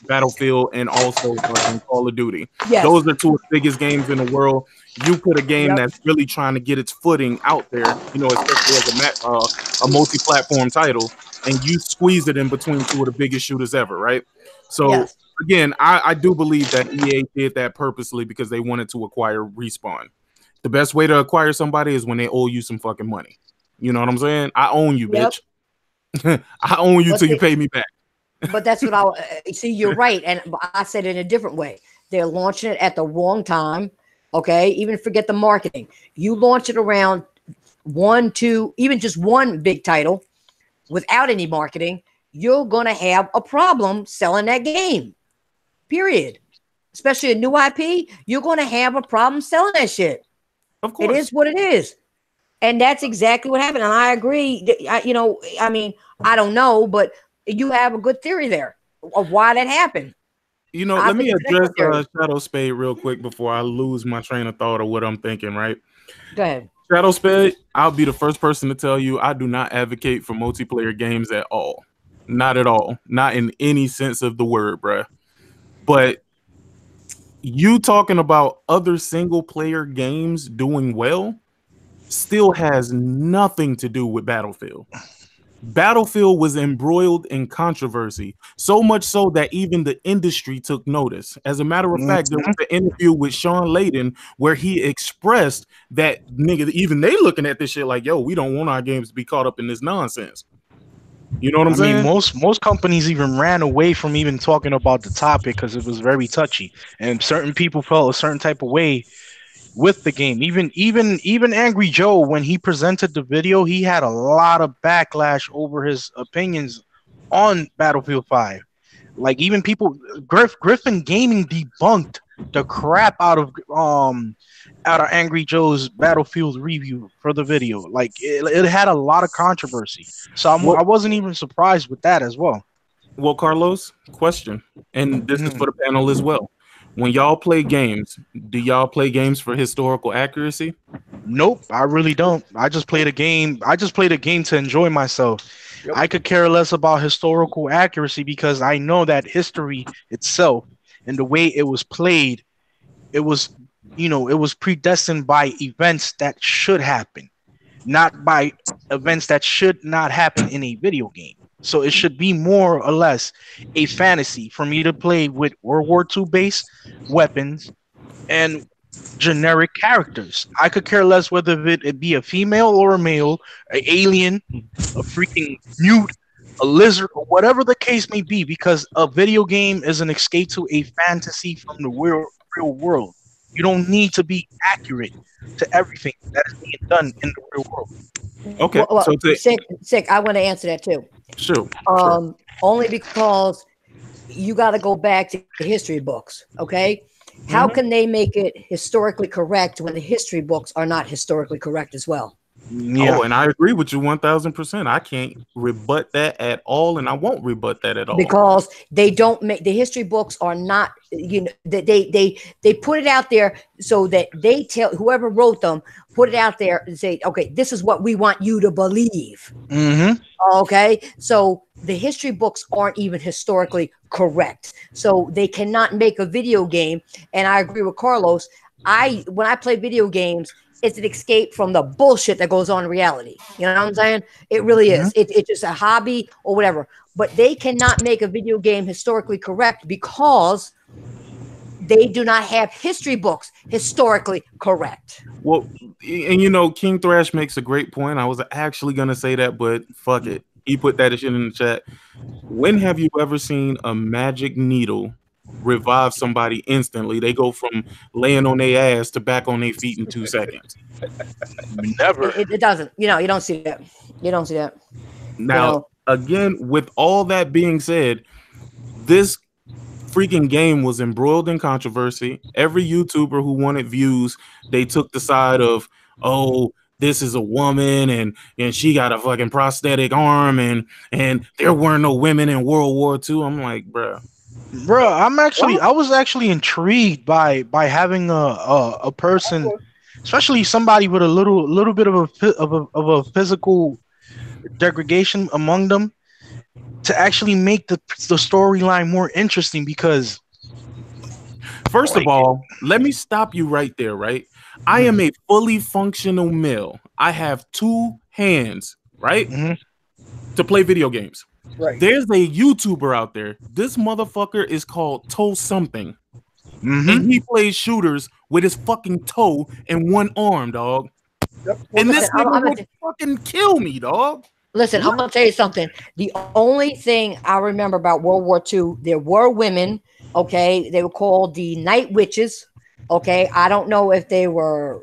Battlefield and also Call of Duty. Yes. Those are two of the biggest games in the world. You put a game that's really trying to get its footing out there, you know, especially as a multi-platform title, and you squeeze it in between two of the biggest shooters ever, right? So again, I do believe that EA did that purposely because they wanted to acquire Respawn. The best way to acquire somebody is when they owe you some fucking money. You know what I'm saying? I own you, bitch. I own you till you pay me back. But that's what I see. You're right, and I said it in a different way. They're launching it at the wrong time. Okay, even forget the marketing. You launch it around 1, 2, even just one big title without any marketing, you're gonna have a problem selling that game. Period. Especially a new IP, you're gonna have a problem selling that shit. Of course. It is what it is. And that's exactly what happened. And I agree. I don't know, but you have a good theory there of why that happened. You know, let me address Shadow Spade real quick before I lose my train of thought of what I'm thinking, right? Go ahead. Shadow Spade, I'll be the first person to tell you I do not advocate for multiplayer games at all. Not at all. Not in any sense of the word, bruh. But you talking about other single player games doing well still has nothing to do with Battlefield. Battlefield was embroiled in controversy, so much so that even the industry took notice. As a matter of fact, there was an interview with Sean Layden where he expressed that nigga, even they looking at this shit like, yo, we don't want our games to be caught up in this nonsense. You know what I'm saying? I mean, most companies even ran away from even talking about the topic because it was very touchy, and certain people felt a certain type of way with the game. Even Angry Joe, when he presented the video, he had a lot of backlash over his opinions on Battlefield 5. Like even people, Griffin Gaming debunked the crap out of Angry Joe's Battlefield review for the video. Like it had a lot of controversy, so I wasn't even surprised with that as well. Well, Carlos, question, and this is for the panel as well. When y'all play games, do y'all play games for historical accuracy? Nope, I really don't. I just played a game. I just played a game to enjoy myself. Yep. I could care less about historical accuracy because I know that history itself and the way it was played, it was, it was predestined by events that should happen, not by events that should not happen in a video game. So it should be more or less a fantasy for me to play with World War II base weapons and generic characters. I could care less whether it be a female or a male, an alien, a freaking mute, a lizard, or whatever the case may be, because a video game is an escape to a fantasy from the real world. You don't need to be accurate to everything that is being done in the real world. Okay, Well, so sick. I want to answer that too. Sure. Only because you got to go back to history books. Okay, how can they make it historically correct when the history books are not historically correct as well? Yeah. Oh, and I agree with you 1000%. I can't rebut that at all, and I won't rebut that at all. Because they don't make the history books are not, they put it out there so that they tell whoever wrote them, put it out there and say, okay, this is what we want you to believe. Okay, so the history books aren't even historically correct, so they cannot make a video game. And I agree with Carlos. When I play video games, it's an escape from the bullshit that goes on in reality. You know what I'm saying? It really is. It's just a hobby or whatever. But they cannot make a video game historically correct because they do not have history books historically correct. Well, and King Thrash makes a great point. I was actually going to say that, but fuck it. He put that shit in the chat. When have you ever seen a magic needle revive somebody instantly? They go from laying on their ass to back on their feet in 2 seconds. Never. It doesn't. You don't see that. You don't see that. Now, again, with all that being said, this freaking game was embroiled in controversy. Every YouTuber who wanted views, they took the side of, oh, this is a woman and she got a fucking prosthetic arm and there weren't no women in World War II. I'm like, bruh. I was actually intrigued by having a person, especially somebody with a little bit of a physical degradation among them, to actually make the storyline more interesting. Because first of all, let me stop you right there, right? I am a fully functional male. I have 2 hands, right? To play video games. Right. There's a YouTuber out there. This motherfucker is called Toe Something. And he plays shooters with his fucking toe and 1 arm, dog. Yep. And this nigga would fucking kill me, dog. Listen, I'm gonna tell you something. The only thing I remember about World War II, there were women. Okay, they were called the Night Witches. Okay, I don't know if they were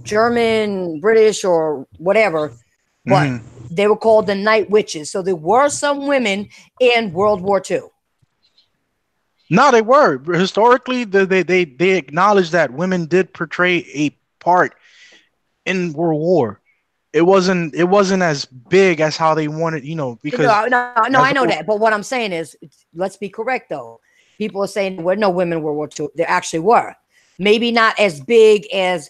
German, British, or whatever, but they were called the Night Witches. So there were some women in World War II. No, they were. Historically, they acknowledged that women did portray a part in World War. It wasn't as big as how they wanted, because no, I know that. But what I'm saying is, let's be correct though. People are saying there were no women in World War II. There actually were. Maybe not as big as,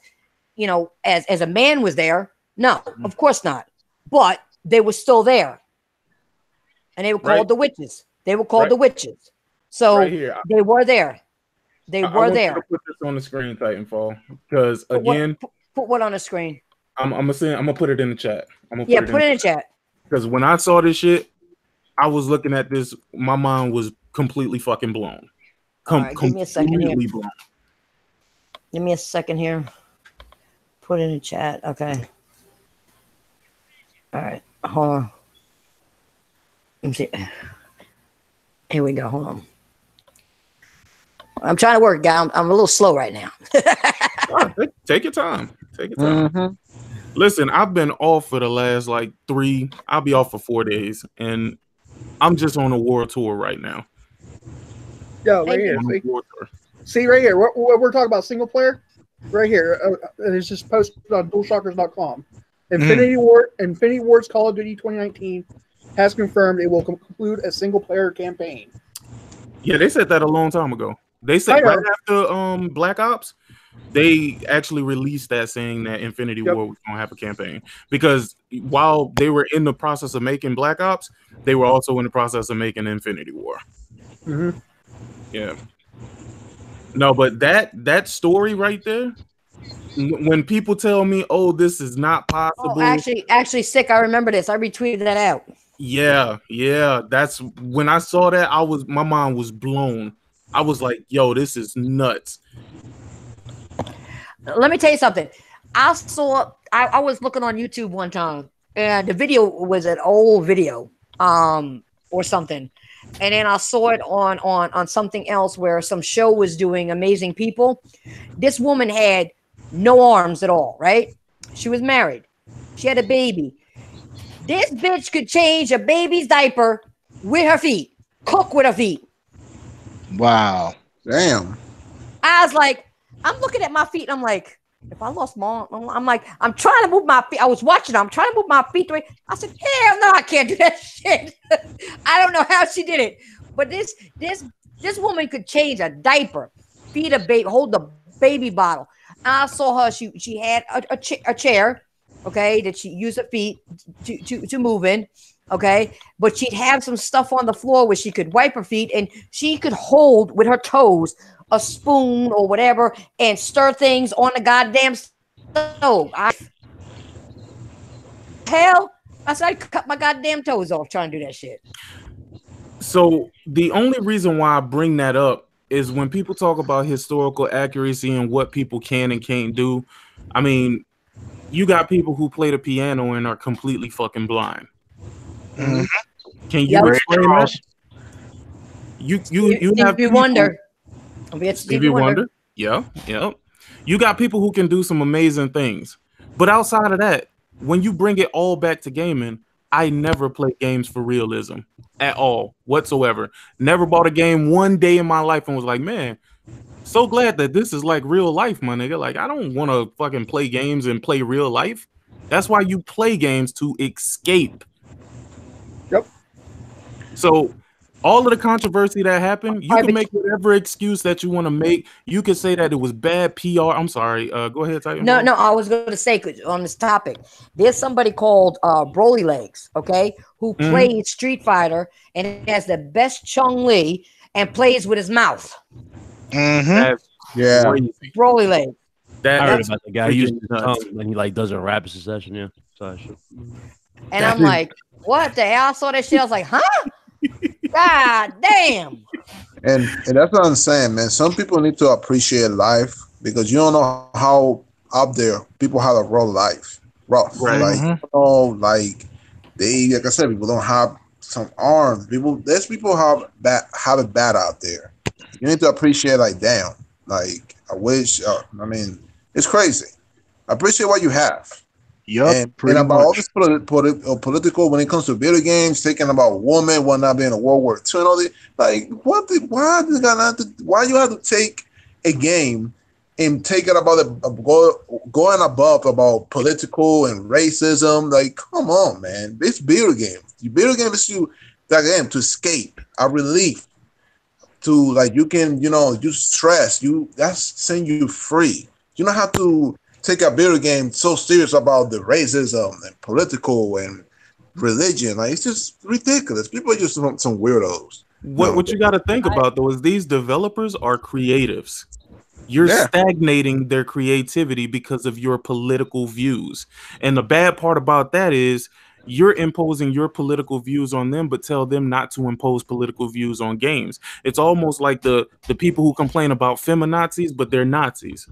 as a man was there. No, of course not. But they were still there. And they were called the witches. They were called the witches. So they were there. They were there. To put this on the screen, Titanfall, because again, put what on the screen? I'm gonna put it in the chat. Put it in the chat. Because when I saw this shit, I was looking at this. My mind was completely fucking blown. All right, give me a second here. Blown. Give me a second here. Put it in the chat. Okay. All right. Hold on. Let me see. Here we go. Hold on. I'm trying to work, guy. I'm a little slow right now. Take your time. Take your time. Listen, I've been off for the last like 3. I'll be off for 4 days, and I'm just on a world tour right now. Yeah, right here. See right here. We're talking about single player. Right here. It's just posted on DualShockers.com. Infinity Ward's Call of Duty 2019 has confirmed it will conclude a single player campaign. Yeah, they said that a long time ago. They said right after Black Ops, they actually released that saying that Infinity War was going to have a campaign. Because while they were in the process of making Black Ops, they were also in the process of making Infinity War. Yeah. No, but that story right there, when people tell me, "Oh, this is not possible," actually, sick. I remember this. I retweeted that out. Yeah. That's when I saw that. My mind was blown. I was like, "Yo, this is nuts." Let me tell you something. I was looking on YouTube one time, and the video was an old video, or something. And then I saw it on something else where some show was doing Amazing People. This woman had no arms at all, right? She was married. She had a baby. This bitch could change a baby's diaper with her feet, cook with her feet. Wow. Damn. I was like, I'm looking at my feet, and I'm like, if I lost my arm, I'm like, I'm trying to move my feet. I was watching her. I'm trying to move my feet. I said, hell no, I can't do that shit. I don't know how she did it. But this woman could change a diaper, feed a baby, hold the baby bottle. And I saw her. She had a chair, okay, that she used her feet to move in, okay. But she'd have some stuff on the floor where she could wipe her feet, and she could hold with her toes a spoon or whatever and stir things on the goddamn stove. I said I cut my goddamn toes off trying to do that shit. So the only reason why I bring that up is when people talk about historical accuracy and what people can and can't do. I mean, you got people who play the piano and are completely fucking blind. Can you explain that? You have people, Wonder. Stevie Wonder. Yeah. You got people who can do some amazing things. But outside of that, when you bring it all back to gaming, I never play games for realism at all whatsoever. Never bought a game one day in my life and was like, man, so glad that this is like real life, my nigga. Like, I don't want to fucking play games and play real life. That's why you play games, to escape. Yep. So all of the controversy that happened, you can make whatever excuse that you want to make. You can say that it was bad PR. I'm sorry. Go ahead, Titan. No, I was going to say on this topic, there's somebody called Broly Legs, okay, who plays Street Fighter and has the best Chung Li and plays with his mouth. That's crazy. Broly Legs. I heard about the guy who uses his tongue when he like does a rap session. Yeah. And I'm like, what the hell? I saw that shit. I was like, huh? God damn. And that's what I'm saying, man. Some people need to appreciate life because you don't know how up there people have a rough life. Rough. Like, like I said, people don't have some arms. There's people have it bad out there. You need to appreciate, like, damn. Like, I wish, I mean, it's crazy. Appreciate what you have. And about all this political, when it comes to video games, thinking about women, what not being in World War II and all this, like, why you have to take a game and take it about going above about political and racism? Like, come on, man. It's video games. The video game is to escape, a relief, to, like, you can, you stress, that's setting you free. You don't have to take a video game so serious about the racism and political and religion. Like, it's just ridiculous. People are just some weirdos. What you got to think about, though, is these developers are creatives. You're stagnating their creativity because of your political views. And the bad part about that is you're imposing your political views on them, but tell them not to impose political views on games. It's almost like the people who complain about feminazis, but they're Nazis.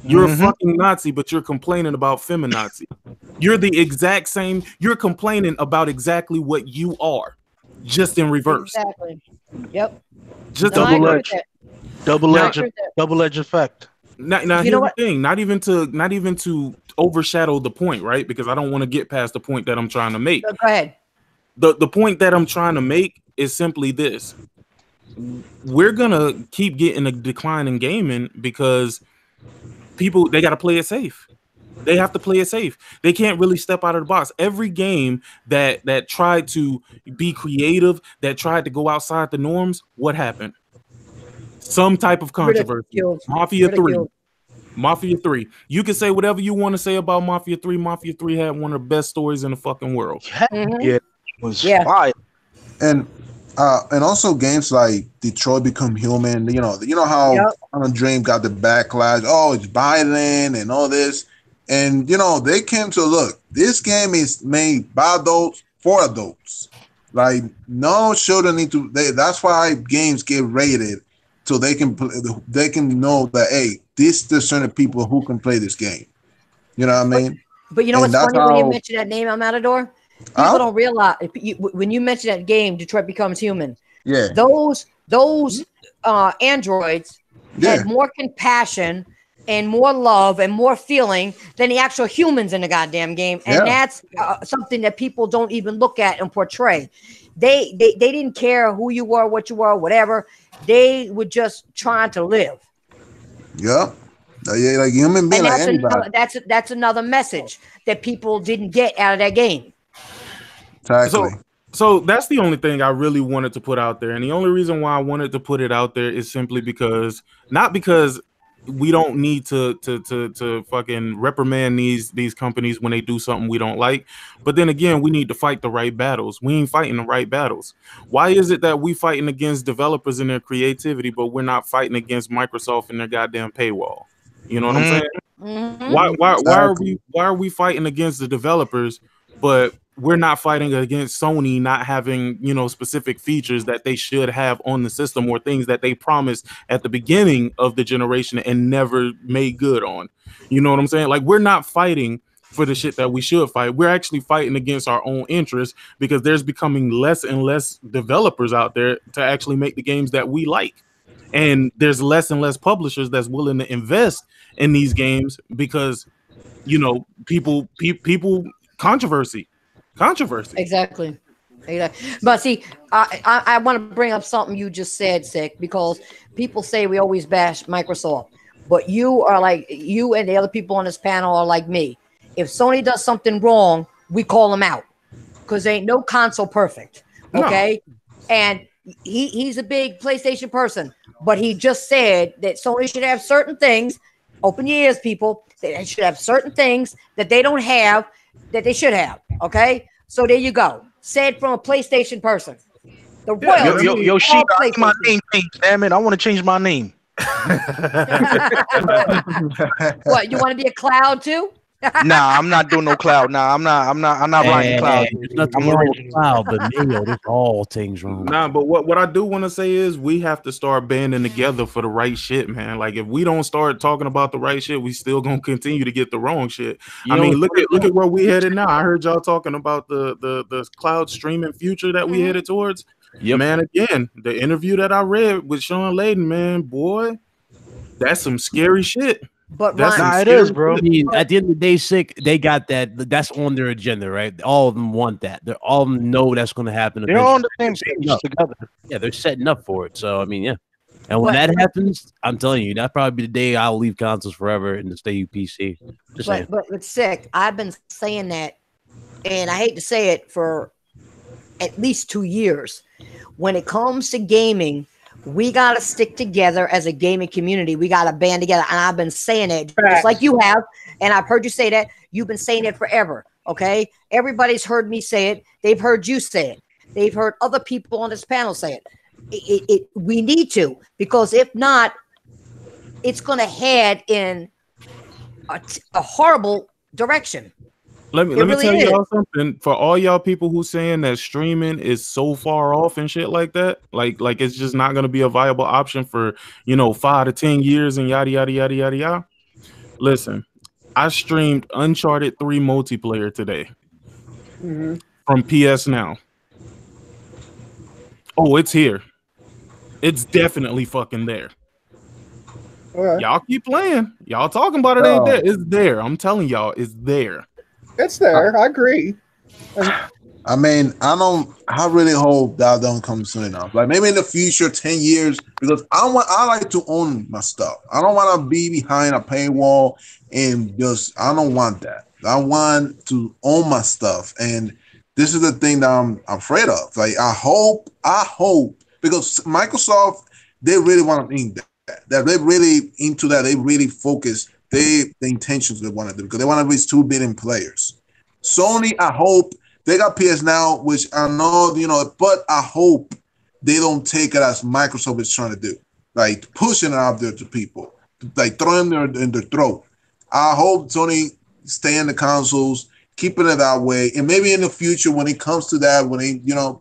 You're a fucking Nazi, but you're complaining about feminazi. You're the exact same. You're complaining about exactly what you are, just in reverse. Exactly. Yep. Just No, I agree with double-edged, that. double-edged effect. Now You know here's the what? thing. Not even to overshadow the point, right? Because I don't want to get past the point that I'm trying to make. Go ahead. The point that I'm trying to make is simply this: we're gonna keep getting a decline in gaming because people, they got to play it safe. They have to play it safe. They can't really step out of the box. Every game that tried to be creative, that tried to go outside the norms, what happened? Some type of controversy. Ridiculed. Mafia 3. Ridiculed. Mafia 3. You can say whatever you want to say about Mafia 3. Mafia 3 had one of the best stories in the fucking world. Mhm. Yeah, it was Yeah. fire. And also games like Detroit Become Human. You know how Yep. on Dream got the backlash. Oh, it's violent and all this. And they came to look. This game is made by adults for adults. Like no children need to. That's why games get rated, so they can know that hey, this there's certain people who can play this game. You know what I mean? But you know And what's that's funny when you how- mention that name, Amador? People don't realize when you mention that game, Detroit Becomes Human. Yeah. Those androids Yeah. had more compassion and more love and more feeling than the actual humans in the goddamn game, and Yeah. that's something that people don't even look at and portray. They didn't care who you were, what you were, whatever. They were just trying to live. Yeah. Yeah, like human being, And like anybody. that's another message that people didn't get out of that game. Exactly. So that's the only thing I really wanted to put out there. And the only reason why I wanted to put it out there is simply because, not because we don't need to fucking reprimand these companies when they do something we don't like, but then again, we need to fight the right battles. We ain't fighting the right battles. Why is it that we fighting against developers and their creativity, but we're not fighting against Microsoft and their goddamn paywall? You know what I'm saying? Mhm. Why are we fighting against the developers, but we're not fighting against Sony not having, specific features that they should have on the system, or things that they promised at the beginning of the generation and never made good on? You know what I'm saying? Like, we're not fighting for the shit that we should fight. We're actually fighting against our own interests because there's becoming less and less developers out there to actually make the games that we like. And there's less and less publishers that's willing to invest in these games because, people controversy. Exactly. But see, I want to bring up something you just said, Sick, because people say we always bash Microsoft, but you and the other people on this panel are like me. If Sony does something wrong, we call them out because ain't no console perfect. Okay. No. And he's a big PlayStation person, but he just said that Sony should have certain things. Open your ears, people. They should have certain things that they don't have that they should have. Okay, so there you go. Said from a PlayStation person. The royalty. Yo, Sheik, I need my name changed. Damn it, I want to change my name. What, you want to be a cloud too? Nah, I'm not doing no cloud. Nah, I'm not riding cloud. There's nothing wrong with cloud, but Mayo, there's all things wrong. Nah, but what I do want to say is we have to start banding together for the right shit, man. Like, if we don't start talking about the right shit, we still gonna continue to get the wrong shit. I mean, look at where we headed now. I heard y'all talking about the cloud streaming future that we headed towards. Yep. Man, again, the interview that I read with Sean Layden, man, boy, that's some scary shit. But it is, bro. I mean, at the end of the day, Sick, they got that. That's on their agenda, right? All of them want that. They all know that's going to happen. They're on the same page together. Yeah, they're setting up for it. So, I mean, yeah. And when that happens, I'm telling you, that'll probably be the day I'll leave consoles forever and stay PC. But Sick, I've been saying that, and I hate to say it, for at least 2 years. When it comes to gaming, we got to stick together as a gaming community. We got to band together. And I've been saying it just like you have. And I've heard you say that. You've been saying it forever. Okay. Everybody's heard me say it. They've heard you say it. They've heard other people on this panel say it. We need to, because if not, it's going to head in a horrible direction. Let me It really tell is. y'all something. For all y'all people who saying that streaming is so far off and shit like that, like it's just not gonna be a viable option for 5 to 10 years and yada yada yada yada yada. Listen, I streamed Uncharted 3 multiplayer today Mhm. from PS Now. Oh, it's here. It's definitely fucking there. Okay. Y'all keep playing. Y'all talking about it ain't there. It's there. I'm telling y'all, it's there. It's there. I agree. I mean, I really hope that don't come soon enough. Like maybe in the future, 10 years, because I like to own my stuff. I don't want to be behind a paywall and I don't want that. I want to own my stuff. And this is the thing that I'm afraid of. Like I hope, because Microsoft, they really want to think that they're really into that. They really focus the intentions they want to do because they want to reach 2 billion players. Sony, I hope they got PS Now, which I know, but I hope they don't take it as Microsoft is trying to do, like pushing it out there to people, like throwing them in their throat. I hope Sony stay in the consoles, keeping it that way, and maybe in the future when it comes to that,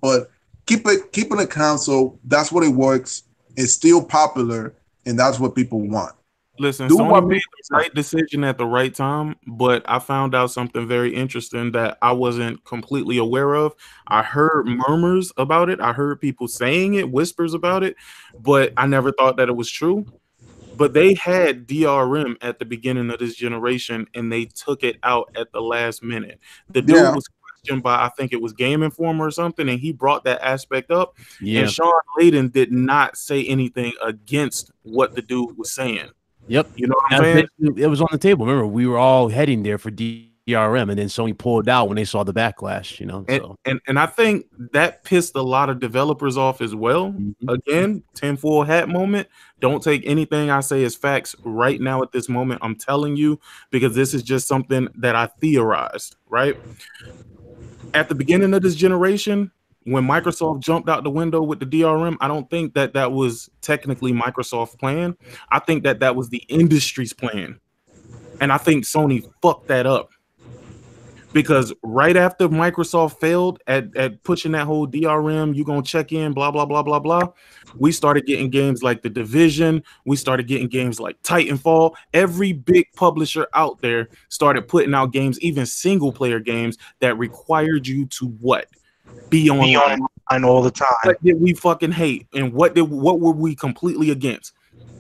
but keeping the console. That's what it works. It's still popular, and that's what people want. Listen, Sony made the right decision at the right time, but I found out something very interesting that I wasn't completely aware of. I heard murmurs about it. I heard people saying it, whispers about it, but I never thought that it was true. But they had DRM at the beginning of this generation, and they took it out at the last minute. The dude was questioned by, I think it was Game Informer or something, and he brought that aspect up. Yeah. And Sean Layden did not say anything against what the dude was saying. Yep. You know what I'm saying? It was on the table. Remember, we were all heading there for DRM, and then Sony pulled out when they saw the backlash, And I think that pissed a lot of developers off as well. Again, tinfoil hat moment. Don't take anything I say as facts right now at this moment. I'm telling you, because this is just something that I theorized, right? At the beginning of this generation, when Microsoft jumped out the window with the DRM, I don't think that was technically Microsoft's plan. I think that was the industry's plan. And I think Sony fucked that up. Because right after Microsoft failed at pushing that whole DRM, you gonna check in, blah, blah, blah, blah, blah. We started getting games like The Division. We started getting games like Titanfall. Every big publisher out there started putting out games, even single player games that required you to what? Be online all the time. What did we fucking hate? And what were we completely against?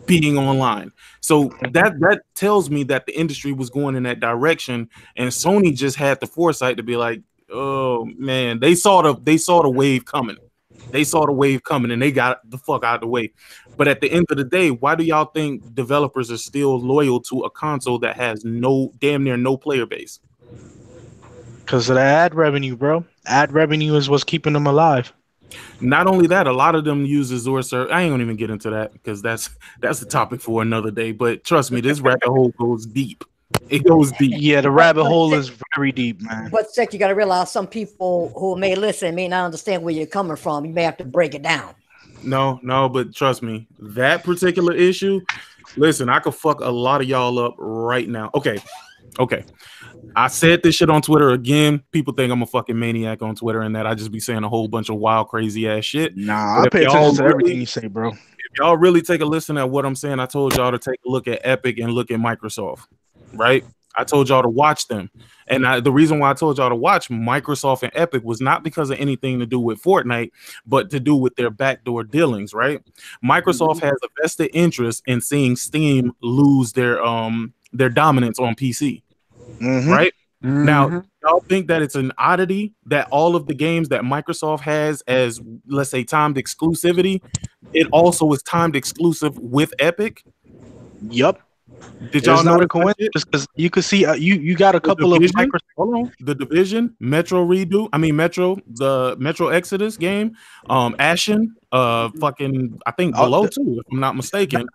Being online. So that tells me that the industry was going in that direction, and Sony just had the foresight to be like, oh man, they saw the wave coming. They saw the wave coming and they got the fuck out of the way. But at the end of the day, why do y'all think developers are still loyal to a console that has damn near no player base? Because of the ad revenue, bro. Ad revenue is what's keeping them alive. Not only that, a lot of them use Azure server. I ain't gonna even get into that because that's a topic for another day. But trust me, this rabbit hole goes deep. It goes deep. Yeah, the rabbit hole is very deep, man. But Sec, you got to realize some people who may listen may not understand where you're coming from. You may have to break it down. No, but trust me, that particular issue. Listen, I could fuck a lot of y'all up right now. Okay. I said this shit on Twitter again. People think I'm a fucking maniac on Twitter and that I just be saying a whole bunch of wild, crazy ass shit. Nah, I pay attention to everything you say, bro. If y'all really take a listen at what I'm saying, I told y'all to take a look at Epic and look at Microsoft, right? I told y'all to watch them. And the reason why I told y'all to watch Microsoft and Epic was not because of anything to do with Fortnite, but to do with their backdoor dealings, right? Microsoft has a vested interest in seeing Steam lose their dominance on PC. Right? Now, y'all think that it's an oddity that all of the games that Microsoft has as, let's say, timed exclusivity, it also is timed exclusive with Epic? Yup. Did y'all know a coincidence? Because you could see you got a couple of Microsoft. Hold on. The Division, the Metro Exodus game, Ashen, fucking, I think Below too, if I'm not mistaken.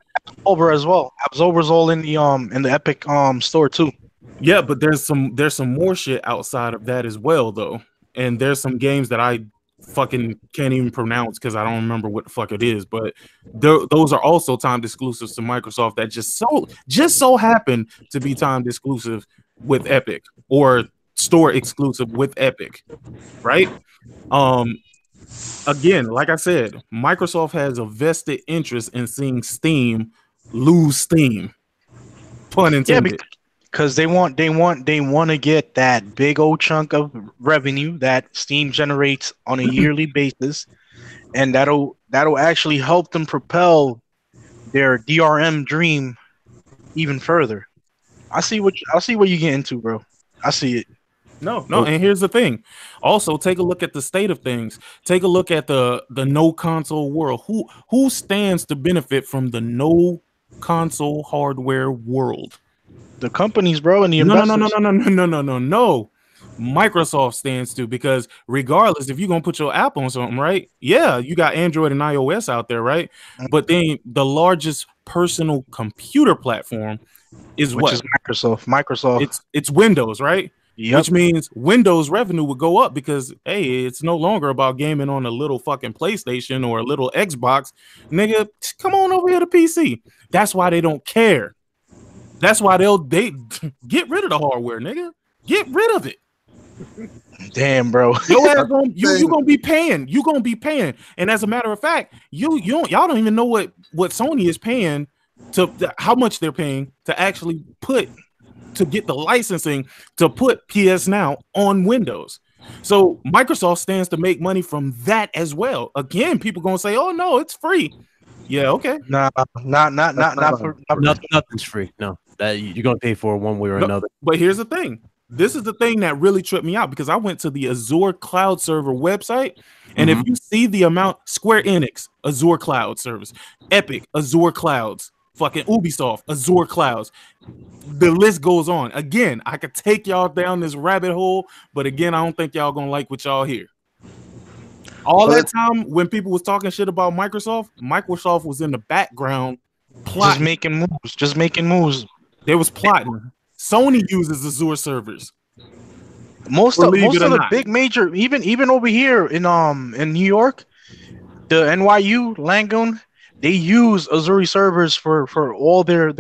Over as well. Absolver's all in the Epic store too. Yeah, but there's some more shit outside of that as well, though. And there's some games that I fucking can't even pronounce because I don't remember what the fuck it is. But those are also timed exclusives to Microsoft that just so happen to be timed exclusive with Epic or store exclusive with Epic, right? Again, like I said, Microsoft has a vested interest in seeing Steam lose steam. Pun Yeah, intended. because they want to get that big old chunk of revenue that Steam generates on a yearly basis, and that'll actually help them propel their DRM dream even further. I see what you get into, bro. I see it. No, and here's the thing. Also, take a look at the state of things. Take a look at the no console world. Who stands to benefit from the no console hardware world? The companies, bro, and the No. investors. Microsoft stands to, because regardless if you're gonna put your app on something, right? Yeah, you got Android and iOS out there, right? But then the largest personal computer platform is Which what? is Microsoft. It's Windows, right? Yep. Which means Windows revenue would go up because, hey, it's no longer about gaming on a little fucking PlayStation or a little Xbox. Nigga, come on over here to PC. That's why they don't care. That's why they get rid of the hardware, nigga. Get rid of it. Damn, bro. You gonna be paying. You gonna be paying. And as a matter of fact, y'all don't even know what Sony is paying how much they're paying to actually to get the licensing to put PS Now on Windows. So Microsoft stands to make money from that as well. Again, people gonna say, "Oh no, it's free." Yeah, okay. Not for Nothing's free. No, that you're gonna pay for one way or another. But here's the thing. This is the thing that really tripped me out, because I went to the Azure Cloud Server website, and if you see the amount, Square Enix, Azure Cloud Service, Epic, Azure Clouds, fucking Ubisoft, Azure Clouds, the list goes on. Again, I could take y'all down this rabbit hole, but again, I don't think y'all gonna like what y'all hear. All that time when people was talking shit about Microsoft was in the background plotting. Just making moves. They was plotting. Sony uses Azure servers. Most of the big major, even over here in New York, the NYU Langone, they use Azure servers for all their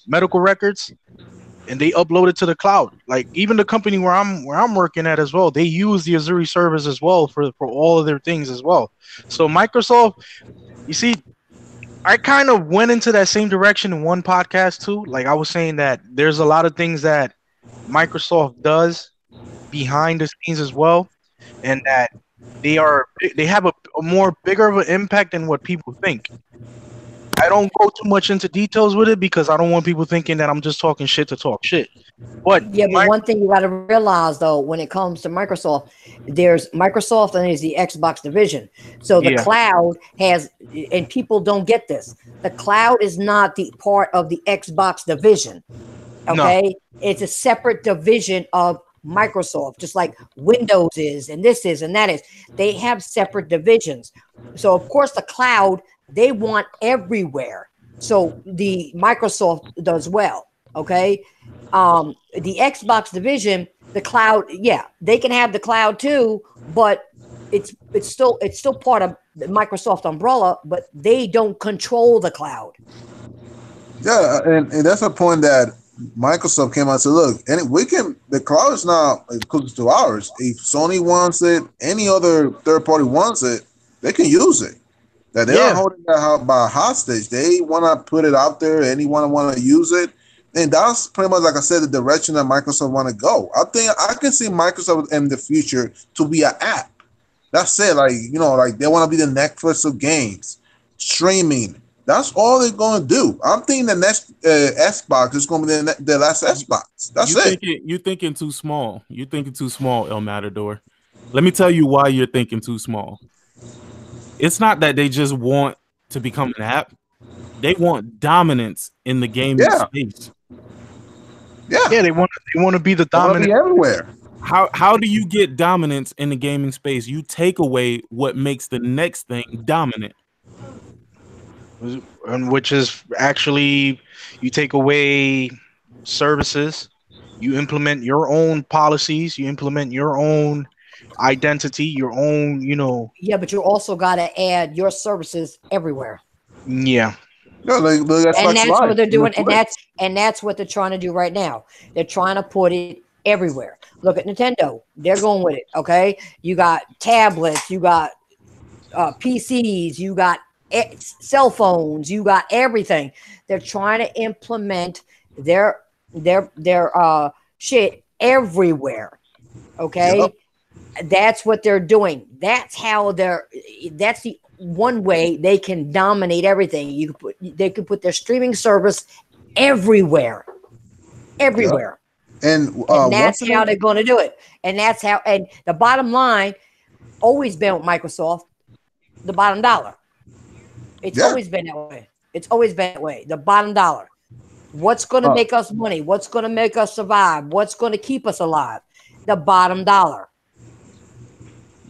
medical records, and they upload it to the cloud. Like even the company where I'm working at as well, they use the Azure servers as well for all of their things as well. So Microsoft, you see, I kind of went into that same direction in one podcast too. Like I was saying that there's a lot of things that Microsoft does behind the scenes as well, and that they have a more bigger of an impact than what people think. I don't go too much into details with it because I don't want people thinking that I'm just talking shit to talk shit. But one thing you got to realize though, when it comes to Microsoft, there's Microsoft and there's the Xbox division. So the cloud has, and people don't get this, the cloud is not the part of the Xbox division. Okay, no. It's a separate division of Microsoft, just like Windows is, and this is, and that is. They have separate divisions. So of course the cloud, they want everywhere. So the Microsoft does well. Okay. The Xbox division, the cloud, yeah, they can have the cloud too, but it's still part of the Microsoft umbrella, but they don't control the cloud. Yeah, and that's a point that Microsoft came out and said, look, and the cloud is not exclusive to ours. If Sony wants it, any other third party wants it, they can use it. That they are holding that by hostage. They want to put it out there. Anyone want to use it, and that's pretty much, like I said, the direction that Microsoft want to go. I think I can see Microsoft in the future to be an app. That's it. Like like they want to be the Netflix of games, streaming. That's all they're going to do. I'm thinking the next Xbox is going to be the last Xbox. That's it. You're thinking too small. You're thinking too small, El Matador. Let me tell you why you're thinking too small. It's not that they just want to become an app. They want dominance in the gaming space. Yeah, they want to be the dominant be everywhere. How do you get dominance in the gaming space? You take away what makes the next thing dominant. And which is actually, you take away services, you implement your own policies, you implement your own identity, your own, Yeah, but you also got to add your services everywhere. Yeah. No, the And Xbox that's Live. what they're doing, on the and that's what they're trying to do right now. They're trying to put it everywhere. Look at Nintendo; they're going with it. Okay, you got tablets, you got PCs, you got cell phones, you got everything. They're trying to implement their shit everywhere. Okay, Yep. that's what they're doing. That's how that's the one way they can dominate everything. They can put their streaming service everywhere, Yep. everywhere, And and what's that's the how name? they're going to do it. And that's how. And the bottom line always been with Microsoft, the bottom dollar. It's Yeah. always been that way. It's always been that way. The bottom dollar. What's going to Uh, make us money? What's going to make us survive? What's going to keep us alive? The bottom dollar.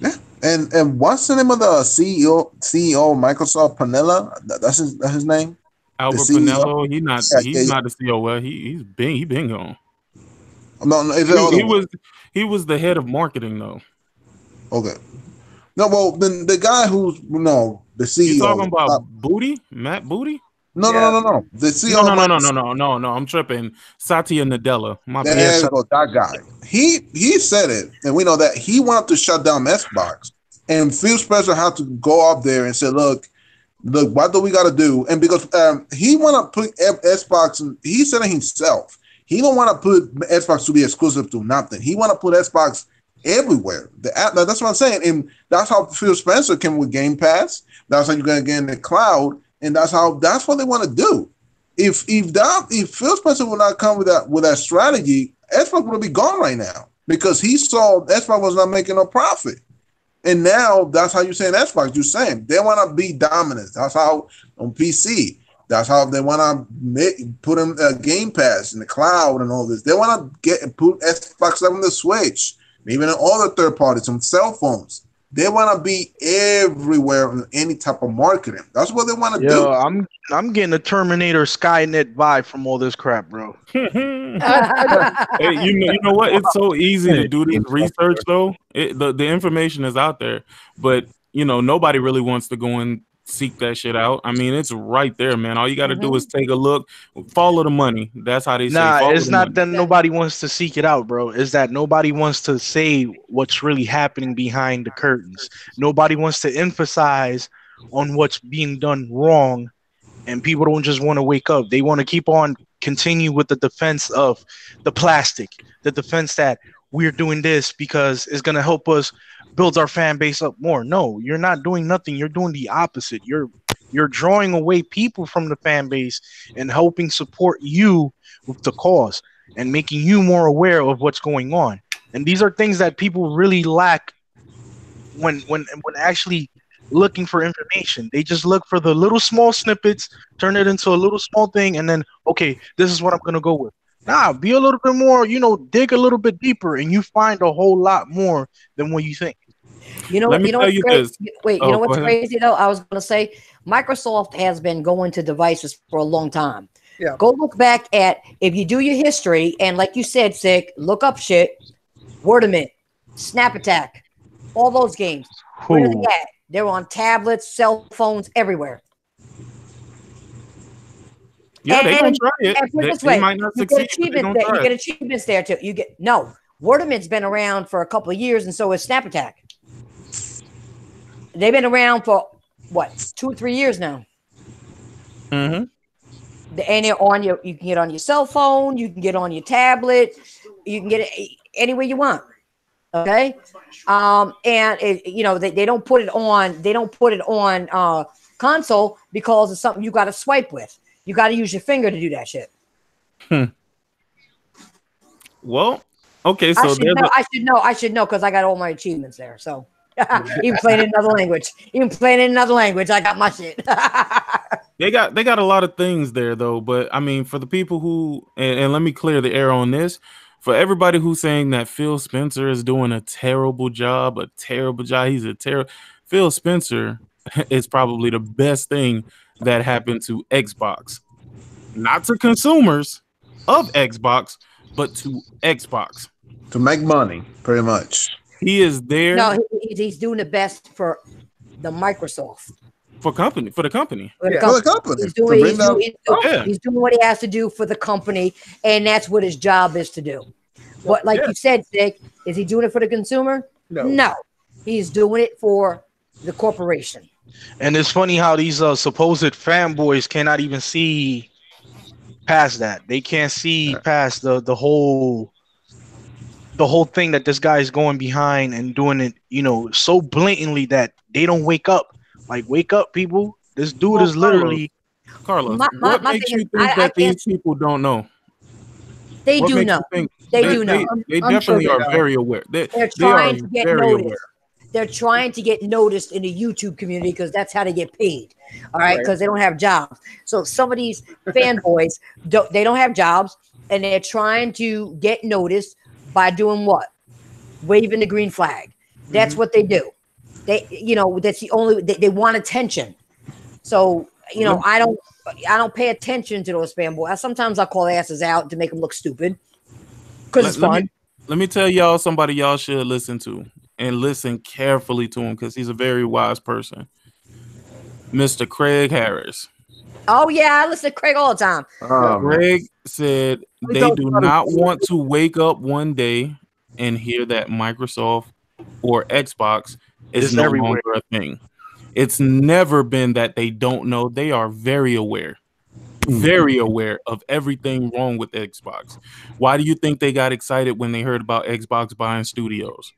yeah. And what's the name of the CEO of Microsoft? Panella. That's his name. The Albert CEO. Pinello, Yeah, he's yeah, not the CEO. Well, he been gone. yeah. No, no, it's the He, other he one. was he was the head of marketing though. Okay. No, well, the guy who's the You talking CEO. about Booty? Matt Booty? No, no, no, Yeah. no, no. The No, CEO of no, no, no, no, Microsoft. no, no, no. I'm tripping. Satya Nadella. My bad. There Yes. we go. That guy. He said it, and we know that he wanted to shut down Xbox, and Phil Spencer had to go up there and say, "Look, what do we got to do?" And because he want to put Xbox, he said it himself. He don't want to put Xbox to be exclusive to nothing. He want to put Xbox everywhere. That's what I'm saying, and that's how Phil Spencer came with Game Pass. That's how you're gonna get in the cloud, and that's what they want to do. If Phil Spencer would not come with that strategy, Xbox would be gone right now because he saw Xbox was not making no profit. And now that's how you're saying Xbox. You're saying they want to be dominant. That's how on PC. That's how they want to put in Game Pass in the cloud and all this. They want to put Xbox on the Switch, even in other third parties, on cell phones. They want to be everywhere in any type of marketing. That's what they want to Yo, do. I'm getting a Terminator Skynet vibe from all this crap, bro. Hey, you know what? It's so easy to do this research though. The information is out there, but nobody really wants to go and seek that shit out. I mean, it's right there, man. All you got to do is take a look, follow the money. That's how they say Nah, follow it's the not money. that nobody wants to seek it out, bro. It's that nobody wants to say what's really happening behind the curtains. Nobody wants to emphasize on what's being done wrong, and people don't just want to wake up. They want to keep on continue with the defense of the plastic, the defense that we're doing this because it's gonna help us build our fan base up more. No, you're not doing nothing. You're doing the opposite. You're drawing away people from the fan base and helping support you with the cause and making you more aware of what's going on. And these are things that people really lack when actually looking for information. They just look for the little small snippets, turn it into a little small thing, and then okay, this is what I'm gonna go with. Nah, be a little bit more, dig a little bit deeper, and you find a whole lot more than what you think. Let me tell What's you crazy? this. Wait, Oh, what's go ahead. crazy though? I was going to say Microsoft has been going to devices for a long time. Yeah. Go look back at if you do your history and like you said, Sick, look up shit. Wordament, Snap Attack, all those games. Where are they at? They're on tablets, cell phones, everywhere. Yeah, they gonna try it. And put it this They way, might not you get succeed, but they achievements gonna there. try You it. get achievements there too. Wordament's been around for a couple of years, and so is Snap Attack. They've been around for what 2 or 3 years now. Mm-hmm. And they're on you can get on your cell phone, you can get on your tablet, you can get it anywhere you want. Okay. They don't put it on console because it's something you got to swipe with. You got to use your finger to do that shit. Well, okay, so I should know because I got all my achievements there. So even playing in another language, I got my shit. they got a lot of things there though. But I mean, for the people who and let me clear the air on this. For everybody who's saying that Phil Spencer is doing a terrible job, he's a terrible. Phil Spencer is probably the best thing that happened to Xbox, not to consumers of Xbox, but to Xbox. To make money, pretty much. He is there. No, he's doing the best for the Microsoft. for the company. For the Yeah. For the company. company. He's To doing, bring down- he's doing what he has to do for the company, and that's what his job is to do. But like you said, Nick, is he doing it for the consumer? No. He's doing it for the corporation. And it's funny how these supposed fanboys cannot even see past that. They can't see past the whole thing that this guy is going behind and doing it, so blatantly that they don't wake up. Like, wake up, people. This dude Well, is literally. Carlos, My what makes thing you is, think I that can't. these people don't know? They What do makes know. you think They do know. They I'm sure definitely they are know. very aware. They're They are trying to get very noticed. aware. They're trying to get noticed in the YouTube community because that's how they get paid. All right, because they don't have jobs. So some of these fanboys they don't have jobs, and they're trying to get noticed by doing what? Waving the green flag. That's what they do. They, that's the only they want attention. So I don't pay attention to those fanboys. Sometimes I call asses out to make them look stupid because it's fun. Let me tell y'all somebody y'all should listen to and listen carefully to him because he's a very wise person. Mr. Craig Harris. Oh yeah, I listen to Craig all the time. Craig said they do not want to wake up one day and hear that Microsoft or Xbox is no longer a thing. It's never been that they don't know. They are very aware of everything wrong with Xbox. Why do you think they got excited when they heard about Xbox buying studios?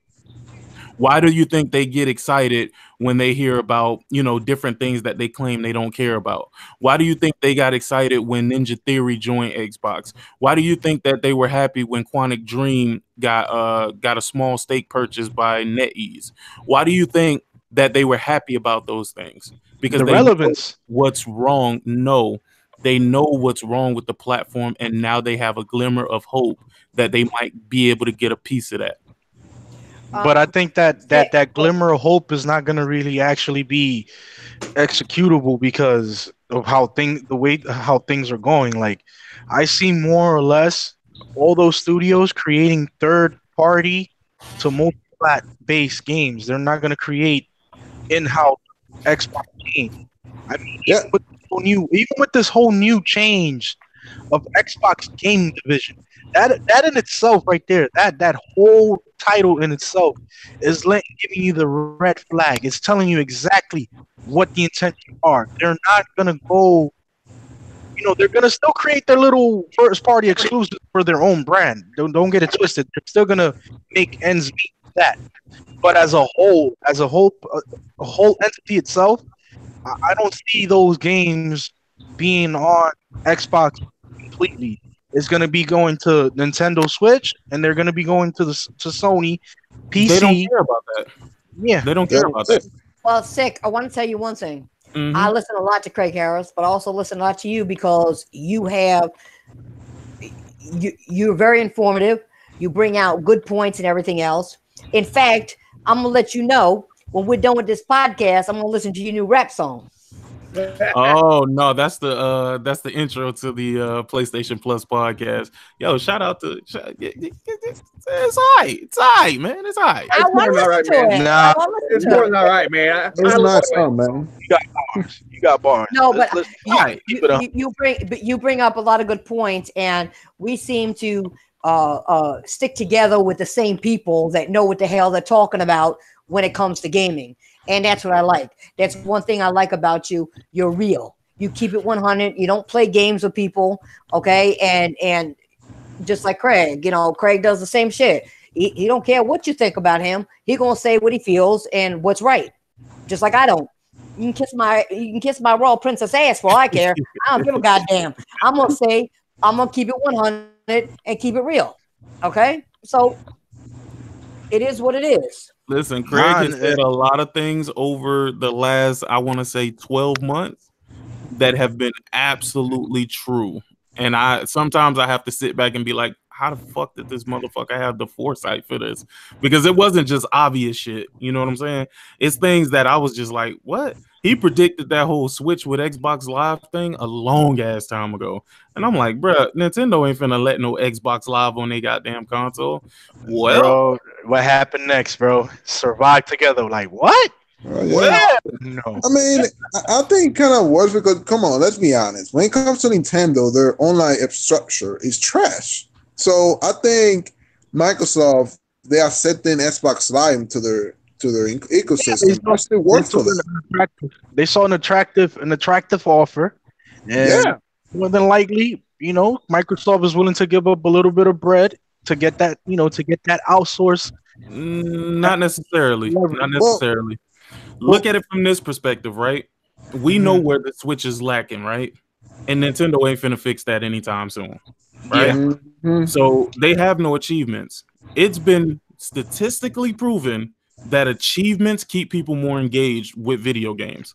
Why do you think they get excited when they hear about, different things that they claim they don't care about? Why do you think they got excited when Ninja Theory joined Xbox? Why do you think that they were happy when Quantic Dream got a small stake purchase by NetEase? Why do you think that they were happy about those things? Because The they relevance. know what's wrong. No, they know what's wrong with the platform, and now they have a glimmer of hope that they might be able to get a piece of that. But I think that glimmer of hope is not going to really actually be executable because of how things are going. Like, I see more or less all those studios creating third party to multi-plat based games. They're not going to create in-house Xbox games. I mean, even with this whole new change of Xbox gaming division, that in itself right there, that whole title in itself is giving you the red flag. It's telling you exactly what the intentions are. They're not gonna go, they're gonna still create their little first party exclusive for their own brand. Don't get it twisted. They're still gonna make ends meet with that. But as a whole entity itself, I don't see those games being on Xbox completely. It's going to be going to Nintendo Switch, and they're going to be going to Sony PC. They don't care about that. Yeah, they don't care about that. Well, Sick, I want to tell you one thing. Mhm. I listen a lot to Craig Harris, but I also listen a lot to you because you're very informative. You bring out good points and everything else. In fact, I'm gonna let you know when we're done with this podcast, I'm gonna listen to your new rap song. Oh no, that's the intro to the PlayStation Plus podcast. Yo, shout out to it's all right, man. It's all right. I want to all right, listen to man. it. Nah, I wanna listen It's to more it. than all right, man. It's not fun, man. you got bars. No, but keep it up. you bring up a lot of good points, and we seem to stick together with the same people that know what the hell they're talking about when it comes to gaming. And that's what I like. That's one thing I like about you. You're real. You keep it 100. You don't play games with people, okay? And just like Craig, Craig does the same shit. He don't care what you think about him. He gonna say what he feels and what's right. Just like I don't. You can kiss my royal princess ass for all I care. I don't give a goddamn. I'm gonna keep it 100 and keep it real. Okay? So it is what it is. Listen, Craig has said a lot of things over the last, I want to say 12 months that have been absolutely true. And sometimes I have to sit back and be like, how the fuck did this motherfucker have the foresight for this? Because it wasn't just obvious shit. You know what I'm saying? It's things that I was just like, what? He predicted that whole Switch with Xbox Live thing a long ass time ago. And I'm like, bruh, Nintendo ain't finna let no Xbox Live on their goddamn console. Well, Bro, what happened next, bro? Survive together. Like, what? Yeah. No. I mean, I think kind of works because, come on, let's be honest. When it comes to Nintendo, their online infrastructure is trash. So I think Microsoft, they are setting Xbox Live to their ecosystem. It still works for them. They saw an attractive offer, and Yeah. more than likely, Microsoft is willing to give up a little bit of bread to get that, to get that outsource. Not necessarily. Not Well, necessarily. Look at it from this perspective, right? We know where the Switch is lacking, right? And Nintendo ain't finna fix that anytime soon, right? Yeah. mhm. So they have no achievements. It's been statistically proven that achievements keep people more engaged with video games.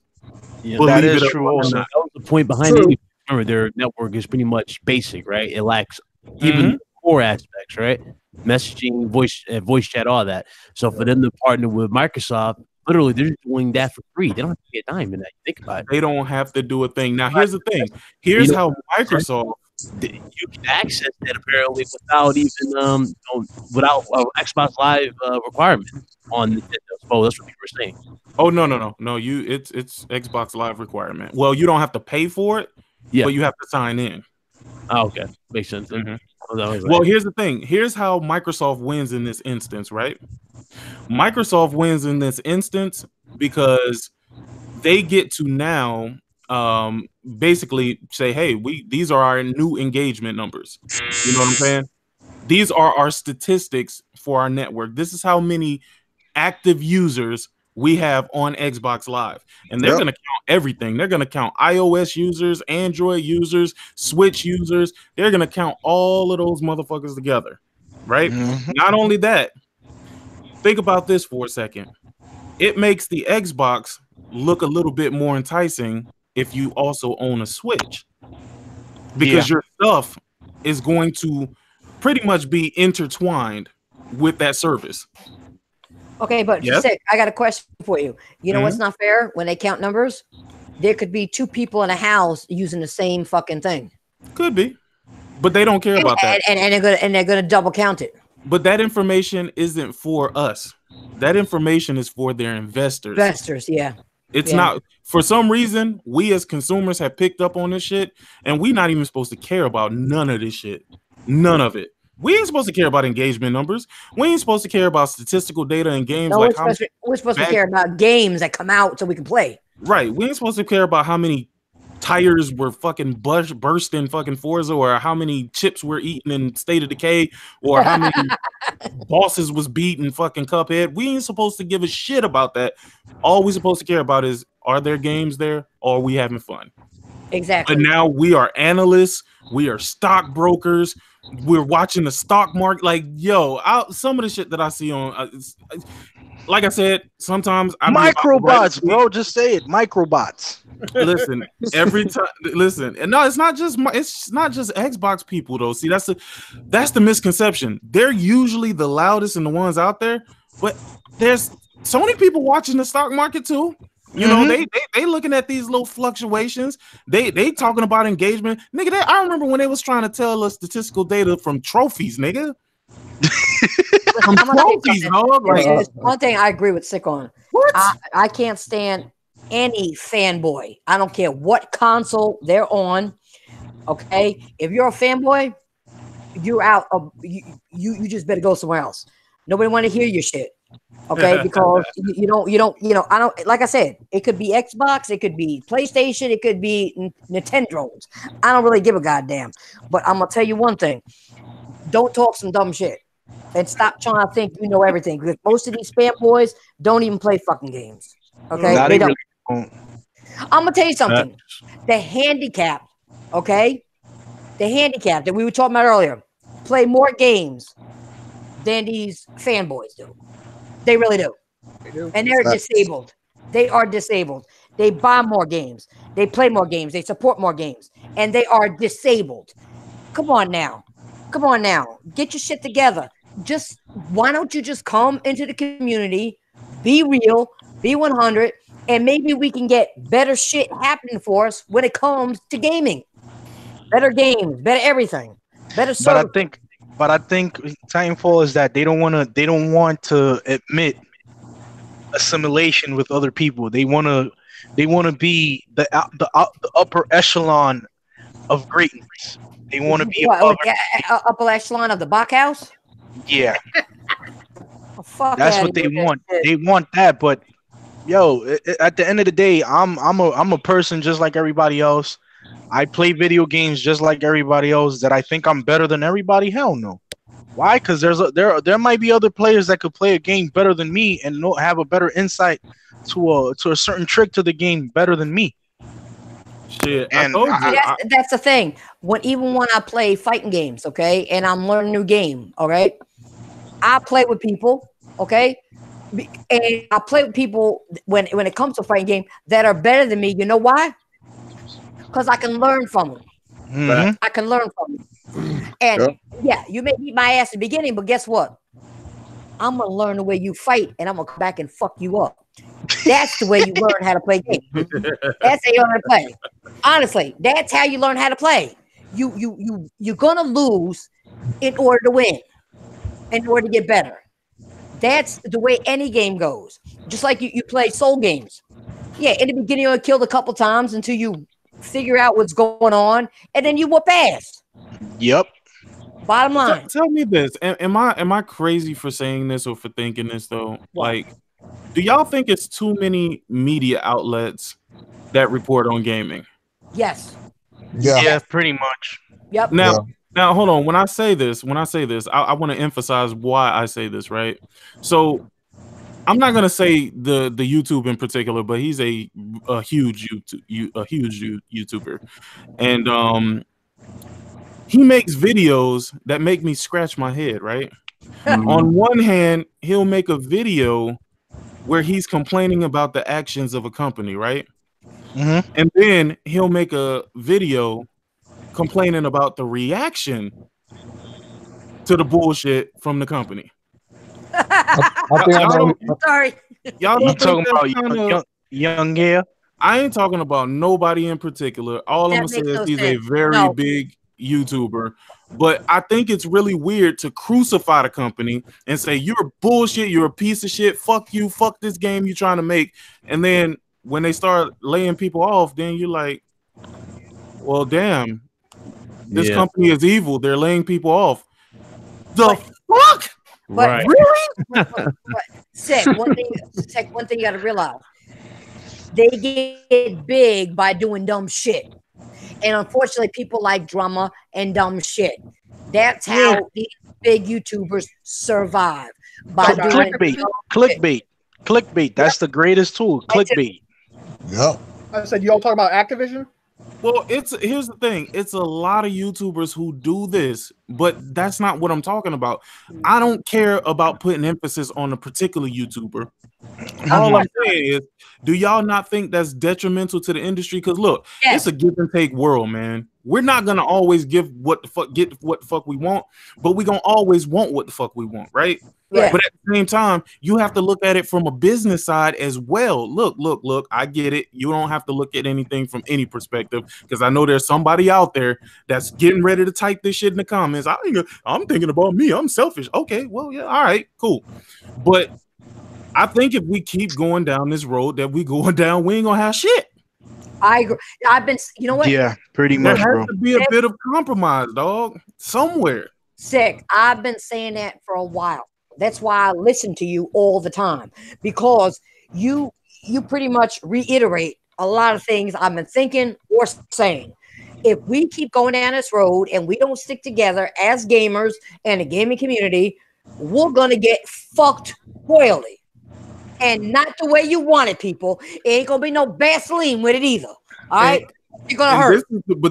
Yeah, That Believe is it or true also. not. that was the point behind True. it. Remember, their network is pretty much basic, right? It lacks even the core aspects, right? Messaging, voice chat, all that. So for them to partner with Microsoft, literally, they're just doing that for free. They don't have to get a dime in that. Think about it. They don't have to do a thing. Now, here's the thing. Here's You know- how Microsoft. You can access that apparently without even without Xbox Live requirement on Nintendo. Oh, that's what people were saying. Oh no. It's Xbox Live requirement. Well, you don't have to pay for it, Yeah. but you have to sign in. Oh, okay, makes sense. Mhm. Well, Well, here's the thing. Here's how Microsoft wins in this instance, right? Microsoft wins in this instance because they get to now basically say, hey, these are our new engagement numbers. You know what I'm saying? These are our statistics for our network. This is how many active users we have on Xbox Live. And they're Yep. going to count everything. They're going to count iOS users, Android users, Switch users. They're going to count all of those motherfuckers together, right? Not only that, think about this for a second. It makes the Xbox look a little bit more enticing if you also own a Switch, because your stuff is going to pretty much be intertwined with that service. Okay, but Yes? Sick, I got a question for you. You know what's not fair? When they count numbers, there could be two people in a house using the same fucking thing. Could be, but they don't care about that. And they're gonna double count it. But that information isn't for us. That information is for their investors. Investors, yeah. It's Yeah. not, for some reason, we as consumers have picked up on this shit, and we're not even supposed to care about none of this shit. None of it. We ain't supposed to care about engagement numbers. We ain't supposed to care about statistical data in games. No, like we're supposed to care about games that come out so we can play. Right. We ain't supposed to care about how many tires were fucking burst in fucking Forza, or how many chips were eaten in State of Decay, or how many bosses was beat in fucking Cuphead. We ain't supposed to give a shit about that. All we supposed to care about is, are there games there, or are we having fun? Exactly. But now we are analysts, we are stockbrokers, we're watching the stock market. Like, yo, some of the shit that I see on, like I said, sometimes I Microbots, bro. Just say it, microbots. Listen, every time. Listen, and no, it's not just Xbox people though. See, that's the misconception. They're usually the loudest and the ones out there, but there's Sony people watching the stock market too. You know, they looking at these little fluctuations. They talking about engagement, nigga. I remember when they was trying to tell us statistical data from trophies, nigga. From trophies, dog. There's one thing I agree with Sick on. What? I can't stand any fanboy. I don't care what console they're on. Okay, if you're a fanboy, you're out. You just better go somewhere else. Nobody want to hear your shit. Okay, because you don't. I don't. Like I said, it could be Xbox, it could be PlayStation, it could be Nintendo's. I don't really give a goddamn. But I'm gonna tell you one thing: don't talk some dumb shit, and stop trying to think you know everything. Because most of these fanboys don't even play fucking games. Okay, they don't. I'm gonna tell you something. The handicap, okay, the handicap that we were talking about earlier, play more games than these fanboys do. They really do. They do. And they're disabled. They are disabled. They buy more games. They play more games. They support more games. And they are disabled. Come on now. Come on now. Get your shit together. Why don't you just come into the community, be real, be 100, and maybe we can get better shit happening for us when it comes to gaming. Better games, better everything, better service. But I think Titanfall is that they don't want to admit assimilation with other people. They wanna be the upper echelon of greatness. They want to be What, above. like, upper echelon of the Bach house? Yeah, Oh, fuck that's out what of they here. want. They want that, but yo, at the end of the day, I'm a person just like everybody else. I play video games just like everybody else. That I think I'm better than everybody? Hell no. Why? Because there might be other players that could play a game better than me and have a better insight to a certain trick to the game better than me. Shit, I And told See, you. that's the thing. Even when I play fighting games, okay, and I'm learning a new game, all right, I play with people, okay, and I play with people when it comes to fighting game that are better than me. You know why? Because I can learn from them. Mhm. I can learn from them. And yeah, you may beat my ass in the beginning, but guess what? I'm gonna learn the way you fight, and I'm gonna come back and fuck you up. That's the way you learn how to play games. That's how you learn to play. Honestly, that's how you learn how to play. You're gonna lose in order to win, in order to get better. That's the way any game goes. Just like you play soul games. Yeah, in the beginning you'll kill a couple times until you figure out what's going on, and then you whoop ass. Yep. Bottom line. Tell me this: am I crazy for saying this or for thinking this though? What? Like, do y'all think it's too many media outlets that report on gaming? Yes. Yeah. Yeah, pretty much. Yep. Now, hold on. When I say this, I want to emphasize why I say this, right? So I'm not gonna say the YouTube in particular, but he's a huge YouTuber, and he makes videos that make me scratch my head, right? On one hand, he'll make a video where he's complaining about the actions of a company, right? Mm-hmm. And then he'll make a video complaining about the reaction to the bullshit from the company. Sorry. Y'all You don't talking think that's about kinda, young yeah? I ain't talking about nobody in particular. All I'm That gonna say makes is no he's sense. a very No. big YouTuber. But I think it's really weird to crucify the company and say you're bullshit, you're a piece of shit, fuck you, fuck this game you're trying to make. And then when they start laying people off, then you're like, well, damn, this company is evil. They're laying people off. The fuck? But Really? but Sick. One thing you got to realize: they get big by doing dumb shit, and unfortunately, people like drama and dumb shit. That's how these big YouTubers survive by doing Clickbait. That's the greatest tool. Clickbait. Yep. I said, you all talk about Activision? Well, here's the thing. It's a lot of YouTubers who do this, but that's not what I'm talking about. I don't care about putting emphasis on a particular YouTuber. All I'm saying is, do y'all not think that's detrimental to the industry? Because look, it's a give and take world, man. We're not gonna always get what the fuck we want, but we gonna always want what the fuck we want, right? Yeah. But at the same time, you have to look at it from a business side as well. Look. I get it. You don't have to look at anything from any perspective because I know there's somebody out there that's getting ready to type this shit in the comments. I'm thinking about me. I'm selfish. Okay, well, yeah, all right, cool. But I think if we keep going down this road that we going down, we ain't gonna have shit. I agree. You know what? Yeah, pretty There much, has bro. to be a bit of compromise, dog, somewhere. Sick. I've been saying that for a while. That's why I listen to you all the time, because you pretty much reiterate a lot of things I've been thinking or saying. If we keep going down this road and we don't stick together as gamers and the gaming community, we're gonna get fucked royally. And not the way you want it, people. It ain't gonna be no Vaseline with it either. All right? You're gonna hurt.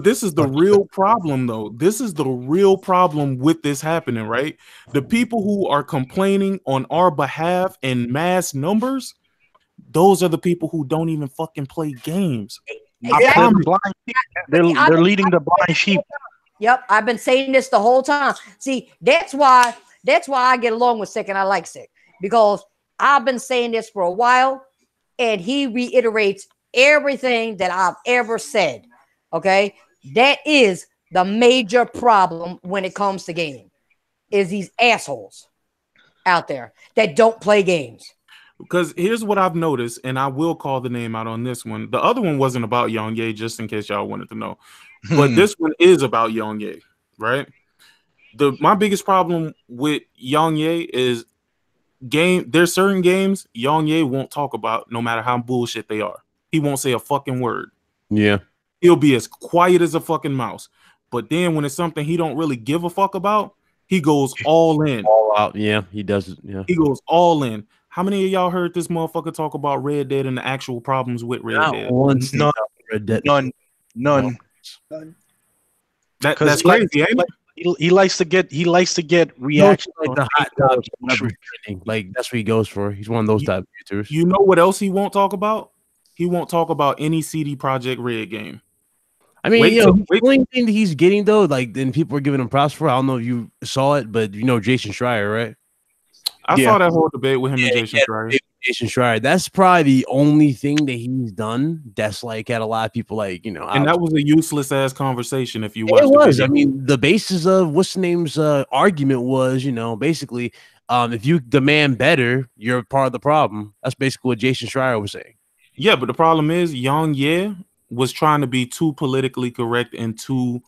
This is the real problem, though. This is the real problem with this happening, right? The people who are complaining on our behalf in mass numbers, those are the people who don't even fucking play games. Exactly. They're leading the blind sheep. Yep, I've been saying this the whole time. See, that's why I get along with Sick and I like Sick, because I've been saying this for a while, and he reiterates everything that I've ever said. Okay, that is the major problem when it comes to gaming, is these assholes out there that don't play games. Because here's what I've noticed, and I will call the name out on this one. The other one wasn't about Young Ye, just in case y'all wanted to know. But this one is about Young Ye, right? My biggest problem with Young Ye is there's certain games Young Ye won't talk about no matter how bullshit they are. He won't say a fucking word. Yeah. He'll be as quiet as a fucking mouse. But then when it's something he don't really give a fuck about, he goes all in. All out. Yeah, he does it. Yeah. He goes all in. How many of y'all heard this motherfucker talk about Red Dead and the actual problems with Red Dead? None. Red Dead. None. That's crazy, ain't it? He likes to get reaction like the hot topic. Like that's what he goes for. He's one of those type of YouTubers. You know what else he won't talk about? He won't talk about any CD Projekt Red game. I mean, the only thing that he's getting though, like then people are giving him props for. I don't know if you saw it, but you know Jason Schreier, right? I saw that whole debate with him and Jason Schreier. Jason Schreier. That's probably the only thing that he's done that's like had a lot of people like, you know. And that was a useless ass conversation if you watched it. Was. I mean, the basis of what's the name's argument was, you know, basically, if you demand better, you're part of the problem. That's basically what Jason Schreier was saying. Yeah, but the problem is Young Ye was trying to be too politically correct and too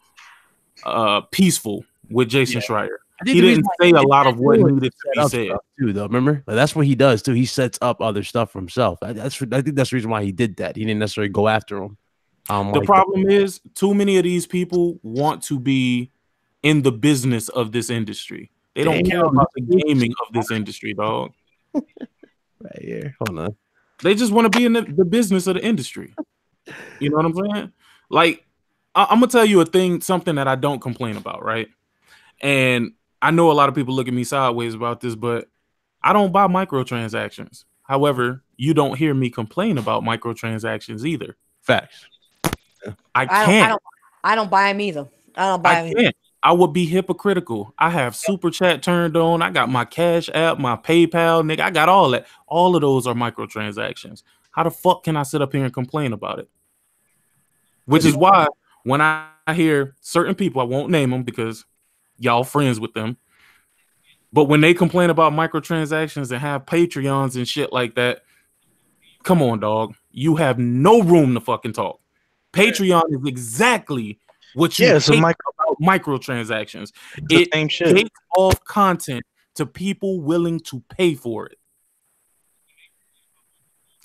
peaceful with Jason Schreier. He didn't say a lot of what needed to be said too, though. Remember, like, that's what he does too. He sets up other stuff for himself. I think that's the reason why he did that. He didn't necessarily go after him. The problem is too many of these people want to be in the business of this industry. They don't care about the gaming of this industry, dog. Right here, hold on. They just want to be in the business of the industry. You know what I'm saying? Like, I'm gonna tell you something that I don't complain about, right? And I know a lot of people look at me sideways about this, but I don't buy microtransactions. However, you don't hear me complain about microtransactions either. Facts. I can't. I don't buy them either. I can't. I would be hypocritical. I have Super Chat turned on. I got my Cash App, my PayPal, nigga. I got all that. All of those are microtransactions. How the fuck can I sit up here and complain about it? Which is why when I hear certain people, I won't name them because y'all friends with them, but when they complain about microtransactions and have Patreons and shit like that, come on, dog. You have no room to fucking talk. Patreon is exactly what you hate about microtransactions. It takes off content to people willing to pay for it,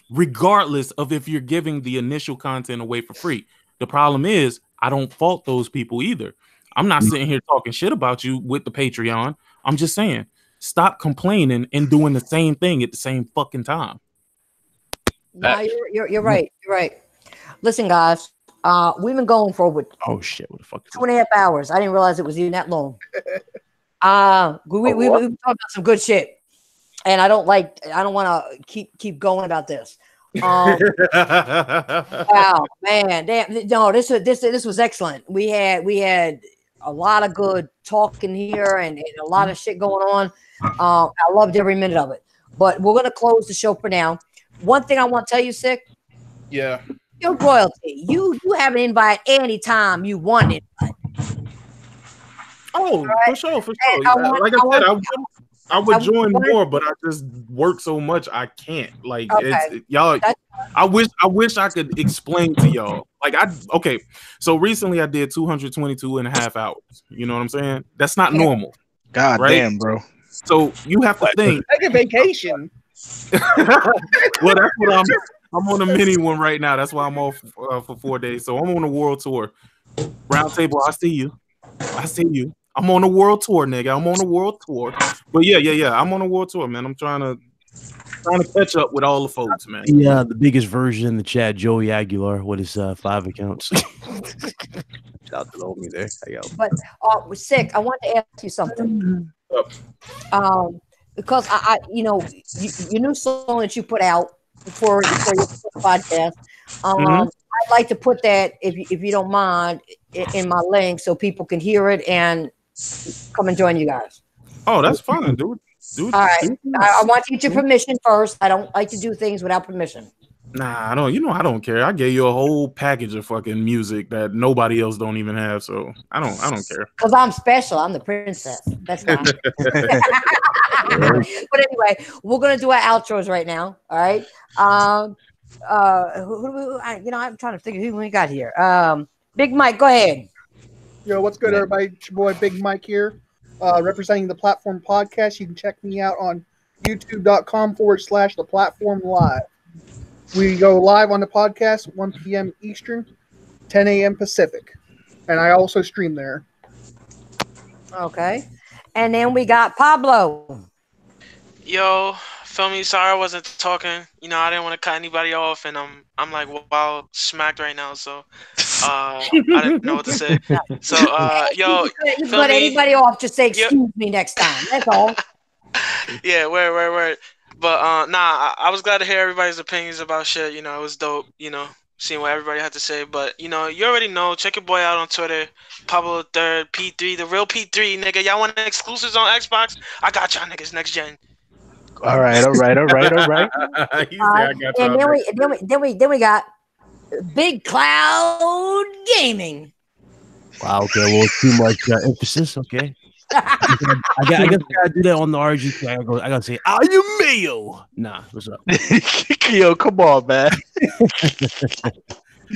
regardless of if you're giving the initial content away for free. The problem is, I don't fault those people either. I'm not sitting here talking shit about you with the Patreon. I'm just saying, stop complaining and doing the same thing at the same fucking time. No, you're right. You're right. Listen, guys, we've been going for what shit, what the fuck? 2.5 hours. I didn't realize it was even that long. We've talked about some good shit, and I don't want to keep going about this. Wow, man, damn! No, this was excellent. We had a lot of good talking here and a lot of shit going on. I loved every minute of it. But we're gonna close the show for now. One thing I want to tell you, Sick. Yeah. Your royalty. You have an invite anytime you want it. Oh, right? For sure. Like I said, I would join more, but I just work so much I can't. Like y'all. I wish I could explain to y'all. So recently I did 222.5 hours. You know what I'm saying? That's not normal. God damn, bro. So you have to think. Take a vacation. Well, that's what I'm on a mini one right now. That's why I'm off for 4 days. So I'm on a world tour. Round table, I see you. I'm on a world tour, nigga. I'm on a world tour. But yeah. I'm on a world tour, man. I'm trying to catch up with all the folks, man. Yeah, the biggest version in the chat, Joey Aguilar, with his 5 accounts. Shout out to the homie there. But Sick, I want to ask you something. Because I your new song that you put out for your podcast, I'd like to put that, if you don't mind, in my link so people can hear it and come and join you guys. Oh, that's fine, dude. All right. I want to get your permission first. I don't like to do things without permission. Nah, I don't. I don't care. I gave you a whole package of fucking music that nobody else don't even have. So I don't care. Because I'm special. I'm the princess. That's fine. But anyway, we're gonna do our outros right now. All right. I'm trying to think of who we got here. Big Mike, go ahead. Yo, what's good, everybody? It's your boy Big Mike here, representing the Platform Podcast. You can check me out on youtube.com/the Platform Live. We go live on the podcast 1 p.m. Eastern, 10 a.m. Pacific, and I also stream there. Okay. And then we got Pablo. Yo, feel me? Sorry I wasn't talking. You know, I didn't want to cut anybody off, and I'm like wild smacked right now, so I didn't know what to say. So yo, you cut anybody off, just say excuse me next time. That's all. Yeah, word. But nah, I was glad to hear everybody's opinions about shit. You know, it was dope. You know, seeing what everybody had to say. But you know, you already know. Check your boy out on Twitter, Pablo Third P3, the real P3 nigga. Y'all want exclusives on Xbox? I got y'all niggas next gen. All right. And then we got Big Cloud Gaming. Wow. Okay. Well, too much emphasis. Okay. I guess I gotta do that on the RG. I gotta say, "Are you Mayo?" Nah, what's up? Yo, come on, man.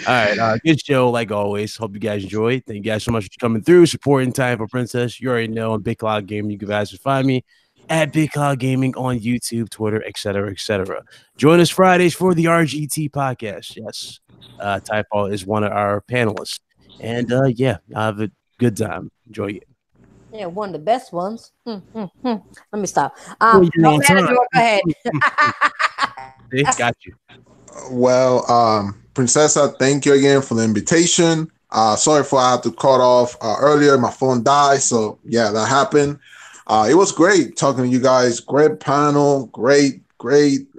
All right, good show like always. Hope you guys enjoyed. Thank you guys so much for coming through, supporting Time for Princess. You already know on Big Cloud Gaming, you guys can find me at Big Cloud Gaming on YouTube, Twitter, etc., etc. Join us Fridays for the RGT podcast. Yes, Typefall is one of our panelists, and yeah, have a good time. Enjoy it. Yeah, one of the best ones. Let me stop. Well, no, go ahead. Got you. Well, Princessa, thank you again for the invitation. Sorry for I had to cut off earlier. My phone died, so yeah, that happened. It was great talking to you guys. Great panel, great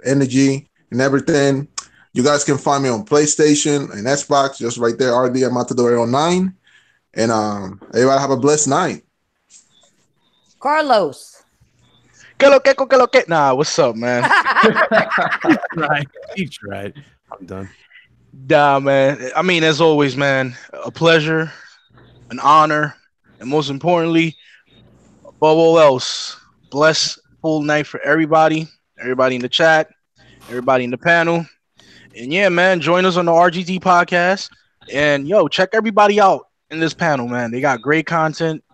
energy and everything. You guys can find me on PlayStation and Xbox, just right there, RD at Matador09. And everybody have a blessed night. Carlos. Que lo que. Nah, what's up, man? He tried. I'm done. Nah, man. I mean, as always, man, a pleasure, an honor, and most importantly, above all else, blessful night for everybody in the chat, everybody in the panel. And yeah, man, join us on the RGT podcast. And yo, check everybody out in this panel, man. They got great content,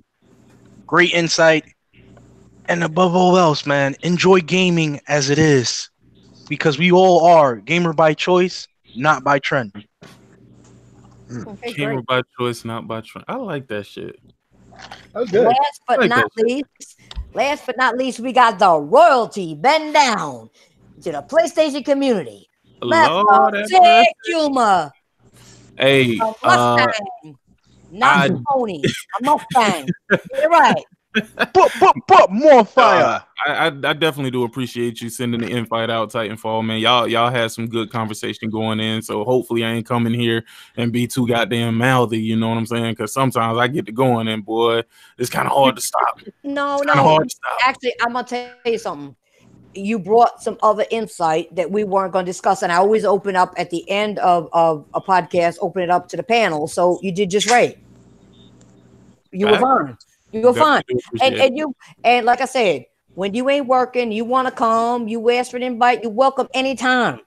great insight. And above all else, man, enjoy gaming as it is. Because we all are gamer by choice, not by trend. Okay, Gamer great. by choice, not by trend. I like that shit. That was good. Last but not least, we got the royalty bend down to the PlayStation community. Lord have Mr. Humor. Hey, A Mustang. Not a pony. A Mustang. You're right. Put more fire. I definitely do appreciate you sending the invite out, Titanfall, man. Y'all had some good conversation going in, so hopefully I ain't coming here and be too goddamn mouthy, you know what I'm saying? Because sometimes I get to going and boy, it's kind of hard to stop. No. Hard to stop. Actually, I'm gonna tell you something. You brought some other insight that we weren't going to discuss, and I always open up at the end of a podcast, open it up to the panel. So you did just right. You were fine. You were fine. And like I said, when you ain't working, you want to come, you ask for an invite, you're welcome anytime.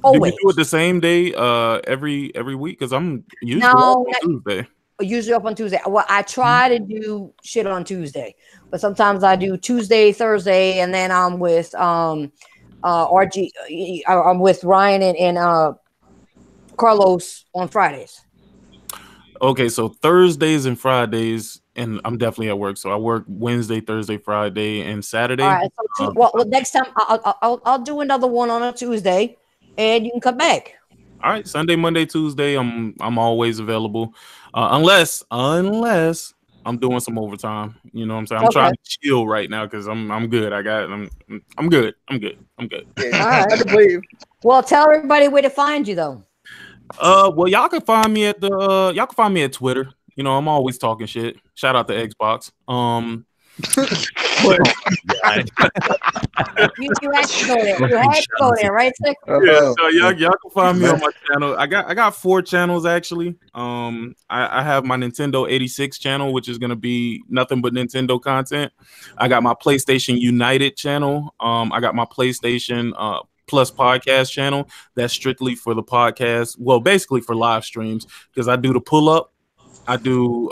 Always. Did you do it the same day every week? Because I'm usually on Tuesday. Usually up on Tuesday. Well, I try to do shit on Tuesday, but sometimes I do Tuesday, Thursday, and then I'm with RG. I'm with Ryan and Carlos on Fridays. Okay, so Thursdays and Fridays, and I'm definitely at work. So I work Wednesday, Thursday, Friday, and Saturday. All right. So well, next time I'll do another one on a Tuesday, and you can come back. All right, Sunday, Monday, Tuesday, I'm always available, unless I'm doing some overtime. You know what I'm saying? I'm trying to chill right now because I'm good. I'm good. I'm good. Yeah, all right. I can believe. Well, tell everybody where to find you though. Well, y'all can find me at Twitter. You know, I'm always talking shit. Shout out to Xbox. But You had to go there. You had to go there, right? Sir? yeah, so y'all can find me on my channel. I got 4 channels actually. I have my Nintendo 86 channel, which is gonna be nothing but Nintendo content. I got my PlayStation United channel. I got my PlayStation Plus podcast channel. That's strictly for the podcast. Well, basically for live streams, because I do the pull up. I do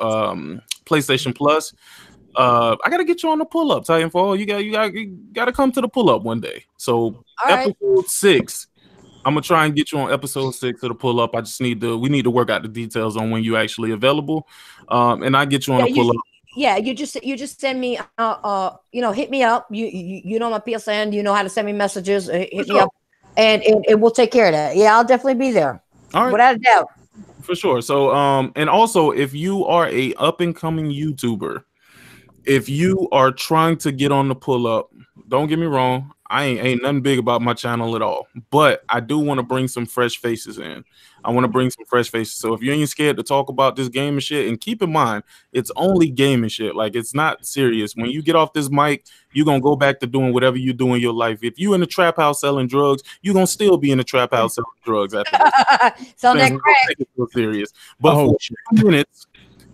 PlayStation Plus. I gotta get you on the pull up, Titanfall. You gotta come to the pull up one day. So episode 6, I'm gonna try and get you on episode 6 of the pull up. I just we need to work out the details on when you actually available. And I get you on the pull up. Yeah, you just send me hit me up. You know my PSN, you know how to send me messages, hit me up, and we'll take care of that. Yeah, I'll definitely be there. All right. Without a doubt. For sure. So and also if you are a up and coming YouTuber, if you are trying to get on the pull up, don't get me wrong, I ain't nothing big about my channel at all, but I do want to bring some fresh faces in. I want to bring some fresh faces. So if you ain't scared to talk about this game and shit, and keep in mind, it's only game and shit. Like, it's not serious. When you get off this mic, you're going to go back to doing whatever you do in your life. If you in the trap house selling drugs, you're going to still be in the trap house selling drugs after this. Selling that crack. Take it so serious. But for a few minutes,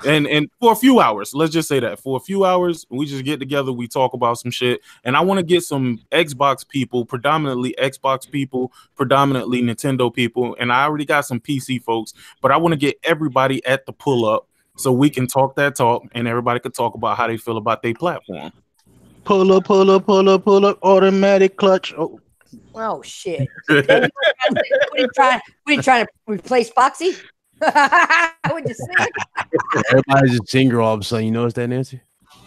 and for a few hours, let's just say that for a few hours, we just get together, we talk about some shit, and I want to get some Xbox people, predominantly Nintendo people, and I already got some PC folks, but I want to get everybody at the pull up so we can talk that talk, and everybody can talk about how they feel about their platform. Pull up, automatic clutch. Oh shit! We trying to replace Foxy? Would you say? Everybody's a singer all of a sudden. You notice that, Nancy?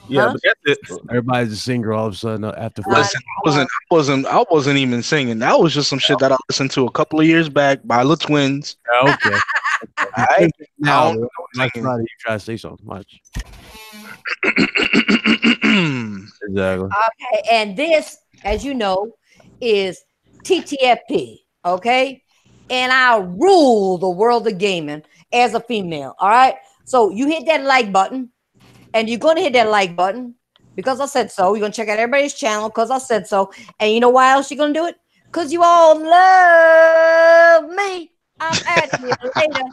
Yeah, but that's it. Everybody's a singer all of a sudden after. Listen, I wasn't even singing. That was just some shit that I listened to a couple of years back by the Twins. Okay. Now, you try to say something much. Exactly. Okay, and this, as you know, is TTFP. Okay. And I rule the world of gaming as a female. All right. So you hit that like button, and you're going to hit that like button because I said so. You're going to check out everybody's channel because I said so. And you know why else you're going to do it? Because you all love me. I'm at you later.